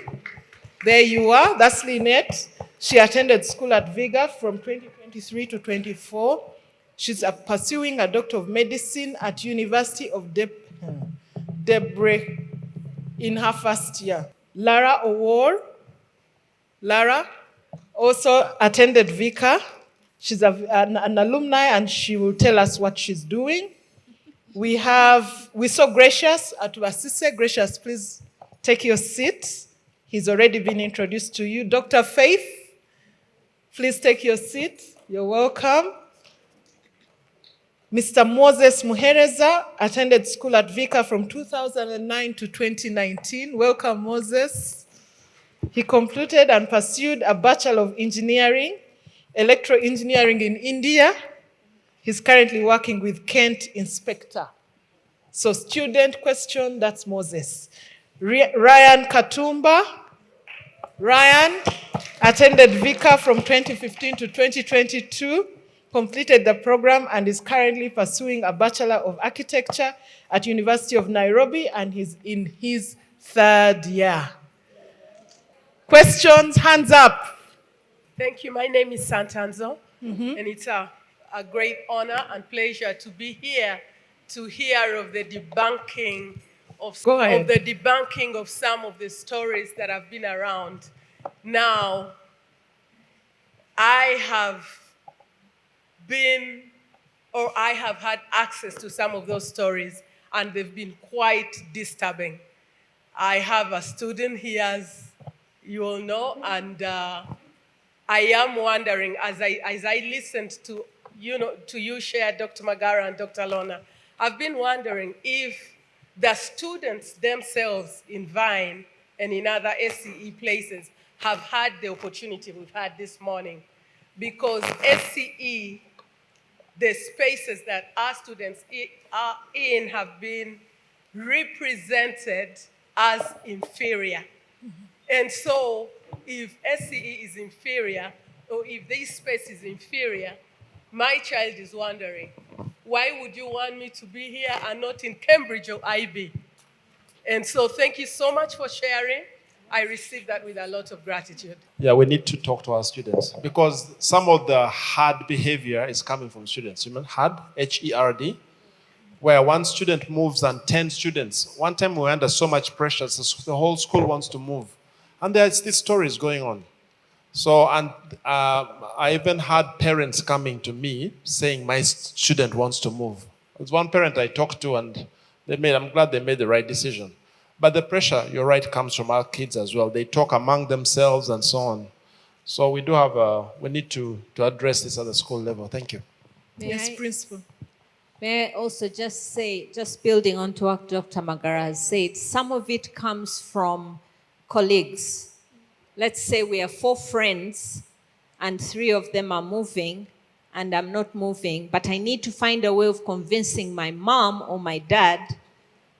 There you are. That's Lynette. She attended school at VIGA from 2023 to 24. She's pursuing a Doctor of Medicine at University of Debre in her first year. Lara Owor. Lara also attended VICA. She's an alumni, and she will tell us what she's doing. We saw Gracious 𝙐𝙙𝙙𝙧𝙨𝙪. Gracious, please take your seat. He's already been introduced to you. Dr. Faith, please take your seat. You're welcome. Mr. Moses Muhereza attended school at VICA from 2009 to 2019. Welcome, Moses. He completed and pursued a Bachelor of Engineering, Electro Engineering in India. He's currently working with Kent Inspector. So student question, that's Moses. Ryan Katumba. Ryan attended VICA from 2015 to 2022, completed the program, and is currently pursuing a Bachelor of Architecture at University of Nairobi, and he's in his 3rd year. Questions, hands up. Thank you. My name is Santanzo, and it's a great honor and pleasure to be here to hear of the debunking of some of the stories that have been around. Now, I have had access to some of those stories, and they've been quite disturbing. I have a student here, as you all know, and I am wondering, as I listened to you share, Dr. Magara and Dr. Lona, I've been wondering if the students themselves in Vine and in other SCE places have had the opportunity we've had this morning, because SCE, the spaces that our students are in, have been represented as inferior. And so if SCE is inferior, or if this space is inferior, my child is wondering, why would you want me to be here and not in Cambridge or IB? And so thank you so much for sharing. I received that with a lot of gratitude. Yeah, we need to talk to our students, because some of the hard behavior is coming from students. You mean hard, H-E-R-D, where one student moves and 10 students. One time we were under so much pressure, so the whole school wants to move. And there's these stories going on. So, and I even had parents coming to me saying my student wants to move. There's one parent I talked to, and I'm glad they made the right decision. But the pressure, you're right, comes from our kids as well. They talk among themselves and so on. So we need to address this at the school level. Thank you. Yes, Principal. May I also just say, just building on to what Dr. Magara has said, some of it comes from colleagues. Let's say we are 4 friends and 3 of them are moving and I'm not moving, but I need to find a way of convincing my mom or my dad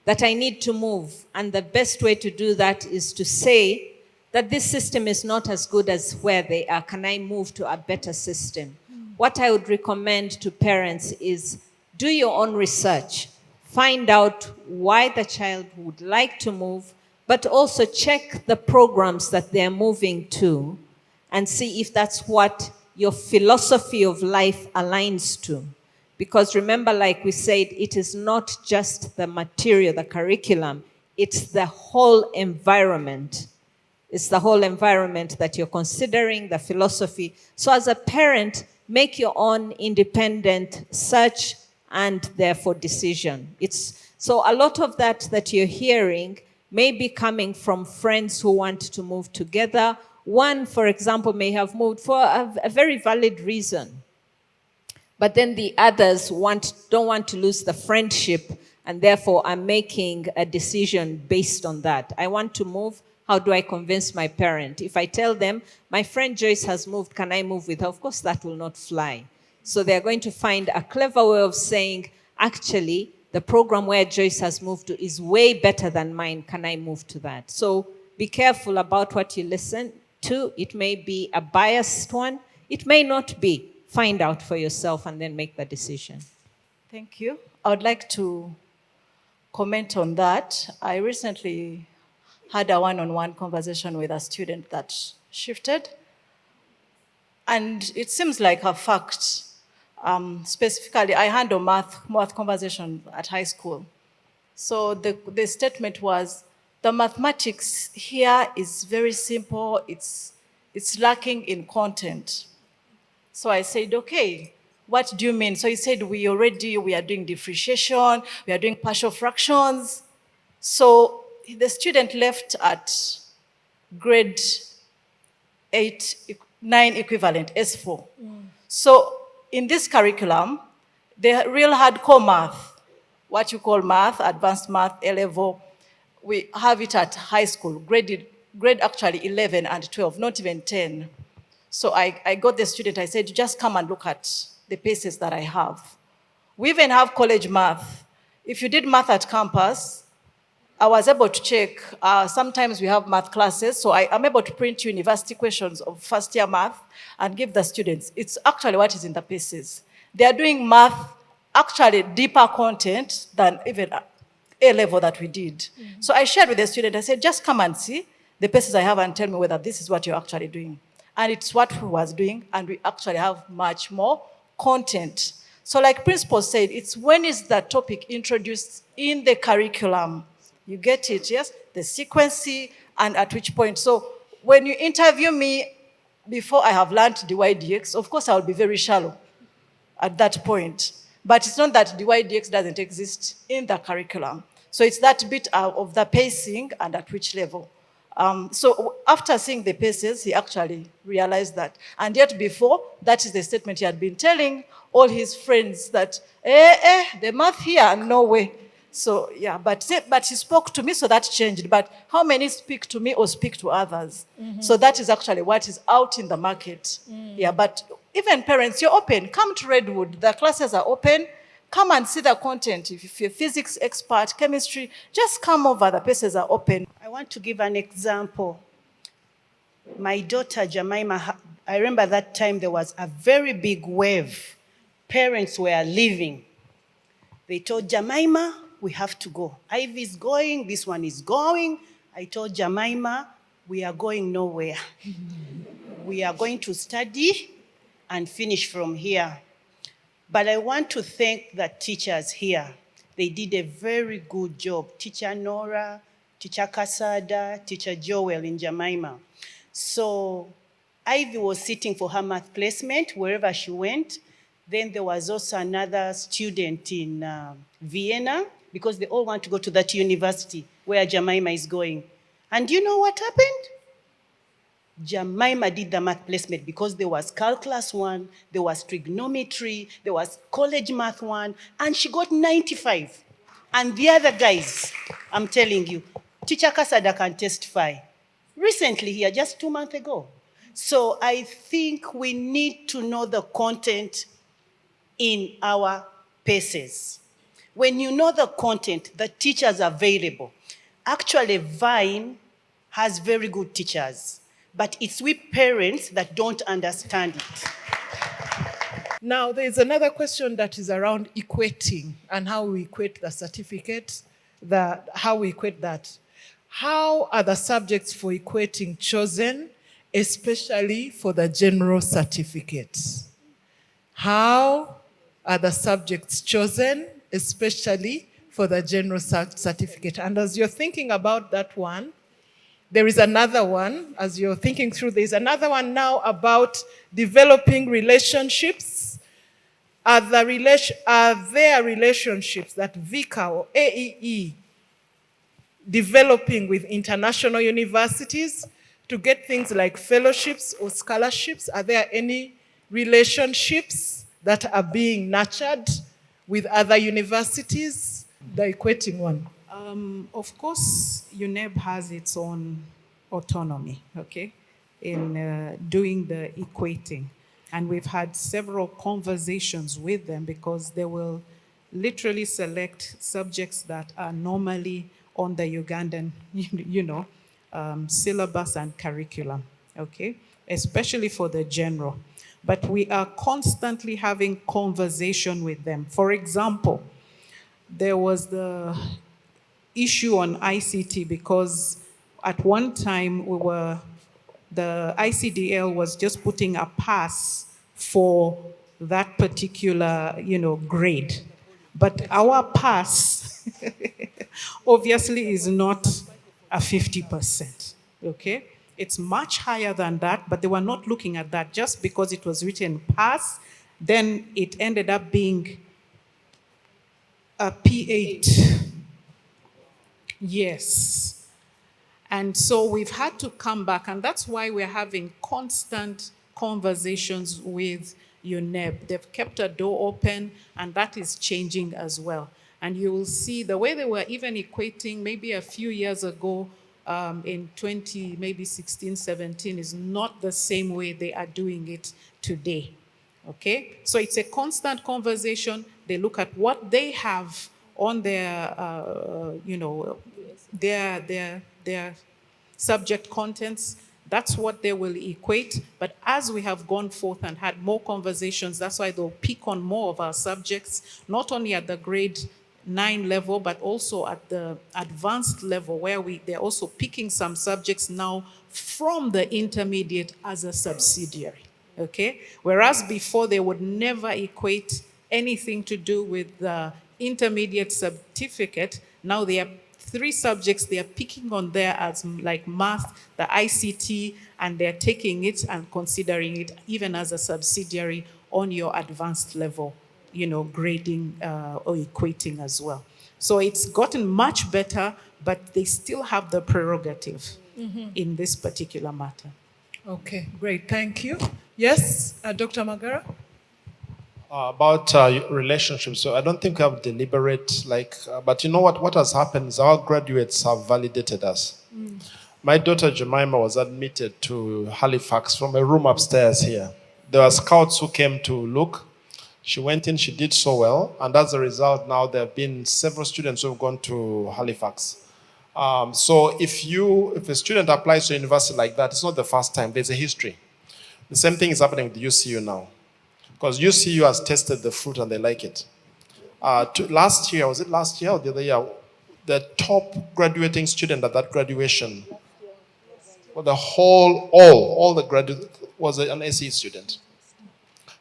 that I need to move. And the best way to do that is to say that this system is not as good as where they are. Can I move to a better system? What I would recommend to parents is do your own research. Find out why the child would like to move, but also check the programs that they're moving to and see if that's what your philosophy of life aligns to. Because remember, like we said, it is not just the material, the curriculum, it's the whole environment. It's the whole environment that you're considering, the philosophy. So as a parent, make your own independent search and therefore decision. So a lot of that you're hearing may be coming from friends who want to move together. One, for example, may have moved for a very valid reason. But then the others don't want to lose the friendship and therefore are making a decision based on that. I want to move. How do I convince my parent? If I tell them, my friend Joyce has moved, can I move with her? Of course, that will not fly. So they're going to find a clever way of saying, actually, the program where Joyce has moved to is way better than mine. Can I move to that? So be careful about what you listen to. It may be a biased one. It may not be. Find out for yourself and then make the decision. Thank you. I would like to comment on that. I recently had a one-on-one conversation with a student that shifted. And it seems like a fact. Specifically, I handle math conversation at high school. So the statement was, the mathematics here is very simple. It's lacking in content. So I said, okay, what do you mean? So he said, we are doing differentiation, we are doing partial fractions. So the student left at grade 9 equivalent, S4. So in this curriculum, the real hardcore math, what you call math, advanced math, A-level, we have it at high school, grade actually 11 and 12, not even 10. So I got the student, I said, just come and look at the paces that I have. We even have college math. If you did math at campus, I was able to check, sometimes we have math classes, so I'm able to print university questions of first year math and give the students. It's actually what is in the paces. They are doing math, actually deeper content than even A-level that we did. So I shared with the student, I said, just come and see the paces I have and tell me whether this is what you're actually doing. And it's what we was doing, and we actually have much more content. So like Principal said, it's when is the topic introduced in the curriculum. You get it, yes? The sequence and at which point. So when you interview me before I have learned 𝑑𝑦/dx, of course I will be very shallow at that point. But it's not that 𝑑𝑦/dx doesn't exist in the curriculum. So it's that bit of the pacing and at which level. So after seeing the paces, he actually realized that. And yet before, that is the statement he had been telling all his friends that, the math here, no way. So yeah, but he spoke to me, so that changed. But how many speak to me or speak to others? So that is actually what is out in the market. Yeah, but even parents, you're open. Come to Redwood. The classes are open. Come and see the content. If you're a physics expert, chemistry, just come over. The places are open. I want to give an example. My daughter, Jemima, I remember that time there was a very big wave. Parents were leaving. They told Jemima, we have to go. Ivy is going, this one is going. I told Jemima, we are going nowhere. We are going to study and finish from here. But I want to thank the teachers here. They did a very good job. Teacher Nora, Teacher Kasada, Teacher Joel in Jemima. So Ivy was sitting for her math placement wherever she went. Then there was also another student in Vienna, because they all want to go to that university where Jemima is going. And do you know what happened? Jemima did the math placement because there was calculus 1, there was trigonometry, there was college math 1, and she got 95. And the other guys, I'm telling you, Teacher Kasada can testify. Recently here, just 2 months ago. So I think we need to know the content in our PACEs. When you know the content, the teachers are available. Actually, Vine has very good teachers, but it's we parents that don't understand it. Now, there's another question that is around equating and how we equate the certificate, how we equate that. How are the subjects for equating chosen, especially for the general certificates? How are the subjects chosen, especially for the general certificate? And as you're thinking about that one, there is another one, as you're thinking through, there's another one now about developing relationships. Are there relationships that VICA or AEE developing with international universities to get things like fellowships or scholarships? Are there any relationships that are being nurtured with other universities? The equating one. Of course, UNEB has its own autonomy, okay, in doing the equating. And we've had several conversations with them because they will literally select subjects that are normally on the Ugandan, syllabus and curriculum, okay, especially for the general. But we are constantly having conversation with them. For example, there was the issue on ICT because at one time the ICDL was just putting a pass for that particular, grade. But our pass obviously is not a 50%, okay? It's much higher than that, but they were not looking at that. Just because it was written pass, then it ended up being a P8. Yes. And so we've had to come back, and that's why we're having constant conversations with UNEB. They've kept a door open, and that is changing as well. And you will see the way they were even equating maybe a few years ago in 2016, 17 is not the same way they are doing it today. Okay? So it's a constant conversation. They look at what they have on their, their subject contents. That's what they will equate. But as we have gone forth and had more conversations, that's why they'll pick on more of our subjects, not only at the grade 9 level, but also at the advanced level, where they're also picking some subjects now from the intermediate as a subsidiary, okay? Whereas before they would never equate anything to do with the intermediate certificate. Now they are 3 subjects they are picking on there as like math, the ICT, and they're taking it and considering it even as a subsidiary on your advanced level, grading or equating as well. So it's gotten much better, but they still have the prerogative in this particular matter. Okay, great, thank you. Yes, Dr. Magara? About relationships, so I don't think we have deliberate, but you know what has happened is our graduates have validated us. My daughter Jemima was admitted to Halifax from a room upstairs here. There were scouts who came to look. She went in, she did so well, and as a result, now there have been several students who have gone to Halifax. So if a student applies to a university like that, it's not the first time, there's a history. The same thing is happening with UCU now. Because UCU has tested the fruit and they like it. Last year, was it last year or the other year? The top graduating student at that graduation, for the whole, all the graduates, was an SE student.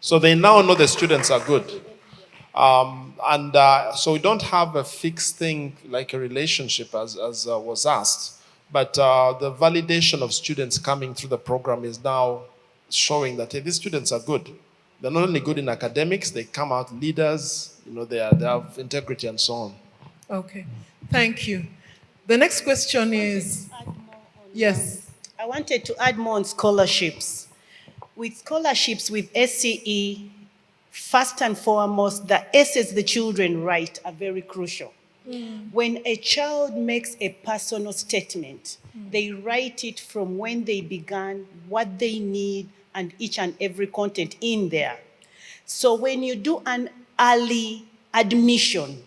So they now know the students are good. So we don't have a fixed thing like a relationship as was asked. But the validation of students coming through the program is now showing that hey, these students are good. They're not only good in academics, they come out leaders, they have integrity and so on. Okay, thank you. The next question is, yes. I wanted to add more on scholarships. With scholarships with SCE, first and foremost, the essays the children write are very crucial. When a child makes a personal statement, they write it from when they began, what they need, and each and every content in there. So when you do an early admission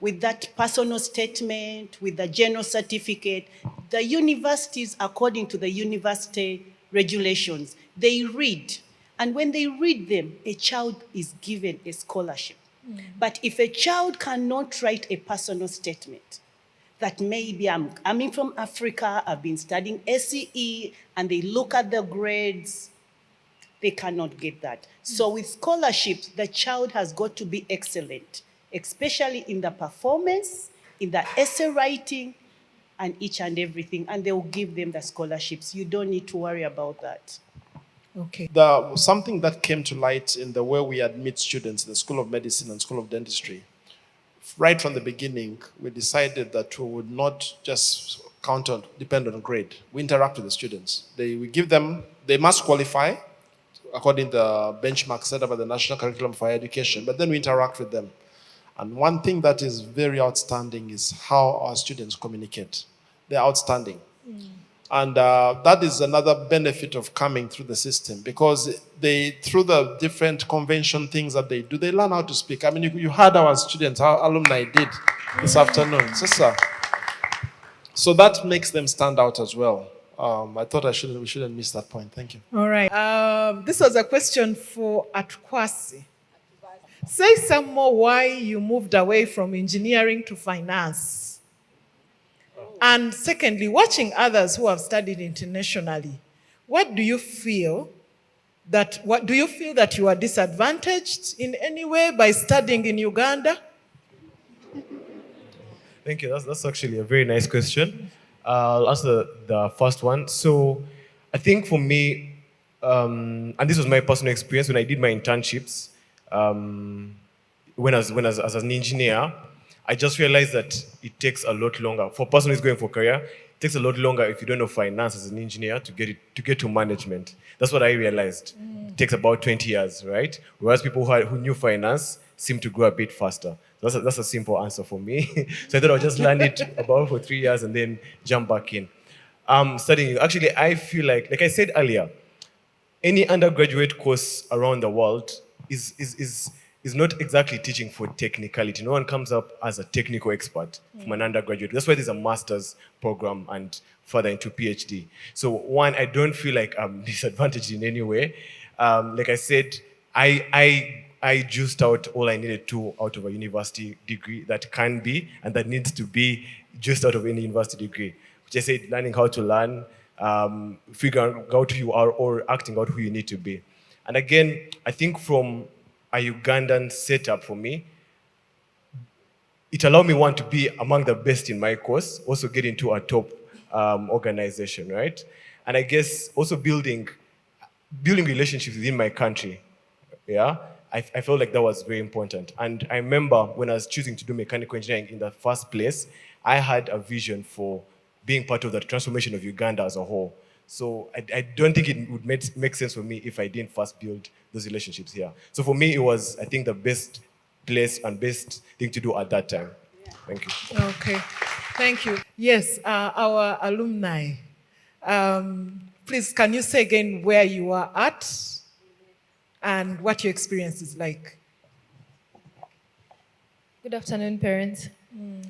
with that personal statement, with the general certificate, the universities, according to the university regulations, they read. And when they read them, a child is given a scholarship. But if a child cannot write a personal statement, that maybe I'm coming from Africa, I've been studying SCE, and they look at the grades, they cannot get that. So with scholarships, the child has got to be excellent, especially in the performance, in the essay writing, and each and everything, and they will give them the scholarships. You don't need to worry about that. Okay. Something that came to light in the way we admit students in the School of Medicine and School of Dentistry, right from the beginning, we decided that we would not just depend on grade. We interact with the students. They must qualify according to the benchmark set up by the National Curriculum for Higher Education, but then we interact with them. And one thing that is very outstanding is how our students communicate. They're outstanding. And that is another benefit of coming through the system, because through the different convention things that they do, they learn how to speak. I mean, you heard our students, our alumni did this afternoon. So that makes them stand out as well. I thought we shouldn't miss that point. Thank you. All right. This was a question for 𝙐𝙙𝙙𝙙𝙧𝙨. Say some more why you moved away from engineering to finance. And secondly, watching others who have studied internationally, do you feel that you are disadvantaged in any way by studying in Uganda? Thank you. That's actually a very nice question. I'll answer the first one. So I think for me, and this was my personal experience when I did my internships, when I was as an engineer, I just realized that it takes a lot longer. For a person who's going for career, it takes a lot longer if you don't know finance as an engineer to get to management. That's what I realized. It takes about 20 years, right? Whereas people who knew finance seem to grow a bit faster. That's a simple answer for me. So I thought I'll just learn it about for 3 years and then jump back in. Studying, actually, I feel like I said earlier, any undergraduate course around the world is not exactly teaching for technicality. No one comes up as a technical expert from an undergraduate. That's why there's a master's program and further into PhD. So one, I don't feel like I'm disadvantaged in any way. Like I said, I juiced out all I needed to out of a university degree that can be and that needs to be juiced out of any university degree. Which I said, learning how to learn, figuring out who you are or acting out who you need to be. And again, I think from a Ugandan setup for me, it allowed me, one, to be among the best in my course, also get into a top organization, right? And I guess also building relationships within my country, yeah? I felt like that was very important. And I remember when I was choosing to do mechanical engineering in the first place, I had a vision for being part of the transformation of Uganda as a whole. So I don't think it would make sense for me if I didn't first build those relationships here. So for me, it was, I think, the best place and best thing to do at that time. Yeah. Thank you. Okay, thank you. Yes, our alumni. Please, can you say again where you are at and what your experience is like? Good afternoon, parents.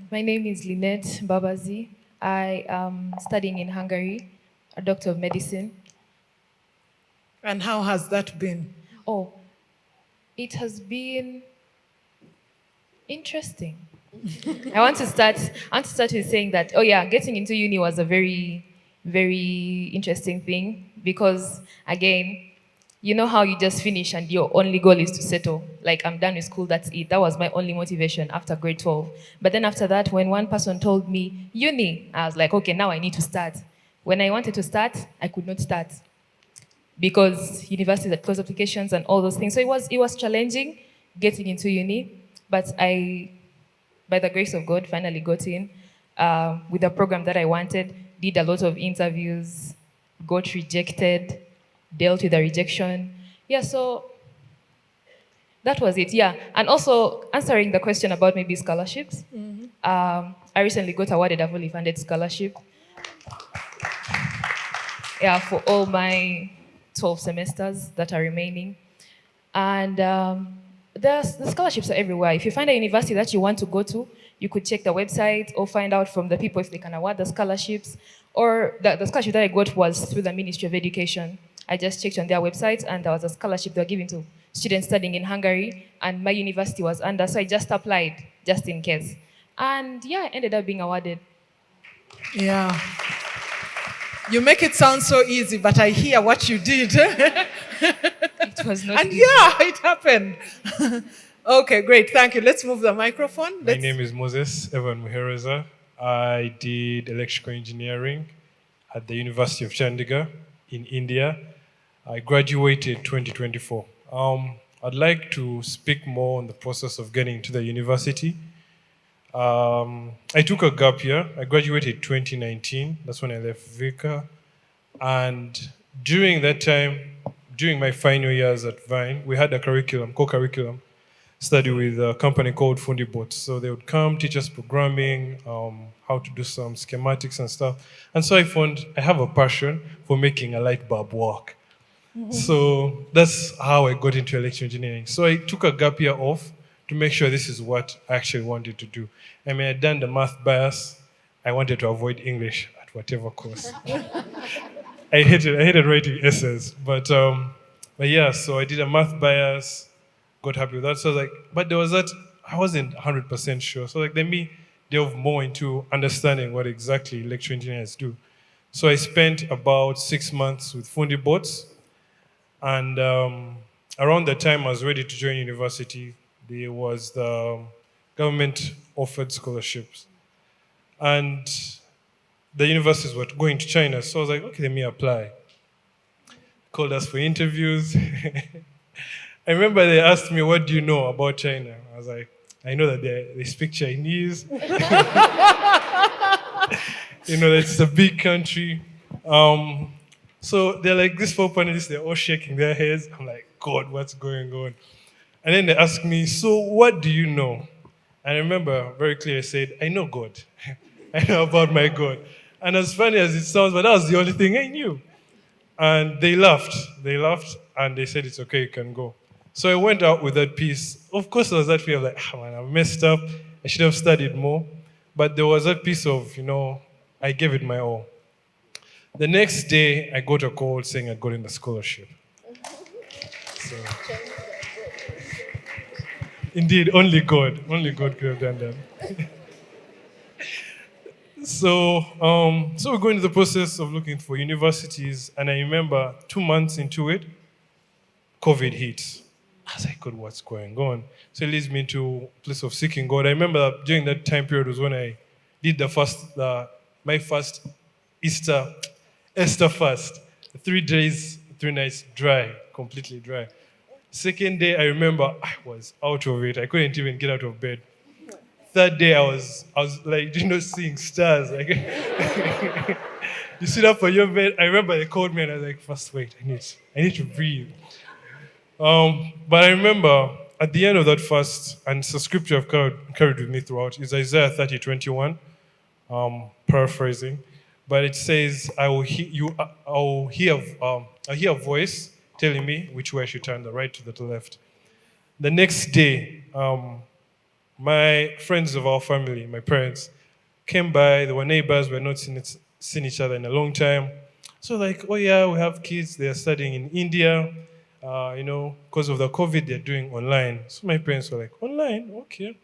My name is Lynette Babazi. I am studying in Hungary, a doctor of medicine. And how has that been? Oh, it has been interesting. I want to start with saying that, getting into uni was a very, very interesting thing because, again, you know how you just finish and your only goal is to settle. Like, I'm done with school, that's it. That was my only motivation after grade 12. But then after that, when one person told me, uni, I was like, okay, now I need to start. When I wanted to start, I could not start because universities had closed applications and all those things. So it was challenging getting into uni, but I, by the grace of God, finally got in with the program that I wanted, did a lot of interviews, got rejected, dealt with the rejection. Yeah, so that was it, yeah. And also answering the question about maybe scholarships. I recently got awarded a fully funded scholarship. Yeah, for all my 12 semesters that are remaining. And the scholarships are everywhere. If you find a university that you want to go to, you could check the website or find out from the people if they can award the scholarships. Or the scholarship that I got was through the Ministry of Education. I just checked on their website and there was a scholarship they were giving to students studying in Hungary, and my university was under, so I just applied just in case. And yeah, I ended up being awarded. Yeah. You make it sound so easy, but I hear what you did. It was not And easy. yeah, it happened. Okay, great. Thank you. Let's move the microphone. My name is Moses Evan Muhereza. I did electrical engineering at the University of Chandigarh in India. I graduated 2024. I'd like to speak more on the process of getting into the university. I took a gap year. I graduated 2019. That's when I left VICA. And during that time, during my final years at Vine, we had a curriculum, co-curriculum, study with a company called 𝙤𝙙𝙙𝙙𝙬𝙧. So they would come, teach us programming, how to do some schematics and stuff. And so I found I have a passion for making a light bulb work. So that's how I got into electrical engineering. So I took a gap year off to make sure this is what I actually wanted to do. I mean, I'd done the math bias. I wanted to avoid English at whatever cost. I hated writing essays, but yeah, so I did a math bias, got happy with that. So I was like, but there was that, I wasn't 100% sure. So like, let me delve more into understanding what exactly electrical engineers do. So I spent about 6 months with 𝙤𝙤𝙙𝙬𝙧, and around the time I was ready to join university, there was the government-offered scholarships. And the universities were going to China, so I was like, okay, let me apply. Called us for interviews. I remember they asked me, what do you know about China? I was like, I know that they speak Chinese. You know, it's a big country. So they're like, these 4 panelists, they're all shaking their heads. I'm like, God, what's going on? And then they asked me, so what do you know? And I remember very clearly I said, I know God. I know about my God. And as funny as it sounds, but that was the only thing I knew. And they laughed. They laughed and they said, it's okay, you can go. So I went out with that piece. Of course, there was that fear of like, man, I've messed up. I should have studied more. But there was that piece of, I gave it my all. The next day, I got a call saying I got in the scholarship. So, indeed, only God could have done that. So we go into the process of looking for universities, and I remember 2 months into it, COVID hit. I was like, God, what's going on? So it leads me to a place of seeking God. I remember that during that time period was when I did my first Easter fast. 3 days, 3 nights dry, completely dry. Second day, I remember I was out of it. I couldn't even get out of bed. Third day, I was like, seeing stars. Like, you sit up on your bed. I remember they called me and I was like, first, wait, I need to breathe. But I remember at the end of that fast, and it's a scripture I've carried with me throughout, is Isaiah 30:21, paraphrasing. But it says, I'll hear a voice telling me which way I should turn, the right to the left. The next day, my friends of our family, my parents, came by. They were neighbors. We had not seen each other in a long time. So like, oh yeah, we have kids. They are studying in India. Because of the COVID, they're doing online. So my parents were like, online? Okay.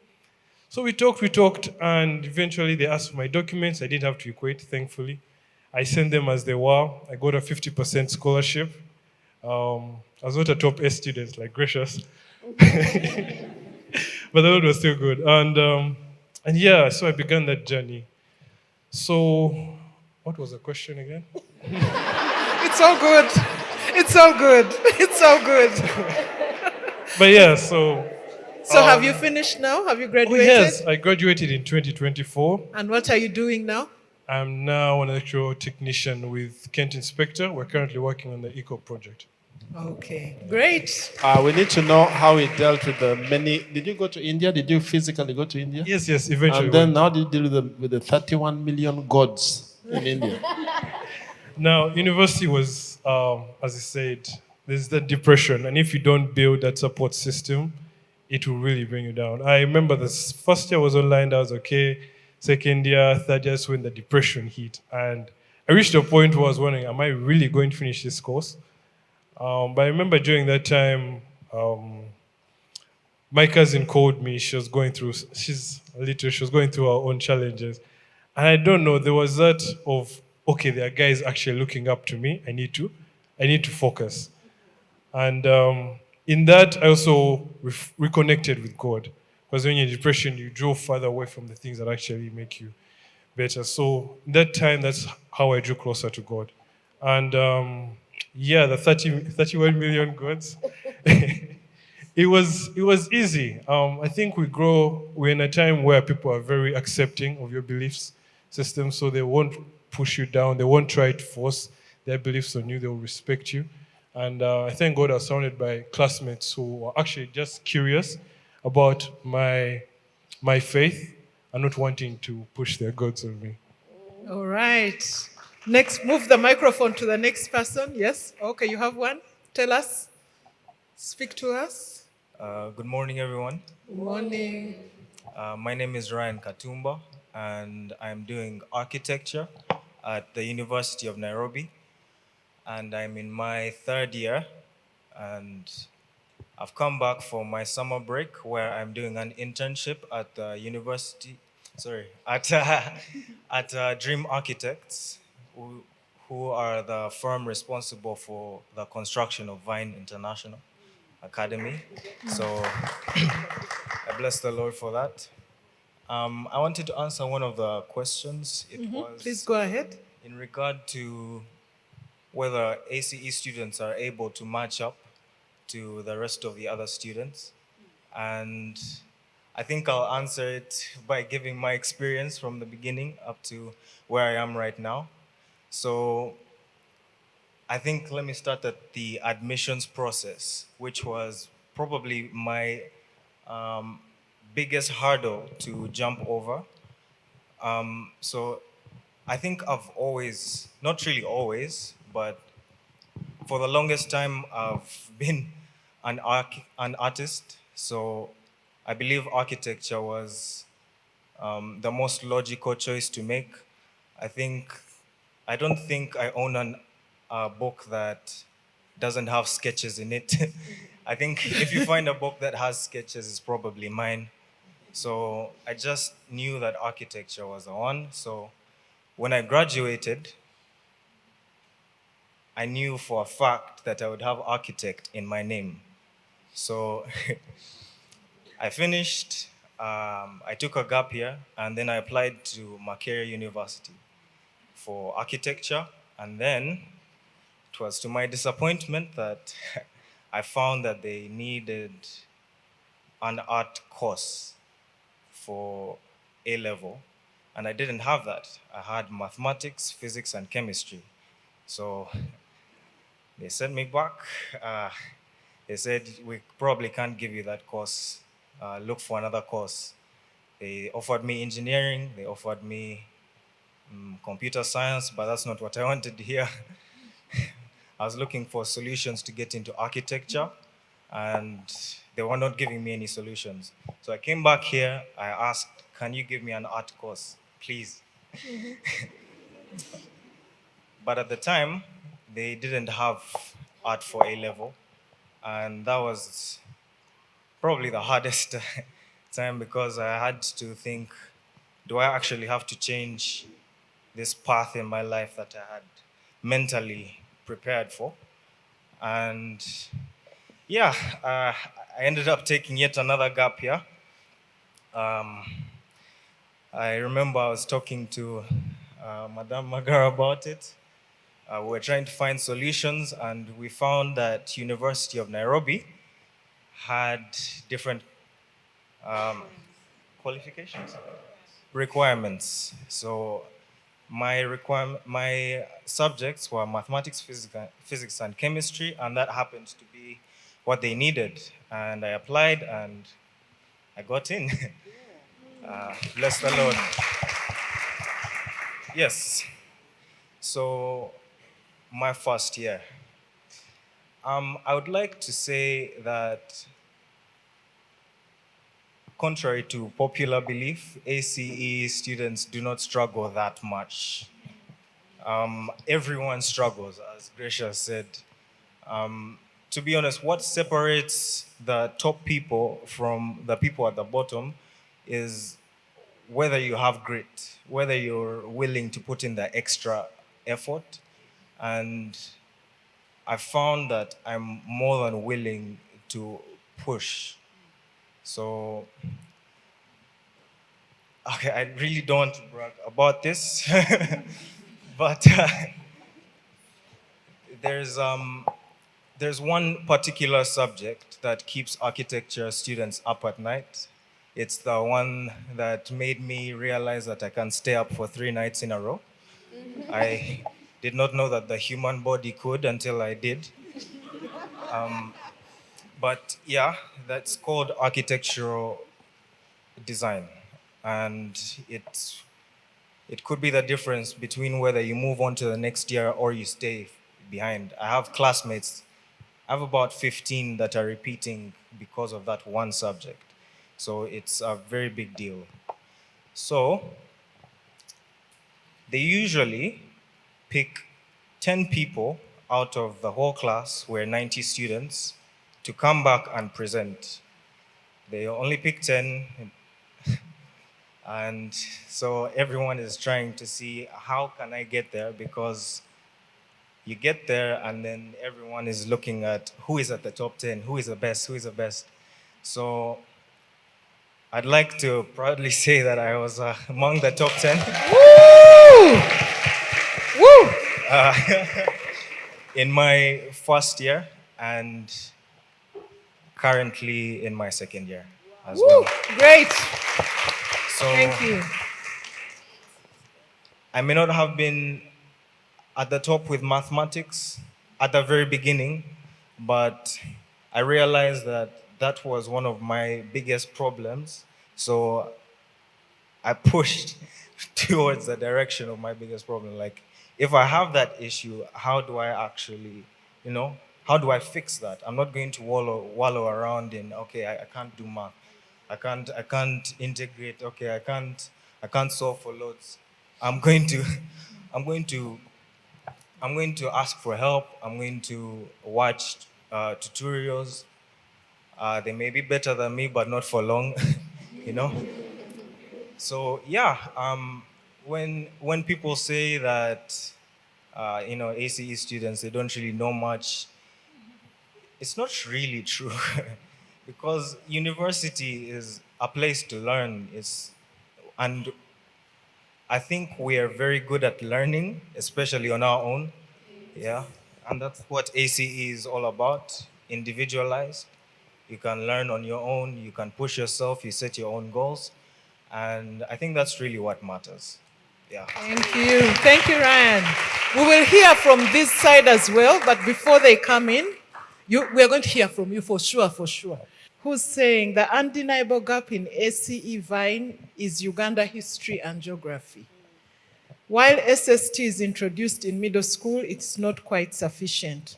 So we talked, and eventually they asked for my documents. I didn't have to equate, thankfully. I sent them as they were. I got a 50% scholarship. I was not a top A student, like gracious. But the Lord was still good. And yeah, so I began that journey. So, what was the question again? It's all good. It's all good. It's all good. But yeah, so... So have you finished now? Have you graduated? Oh yes, I graduated in 2024. And what are you doing now? I'm now an electrical technician with Kent Inspector. We're currently working on the ECO project. Okay, great. We need to know how he dealt with the many. Did you go to India? Did you physically go to India? Yes, eventually. And then how did you deal with the 31 million gods in India? Now, university was, as I said, there's that depression, and if you don't build that support system, it will really bring you down. I remember the first year was online, that was okay. Second year, third year is when the depression hit, and I reached a point where I was wondering, am I really going to finish this course? But I remember during that time, my cousin called me. She was going through her own challenges. And I don't know, there was that of, okay, there are guys actually looking up to me. I need to focus. And in that, I also reconnected with God. Because when you're in depression, you draw further away from the things that actually make you better. So that time, that's how I drew closer to God. And the 31 million gods. It was easy. I think we're in a time where people are very accepting of your beliefs system, so they won't push you down, they won't try to force their beliefs on you, they will respect you. And I thank God I was surrounded by classmates who were actually just curious about my faith and not wanting to push their gods on me. All right. Next, move the microphone to the next person. Yes? Okay, you have one. Tell us. Speak to us. Good morning, everyone. Good morning. My name is Ryan Katumba, and I'm doing architecture at the University of Nairobi. And I'm in my third year, and I've come back for my summer break where I'm doing an internship at the university, at Dream Architects, who are the firm responsible for the construction of Vine International Academy. So I bless the Lord for that. I wanted to answer one of the questions. It was Please go ahead. in regard to whether ACE students are able to match up to the rest of the other students. And I think I'll answer it by giving my experience from the beginning up to where I am right now. So I think let me start at the admissions process, which was probably my biggest hurdle to jump over. So I think I've always, not really always, but for the longest time I've been an artist. So I believe architecture was the most logical choice to make. I don't think I own a book that doesn't have sketches in it. I think if you find a book that has sketches, it's probably mine. So I just knew that architecture was the one. So when I graduated, I knew for a fact that I would have architect in my name. So I finished, I took a gap year, and then I applied to Makerere University for architecture. And then it was to my disappointment that I found that they needed an art course for A-level, and I didn't have that. I had mathematics, physics, and chemistry. So they sent me back. They said, we probably can't give you that course. Look for another course. They offered me engineering. They offered me computer science, but that's not what I wanted to hear. I was looking for solutions to get into architecture, and they were not giving me any solutions. So I came back here. I asked, can you give me an art course, please? But at the time, they didn't have art for A-level. And that was probably the hardest time, because I had to think, do I actually have to change this path in my life that I had mentally prepared for? And yeah, I ended up taking yet another gap year. I remember I was talking to Madame Magara about it. We were trying to find solutions, and we found that University of Nairobi had different qualifications? Requirements. So my subjects were mathematics, physics, and chemistry, and that happened to be what they needed. And I applied, and I got in. Bless the Lord. Yes. So, my first year. I would like to say that, contrary to popular belief, ACE students do not struggle that much. Everyone struggles, as Gracia said. To be honest, what separates the top people from the people at the bottom is whether you have grit, whether you're willing to put in the extra effort. And I found that I'm more than willing to push. So, okay, I really don't want to brag about this, but there's one particular subject that keeps architecture students up at night. It's the one that made me realize that I can stay up for 3 nights in a row. I did not know that the human body could until I did. But yeah, that's called architectural design. And it could be the difference between whether you move on to the next year or you stay behind. I have classmates, I have about 15 that are repeating because of that one subject. So it's a very big deal. So they usually pick 10 people out of the whole class, we're 90 students, to come back and present. They only pick 10, and so everyone is trying to see how can I get there, because you get there and then everyone is looking at who is at the top 10, who is the best, who is the best. So I'd like to proudly say that I was among the top 10. Woo! Woo! In my first year, and currently in my second year as well. Great. So Thank you. I may not have been at the top with mathematics at the very beginning, but I realized that that was one of my biggest problems. So I pushed towards the direction of my biggest problem. Like, if I have that issue, how do I actually, how do I fix that? I'm not going to wallow around in, okay, I can't do math. I can't integrate. Okay, I can't solve for loads. I'm going to ask for help. I'm going to watch tutorials. They may be better than me, but not for long, So yeah, when people say that, ACE students, they don't really know much, it's not really true. Because university is a place to learn. And I think we are very good at learning, especially on our own. Yeah, and that's what ACE is all about, individualized. You can learn on your own, you can push yourself, you set your own goals. And I think that's really what matters. Yeah. Thank you, Ryan. We will hear from this side as well, but before they come in, we are going to hear from you for sure. Who's saying the undeniable gap in ACE VINE is Uganda history and geography? While SST is introduced in middle school, it's not quite sufficient.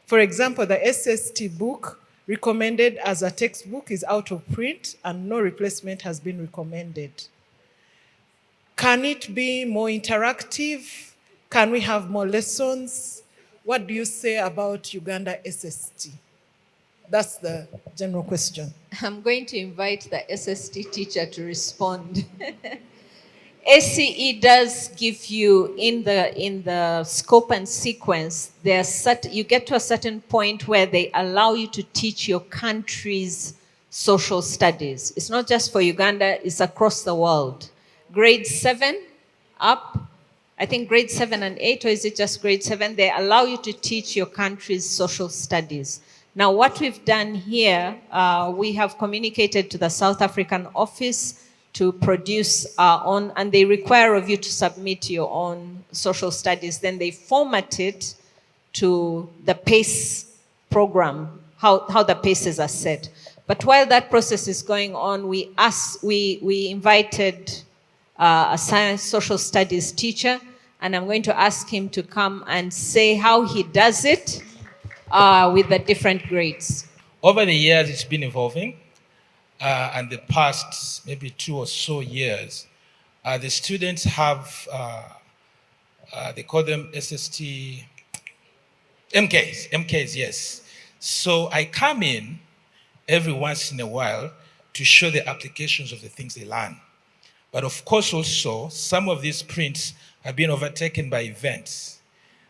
For example, the SST book recommended as a textbook is out of print and no replacement has been recommended. Can it be more interactive? Can we have more lessons? What do you say about Uganda SST? That's the general question. I'm going to invite the SST teacher to respond. ACE does give you, in the scope and sequence, you get to a certain point where they allow you to teach your country's social studies. It's not just for Uganda, it's across the world. Grade 7 up, I think grade 7 and 8, or is it just grade 7? They allow you to teach your country's social studies. Now, what we've done here, we have communicated to the South African office to produce our own, and they require of you to submit your own social studies. Then they format it to the PACE program, how the PACEs are set. But while that process is going on, we invited a science social studies teacher, and I'm going to ask him to come and say how he does it with the different grades. Over the years, it's been evolving. And the past maybe 2 or so years, the students have, they call them SST, MKs, yes. So I come in every once in a while to show the applications of the things they learn. But of course also, some of these prints have been overtaken by events.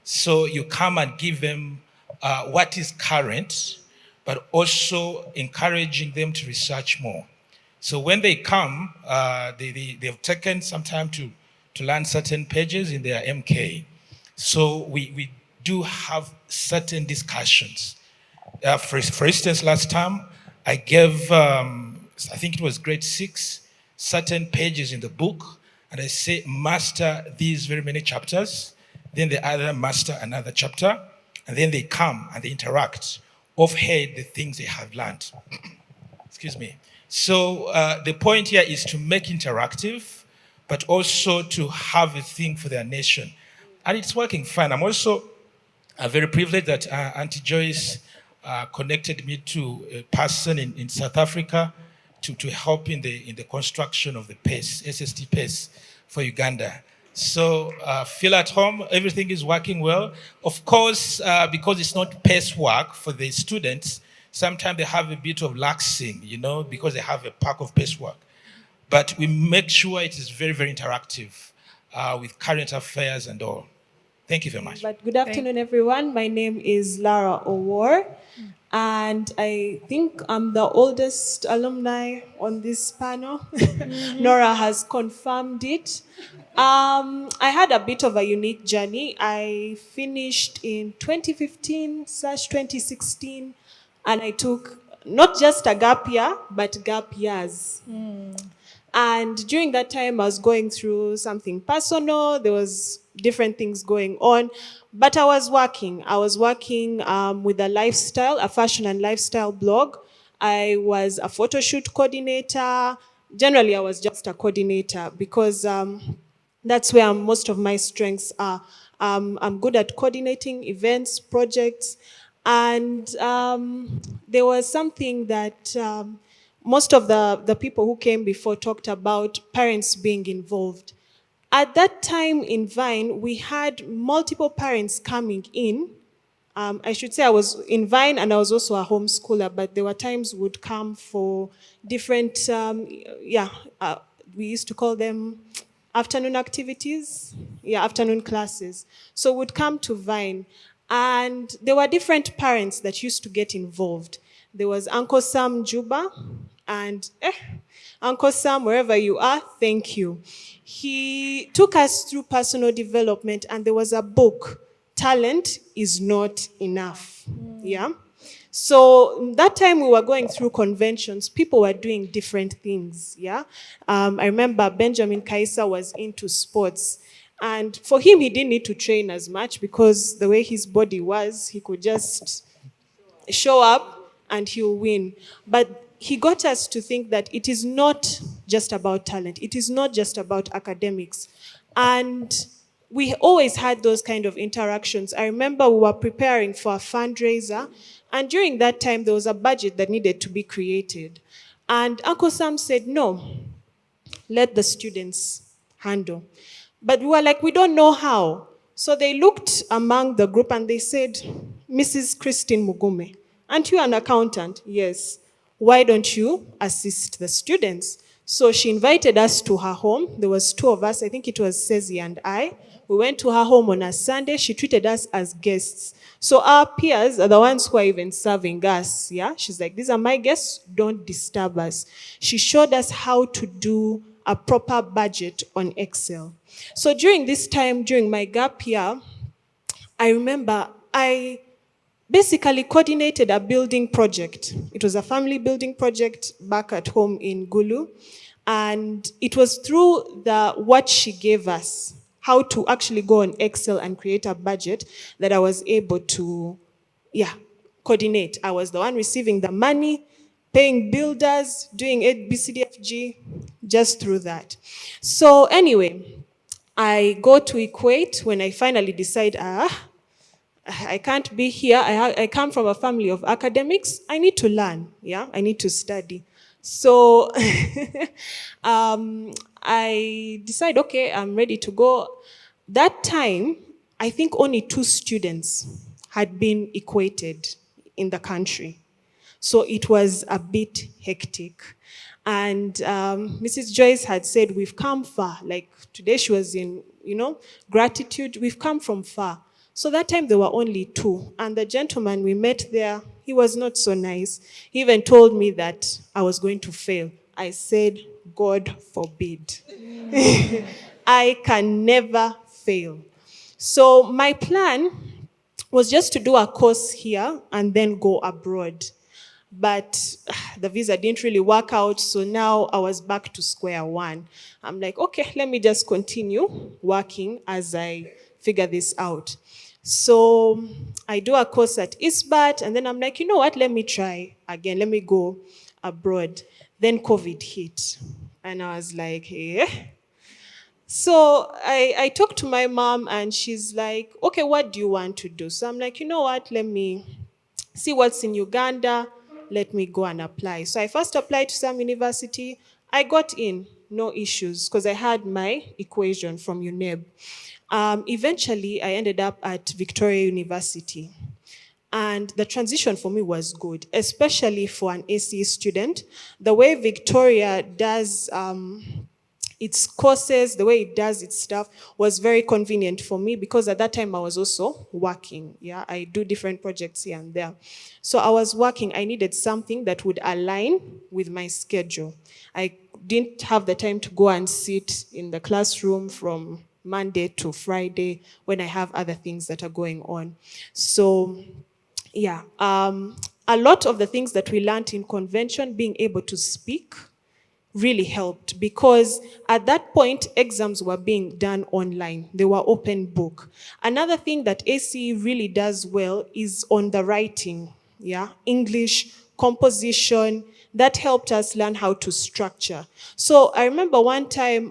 So you come and give them what is current, but also encouraging them to research more. So when they come, they've taken some time to learn certain pages in their MK. So we do have certain discussions. For instance, last time, I gave, I think it was grade 6, certain pages in the book, and I say, master these very many chapters, then the other master another chapter, and then they come and they interact offhead the things they have learned. Excuse me. So the point here is to make interactive, but also to have a thing for their nation. And it's working fine. I'm also very privileged that Auntie Joyce connected me to a person in South Africa to help in the construction of the PACE, SST PACE for Uganda. So feel at home, everything is working well. Of course, because it's not PACE work for the students, sometimes they have a bit of laxing, you know, because they have a pack of PACE work. But we make sure it is very, very interactive with current affairs and all. Thank you very much. But good afternoon, everyone. My name is Lara Owar, and I think I'm the oldest alumni on this panel. Nora has confirmed it. I had a bit of a unique journey. I finished in 2015/2016, and I took not just a gap year, but gap years. And during that time, I was going through something personal. There was different things going on, but I was working. I was working with a fashion and lifestyle blog. I was a photo shoot coordinator. Generally, I was just a coordinator because that's where most of my strengths are. I'm good at coordinating events, projects, and there was something that most of the people who came before talked about, parents being involved. At that time in Vine, we had multiple parents coming in. I should say I was in Vine and I was also a homeschooler, but there were times would come for different, we used to call them afternoon activities, afternoon classes. So would come to Vine, and there were different parents that used to get involved. There was Uncle Sam Juba, and Uncle Sam, wherever you are, thank you. He took us through personal development, and there was a book, Talent is Not Enough. So that time we were going through conventions, people were doing different things. I remember Benjamin Kaisa was into sports, and for him, he didn't need to train as much because the way his body was, he could just show up and he'll win. But he got us to think that it is not just about talent. It is not just about academics. And we always had those kind of interactions. I remember we were preparing for a fundraiser, and during that time, there was a budget that needed to be created. And Uncle Sam said, no, let the students handle. But we were like, we don't know how. So they looked among the group and they said, Mrs. Christine Mugume, aren't you an accountant? Yes. Why don't you assist the students? So she invited us to her home. There was 2 of us. I think it was Sezi and I. We went to her home on a Sunday. She treated us as guests. So our peers are the ones who are even serving us. She's like, these are my guests. Don't disturb us. She showed us how to do a proper budget on Excel. So during this time, during my gap year, I remember I basically coordinated a building project. It was a family building project back at home in Gulu. And it was through what she gave us, how to actually go on Excel and create a budget, that I was able to, coordinate. I was the one receiving the money, paying builders, doing ABCDFG, just through that. So anyway, I go to Equate when I finally decide, I can't be here. I come from a family of academics. I need to learn, I need to study. So I decide, okay, I'm ready to go. That time, I think only 2 students had been equated in the country. So it was a bit hectic. And Mrs. Joyce had said, we've come far. Like today she was in, gratitude. We've come from far. So that time there were only 2. And the gentleman we met there, he was not so nice. He even told me that I was going to fail. I said, God forbid. I can never fail. So my plan was just to do a course here and then go abroad. But the visa didn't really work out, so now I was back to square one. I'm like, okay, let me just continue working as I figure this out. So I do a course at ISBAT, and then I'm like, you know what, let me try again, let me go abroad. Then COVID hit, and I was like, hey. So I talked to my mom, and she's like, okay, what do you want to do? So I'm like, you know what, let me see what's in Uganda, let me go and apply. So I first applied to some university. I got in, no issues, because I had my equation from UNEB. Eventually, I ended up at Victoria University. And the transition for me was good, especially for an ACE student. The way Victoria does its courses, the way it does its stuff was very convenient for me, because at that time I was also working. I do different projects here and there. So I was working. I needed something that would align with my schedule. I didn't have the time to go and sit in the classroom from Monday to Friday when I have other things that are going on. So a lot of the things that we learned in convention, being able to speak, really helped, because at that point, exams were being done online. They were open book. Another thing that ACE really does well is on the writing, English, composition. That helped us learn how to structure. So I remember one time,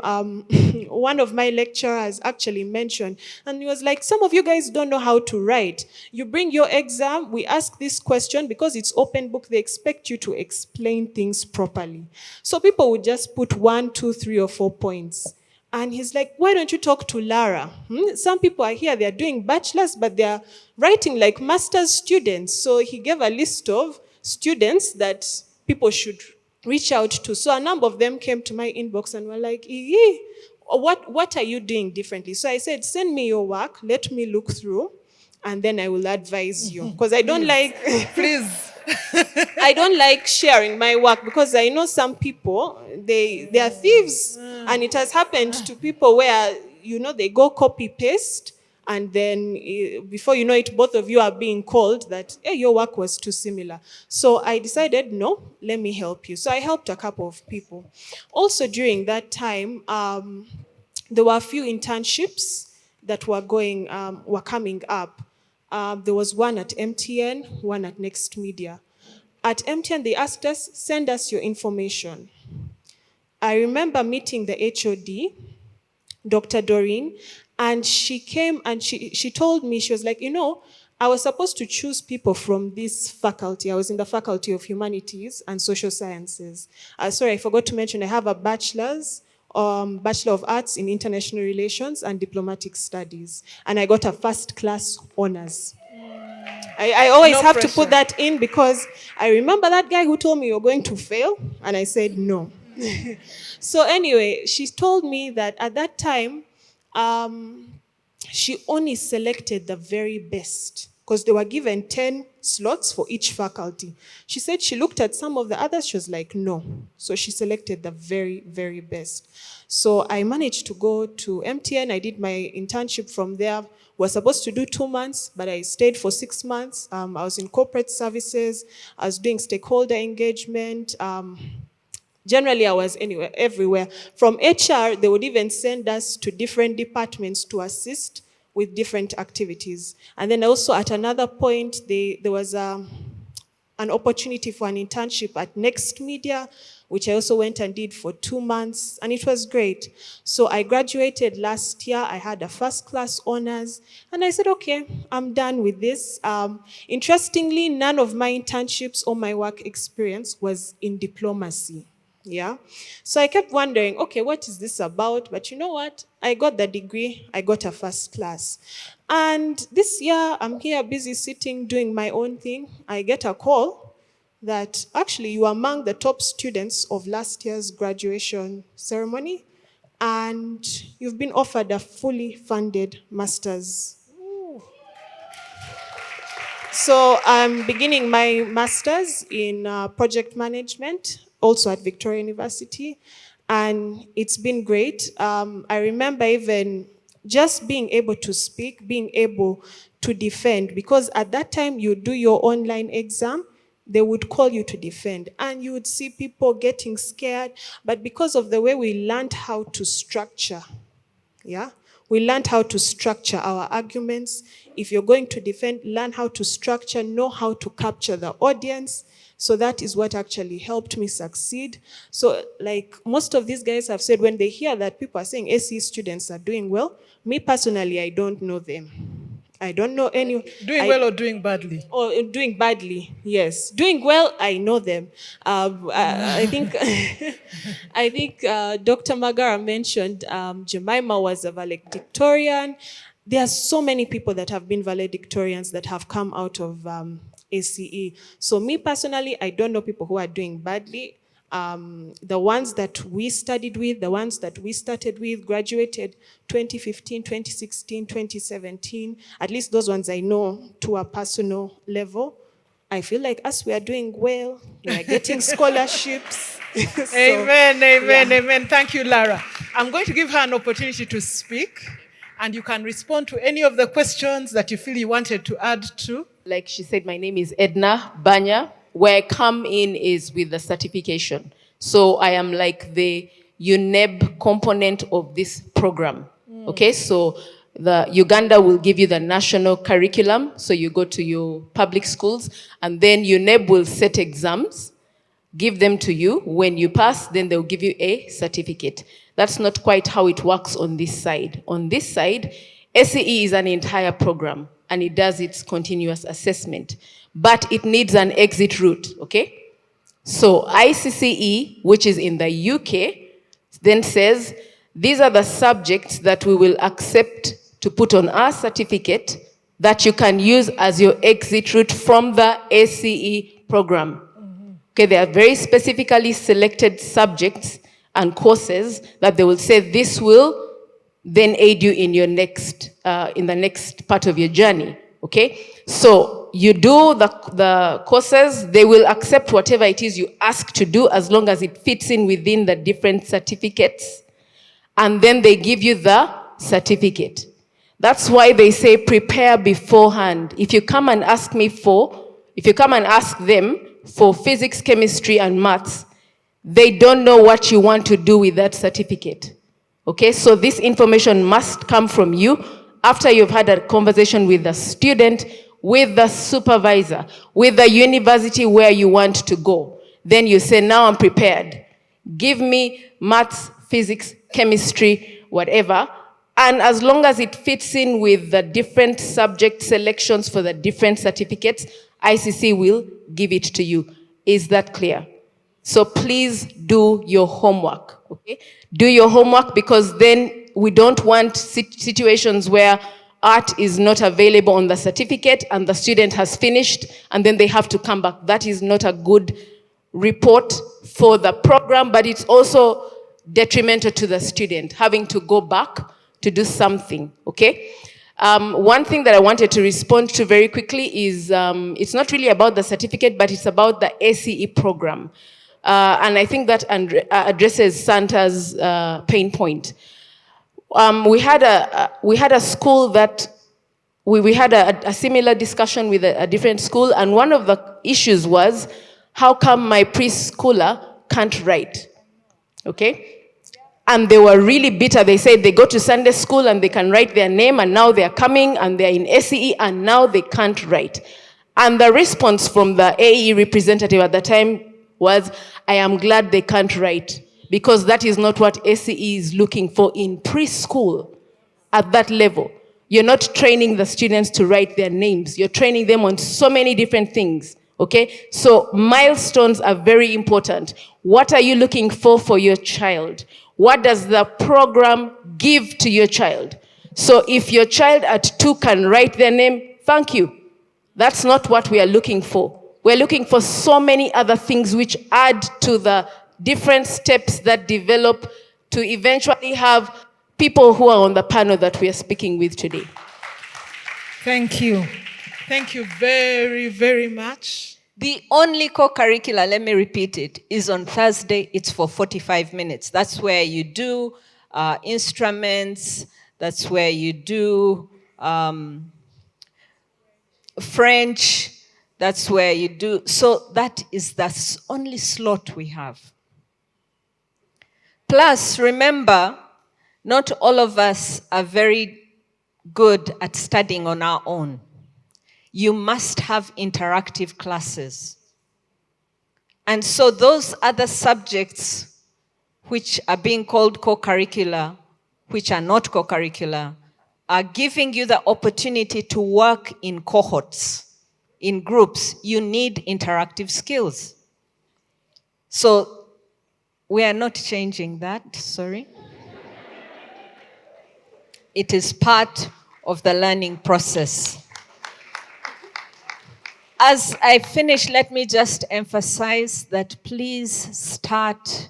one of my lecturers actually mentioned, and he was like, some of you guys don't know how to write. You bring your exam, we ask this question, because it's open book, they expect you to explain things properly. So people would just put 1, 2, 3, or 4 points. And he's like, why don't you talk to Lara? Some people are here, they're doing bachelor's, but they're writing like master's students. So he gave a list of students that people should reach out to. So a number of them came to my inbox and were like, what are you doing differently? So I said, send me your work, let me look through, and then I will advise you. Because I don't I don't like sharing my work, because I know some people, they are thieves. And it has happened to people where, they go copy-paste, and then before you know it, both of you are being called that, hey, your work was too similar. So I decided, no, let me help you. So I helped a couple of people. Also during that time, there were a few internships that were coming up. There was one at MTN, one at Next Media. At MTN, they asked us, send us your information. I remember meeting the HOD, Dr. Doreen, and she came and she told me, she was like, I was supposed to choose people from this faculty. I was in the Faculty of Humanities and Social Sciences. Sorry, I forgot to mention, I have a Bachelor of Arts in International Relations and Diplomatic Studies. And I got a first-class honors. I always have to put that in, because I remember that guy who told me you're going to fail, and I said no. So anyway, she told me that at that time, she only selected the very best, because they were given 10 slots for each faculty. She said she looked at some of the others, she was like, no. So she selected the very, very best. So I managed to go to MTN. I did my internship from there. Was supposed to do 2 months, but I stayed for 6 months. I was in corporate services. I was doing stakeholder engagement. Generally, I was everywhere. From HR, they would even send us to different departments to assist with different activities. And then also at another point, there was an opportunity for an internship at Next Media, which I also went and did for 2 months, and it was great. So I graduated last year. I had a first-class honors, and I said, okay, I'm done with this. Interestingly, none of my internships or my work experience was in diplomacy. Yeah. So I kept wondering, okay, what is this about? But you know what? I got the degree. I got a first class. And this year, I'm here busy sitting, doing my own thing. I get a call that actually you are among the top students of last year's graduation ceremony, and you've been offered a fully funded master's. So I'm beginning my master's in project management, also at Victoria University, and it's been great. I remember even just being able to speak, being able to defend, because at that time you do your online exam, they would call you to defend, and you would see people getting scared, but because of the way we learned how to structure, yeah? We learned how to structure our arguments. If you're going to defend, learn how to structure, know how to capture the audience. So that is what actually helped me succeed. So like most of these guys have said, when they hear that people are saying ACE students are doing well, me personally, I don't know them. I don't know any. Doing well or doing badly? Or doing badly, yes. Doing well, I know them. I think I think Dr. Magara mentioned Jemima was a valedictorian. There are so many people that have been valedictorians that have come out of ACE. So me personally, I don't know people who are doing badly. The ones that we studied with, the ones that we started with, graduated 2015, 2016, 2017. At least those ones I know to a personal level. I feel like us, we are doing well. We are getting scholarships. So, amen, amen, amen. Thank you, Lara. I'm going to give her an opportunity to speak, and you can respond to any of the questions that you feel you wanted to add to. Like she said, my name is Edna Banya. Where I come in is with the certification. So I am like the UNEB component of this program. Okay, so the Uganda will give you the national curriculum. So you go to your public schools, and then UNEB will set exams, give them to you. When you pass, then they'll give you a certificate. That's not quite how it works on this side. On this side, ACE is an entire program, and it does its continuous assessment. But it needs an exit route, okay? So ICCE, which is in the UK, then says, these are the subjects that we will accept to put on our certificate that you can use as your exit route from the ACE program. Okay, they are very specifically selected subjects and courses that they will say this will then aid you in your next, in the next part of your journey, okay? So you do the courses, they will accept whatever it is you ask to do as long as it fits in within the different certificates, and then they give you the certificate. That's why they say prepare beforehand. If you come and ask them for physics, chemistry, and maths, they don't know what you want to do with that certificate. Okay, so this information must come from you after you've had a conversation with the student, with the supervisor, with the university where you want to go. Then you say, now I'm prepared. Give me maths, physics, chemistry, whatever. And as long as it fits in with the different subject selections for the different certificates, ICC will give it to you. Is that clear? So please do your homework, okay? Do your homework, because then we don't want situations where art is not available on the certificate and the student has finished and then they have to come back. That is not a good report for the program, but it's also detrimental to the student having to go back to do something, okay? One thing that I wanted to respond to very quickly is it's not really about the certificate, but it's about the ACE program. And I think that addresses Santa's pain point. We had a school that, we had a similar discussion with a different school, and one of the issues was, how come my preschooler can't write? okay? And they were really bitter. They said they go to Sunday school and they can write their name, and now they're coming and they're in ACE and now they can't write. And the response from the AE representative at the time was, I am glad they can't write, because that is not what ACE is looking for in preschool at that level. You're not training the students to write their names. You're training them on so many different things, okay? So milestones are very important. What are you looking for your child? What does the program give to your child? So if your child at 2 can write their name, thank you. That's not what we are looking for. We're looking for so many other things which add to the different steps that develop to eventually have people who are on the panel that we are speaking with today. Thank you. Thank you very, very much. The only co-curricular, let me repeat it, is on Thursday. It's for 45 minutes. That's where you do instruments. That's where you do French. That's where you do. So that is the only slot we have. Plus, remember, not all of us are very good at studying on our own. You must have interactive classes. And so those other subjects which are being called co-curricular, which are not co-curricular, are giving you the opportunity to work in cohorts, in groups. You need interactive skills. So we are not changing that, sorry. It is part of the learning process. As I finish, let me just emphasize that please start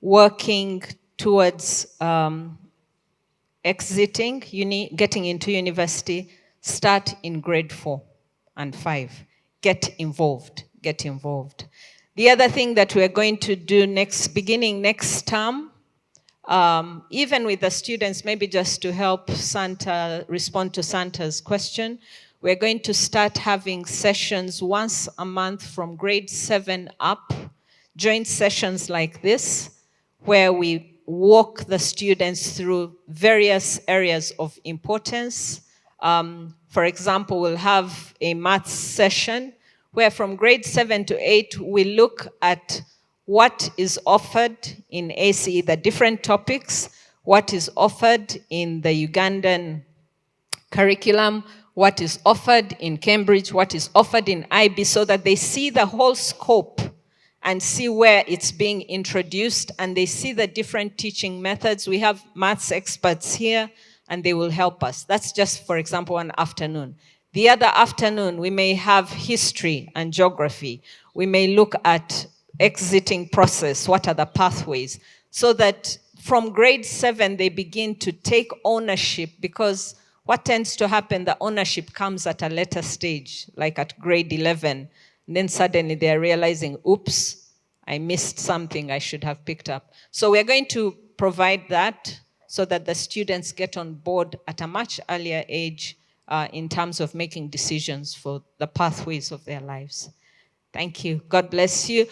working towards exiting getting into university. Start in grade 4 and 5. Get involved, get involved. The other thing that we're going to do beginning next term, even with the students, maybe just to help Santa respond to Santa's question, we're going to start having sessions once a month from grade 7 up, joint sessions like this, where we walk the students through various areas of importance. For example, we'll have a maths session where from grade 7 to 8, we look at what is offered in ACE, the different topics, what is offered in the Ugandan curriculum, what is offered in Cambridge, what is offered in IB, so that they see the whole scope and see where it's being introduced, and they see the different teaching methods. We have maths experts here, and they will help us. That's just, for example, one afternoon. The other afternoon, we may have history and geography. We may look at exiting process, what are the pathways, so that from grade 7, they begin to take ownership, because what tends to happen, the ownership comes at a later stage, like at grade 11. And then suddenly they're realizing, oops, I missed something I should have picked up. So we're going to provide that so that the students get on board at a much earlier age in terms of making decisions for the pathways of their lives. Thank you. God bless you.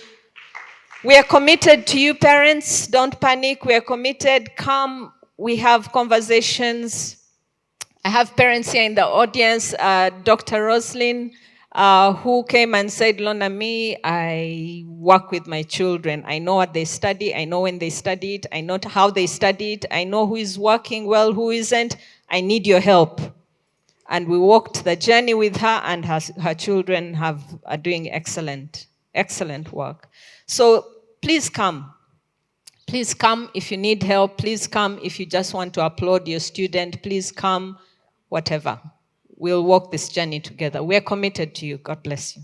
We are committed to you, parents. Don't panic. We are committed. Come. We have conversations. I have parents here in the audience, Dr. Roslyn, who came and said, Lona, I work with my children. I know what they study. I know when they study it. I know how they study it. I know who is working well, who isn't. I need your help. And we walked the journey with her, and her children are doing excellent work. So please come. Please come if you need help. Please come if you just want to applaud your student. Please come. Whatever. We'll walk this journey together. We're committed to you. God bless you.